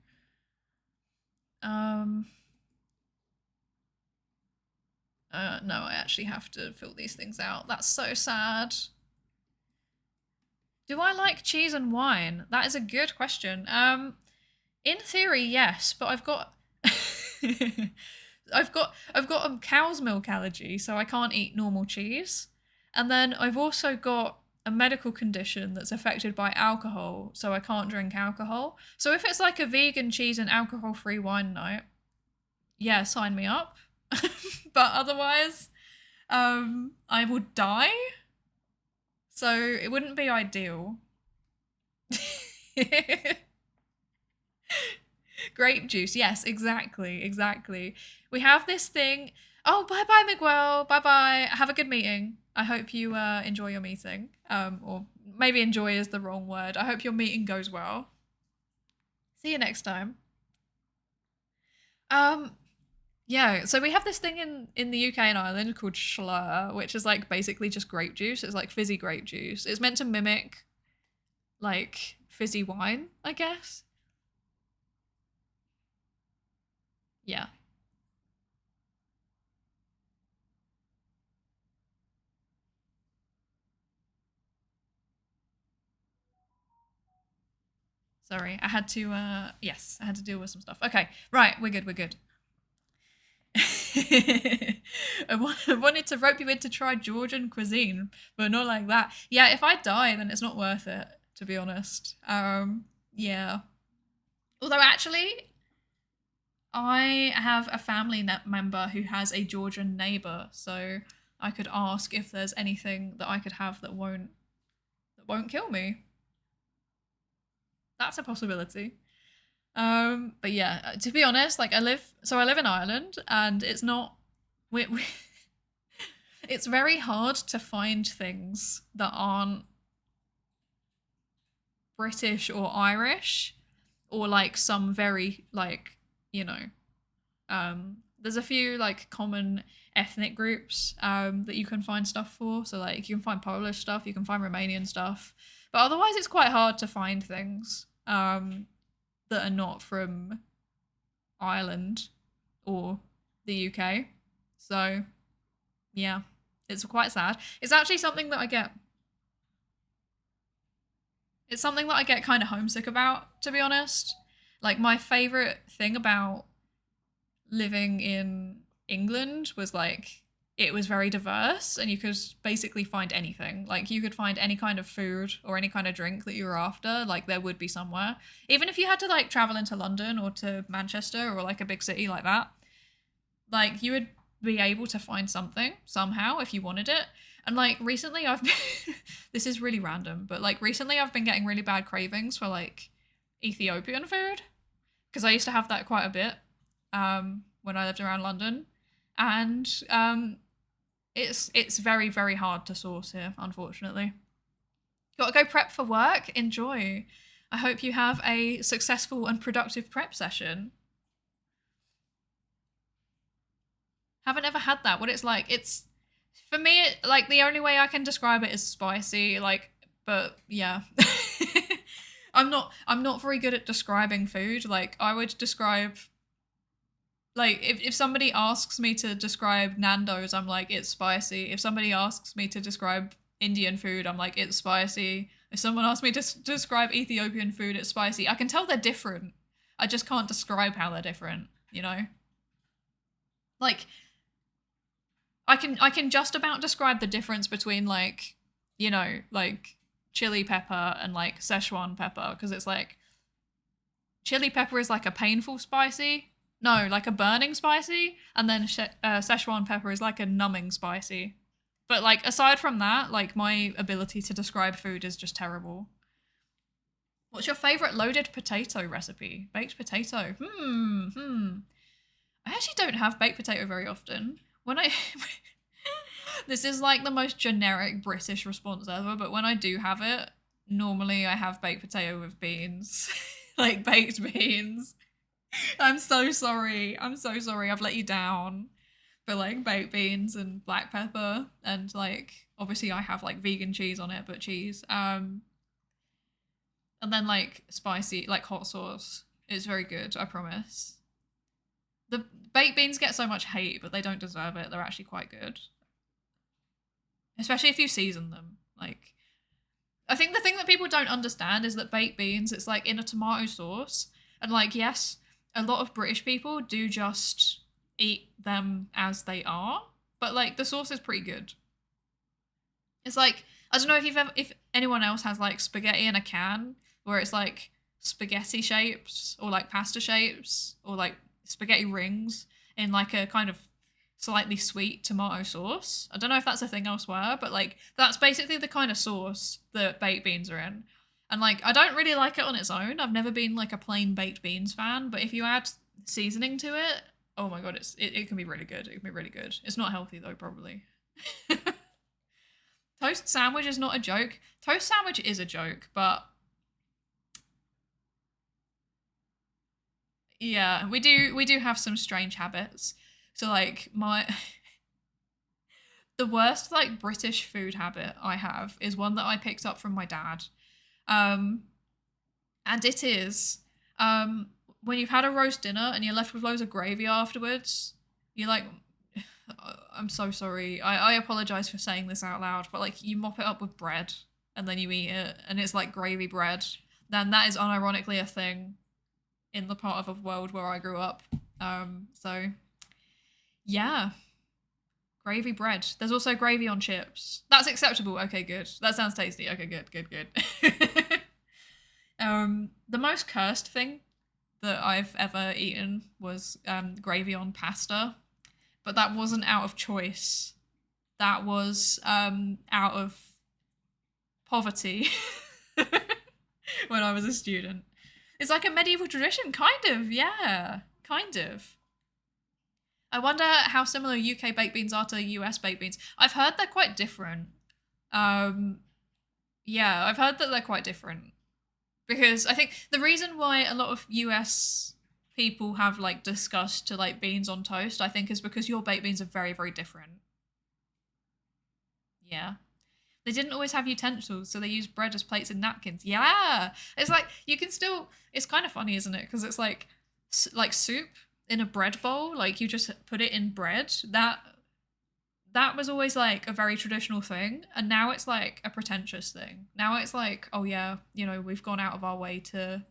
No, I actually have to fill these things out. That's so sad. Do I like cheese and wine? That is a good question. In theory, yes, but I've got I've got a cow's milk allergy, so I can't eat normal cheese. And then I've also got a medical condition that's affected by alcohol, so I can't drink alcohol. So if it's like a vegan cheese and alcohol-free wine night, yeah, sign me up. But otherwise, I would die. So it wouldn't be ideal. Grape juice. Yes, exactly. We have this thing. Oh, bye bye, Miguel. Bye bye. Have a good meeting. I hope you enjoy your meeting. Or maybe enjoy is the wrong word. I hope your meeting goes well. See you next time. Yeah, so we have this thing in the UK and Ireland called Schlur, which is like basically just grape juice. It's like fizzy grape juice. It's meant to mimic like fizzy wine, I guess. Yeah. Sorry, I had to yes, I had to deal with some stuff. Okay, right, we're good. I wanted to rope you in to try Georgian cuisine, but not like that. Yeah, if I die, then it's not worth it, to be honest. Yeah. Although actually, I have a family member who has a Georgian neighbor, so I could ask if there's anything that I could have that won't kill me. That's a possibility. But yeah, to be honest, like I live in Ireland, and it's not we it's very hard to find things that aren't British or Irish, or like some very like you know there's a few like common ethnic groups that you can find stuff for. So like you can find Polish stuff, you can find Romanian stuff, but otherwise it's quite hard to find things that are not from Ireland or the UK. So yeah, it's quite sad. It's actually something that I get. It's something that I get kind of homesick about, to be honest. Like my favorite thing about living in England was like it was very diverse and you could basically find anything. Like you could find any kind of food or any kind of drink that you were after, like there would be somewhere. Even if you had to like travel into London or to Manchester or like a big city like that, like you would be able to find something somehow if you wanted it. And like recently I've been this is really random, but like recently I've been getting really bad cravings for like Ethiopian food because I used to have that quite a bit when I lived around London, and it's very hard to source here, unfortunately. Got to go prep for work. Enjoy. I hope you have a successful and productive prep session. Haven't ever had that. What it's like? It's for me. Like the only way I can describe it is spicy. Like, but yeah. I'm not very good at describing food. Like I would describe Like if somebody asks me to describe Nando's, I'm like, it's spicy. If somebody asks me to describe Indian food, I'm like, it's spicy. If someone asks me to describe Ethiopian food, it's spicy. I can tell they're different. I just can't describe how they're different, you know? Like I can just about describe the difference between like, you know, like chili pepper and like Szechuan pepper because it's like chili pepper is like a painful spicy. No, like a burning spicy, and then Szechuan pepper is like a numbing spicy. But like aside from that, like my ability to describe food is just terrible. What's your favorite loaded potato recipe? Baked potato. I actually don't have baked potato very often. When I this is like the most generic British response ever, but when I do have it, normally I have baked potato with beans. Like baked beans. I'm so sorry. I'm so sorry. I've let you down for like baked beans and black pepper and like obviously I have like vegan cheese on it, but cheese. And then like spicy, like hot sauce. It's very good, I promise. The baked beans get so much hate, but they don't deserve it. They're actually quite good. Especially if you season them. Like I think the thing that people don't understand is that baked beans, it's like in a tomato sauce. And like, yes, a lot of British people do just eat them as they are, but like the sauce is pretty good. It's like I don't know if anyone else has like spaghetti in a can where it's like spaghetti shapes or like pasta shapes or like spaghetti rings in like a kind of slightly sweet tomato sauce. I don't know if that's a thing elsewhere, but like that's basically the kind of sauce that baked beans are in. And like I don't really like it on its own. I've never been like a plain baked beans fan, but if you add seasoning to it, oh my god, it can be really good. It can be really good. It's not healthy though, probably. Toast sandwich is not a joke. Toast sandwich is a joke, but yeah, we do have some strange habits. So like my the worst like British food habit I have is one that I picked up from my dad. Um and it is when you've had a roast dinner and you're left with loads of gravy afterwards, you're like I'm so sorry. I apologize for saying this out loud, but like you mop it up with bread and then you eat it and it's like gravy bread. Then that is unironically a thing in the part of a world where I grew up. So yeah, gravy bread. There's also gravy on chips. That's acceptable. Okay, good. That sounds tasty. Okay, good, good, good. The most cursed thing that I've ever eaten was gravy on pasta, but that wasn't out of choice. That was out of poverty when I was a student. It's like a medieval tradition, kind of, yeah, kind of. I wonder how similar UK baked beans are to US baked beans. I've heard they're quite different. Um, yeah, I've heard that they're quite different because I think the reason why a lot of US people have like discussed to like beans on toast, I think, is because your baked beans are very, very different. Yeah. They didn't always have utensils, so they used bread as plates and napkins. Yeah, it's like you can still. It's kind of funny, isn't it? Because it's like soup in a bread bowl. Like you just put it in bread. That was always like a very traditional thing, and now it's like a pretentious thing. Now it's like, oh yeah, you know, we've gone out of our way to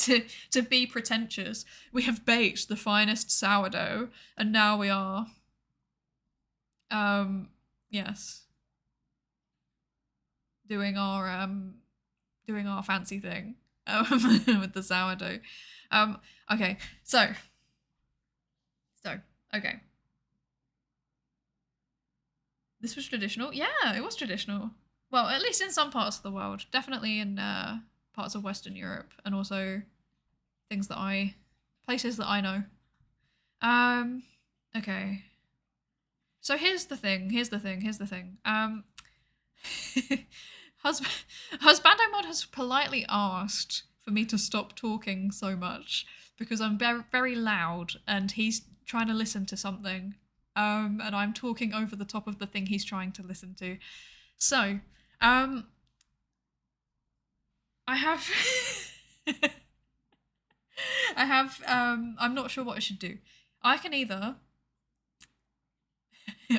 to be pretentious. We have baked the finest sourdough, and now we are. Yes, doing our fancy thing with the sourdough. Okay, so okay, this was traditional. Yeah, it was traditional. Well, at least in some parts of the world, definitely in parts of Western Europe, and also things that I places that I know. Um, okay. So here's the thing. Here's the thing. Here's the thing. Husband Husbando has politely asked for me to stop talking so much because I'm very very loud and he's trying to listen to something. And I'm talking over the top of the thing he's trying to listen to. So, I have I have, I'm not sure what I should do. I can either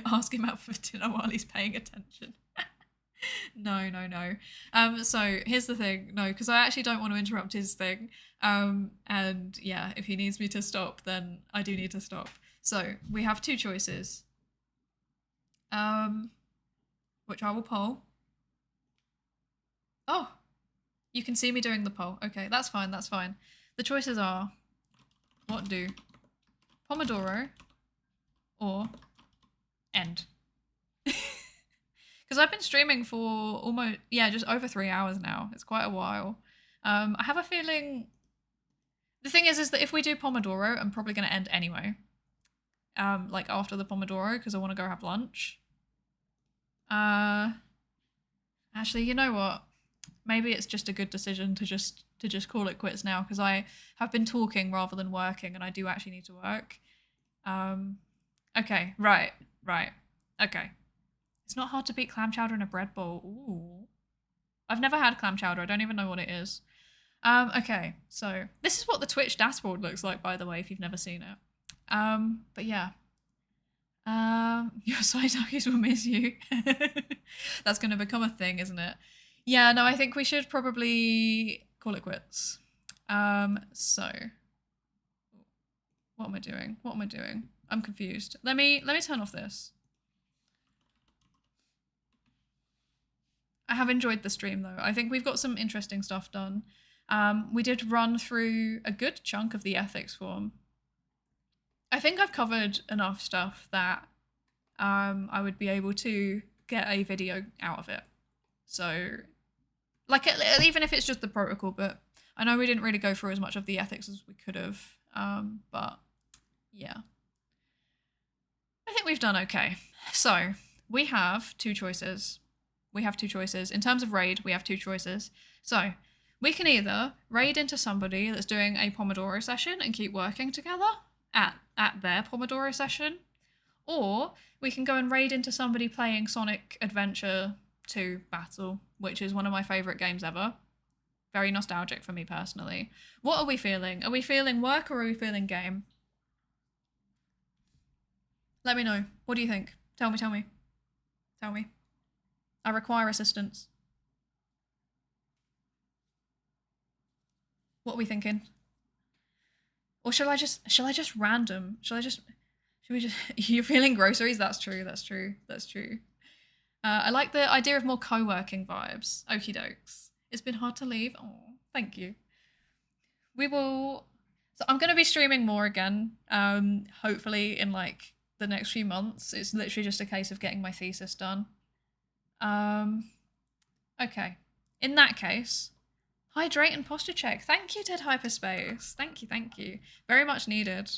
ask him out for dinner while he's paying attention. No, no, no. So here's the thing. No, because I actually don't want to interrupt his thing. And yeah, if he needs me to stop, then I do need to stop. So we have two choices. Which I will poll. Oh, you can see me doing the poll. Okay, that's fine, that's fine. The choices are, what do? Pomodoro or end. Because I've been streaming for almost, yeah, just over 3 hours now. It's quite a while. I have a feeling, the thing is that if we do Pomodoro, I'm probably going to end anyway. Like after the Pomodoro, because I want to go have lunch. Actually, you know what? Maybe it's just a good decision to just call it quits now, because I have been talking rather than working, and I do actually need to work. Okay, right. Okay. It's not hard to beat clam chowder in a bread bowl. Ooh. I've never had clam chowder. I don't even know what it is. Okay, so this is what the Twitch dashboard looks like, by the way, if you've never seen it. But yeah. Your side eyes will miss you. That's going to become a thing, isn't it? Yeah, no, I think we should probably call it quits. So what am I doing? What am I doing? I'm confused. Let me turn off this. I have enjoyed the stream though. I think we've got some interesting stuff done. We did run through a good chunk of the ethics form. I think I've covered enough stuff that I would be able to get a video out of it. So, like, even if it's just the protocol, but I know we didn't really go through as much of the ethics as we could have. But yeah, I think we've done okay. So we have two choices. In terms of raid, we have two choices. So we can either raid into somebody that's doing a Pomodoro session and keep working together at their Pomodoro session, or we can go and raid into somebody playing Sonic Adventure 2 Battle, which is one of my favourite games ever. Very nostalgic for me personally. What are we feeling? Are we feeling work or are we feeling game? Let me know. What do you think? Tell me. I require assistance. What are we thinking? Or shall I just random? Should we just, you're feeling groceries? That's true. I like the idea of more co-working vibes. Okie dokes. It's been hard to leave. Oh, thank you. So I'm going to be streaming more again, hopefully in like the next few months. It's literally just a case of getting my thesis done. Okay. In that case, hydrate and posture check. Thank you, Dead Hyperspace. Thank you. Very much needed.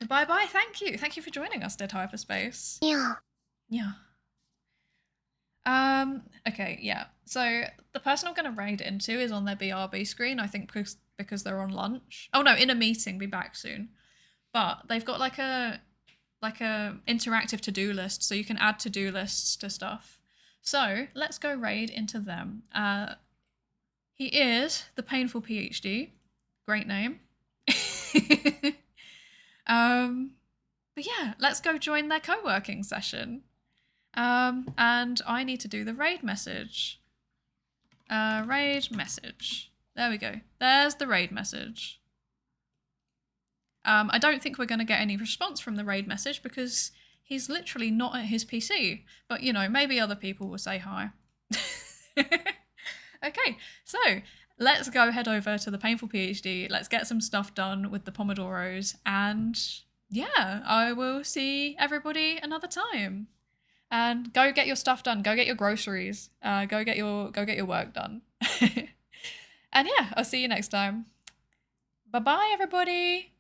Bye-bye, thank you. Thank you for joining us, Dead Hyperspace. Yeah. Okay, yeah. So the person I'm going to raid into is on their BRB screen, I think because they're on lunch. Oh no, in a meeting, be back soon. But they've got like a interactive to-do list, so you can add to-do lists to stuff. So let's go raid into them. He is the Painful PhD. Great name. But yeah, let's go join their co-working session. And I need to do the raid message. Raid message. There we go. There's the raid message. I don't think we're going to get any response from the raid message because he's literally not at his PC. But, you know, maybe other people will say hi. Okay, so let's go head over to the Painful PhD. Let's get some stuff done with the Pomodoros. And yeah, I will see everybody another time. And go get your stuff done. Go get your groceries. Go get your work done. And yeah, I'll see you next time. Bye-bye, everybody.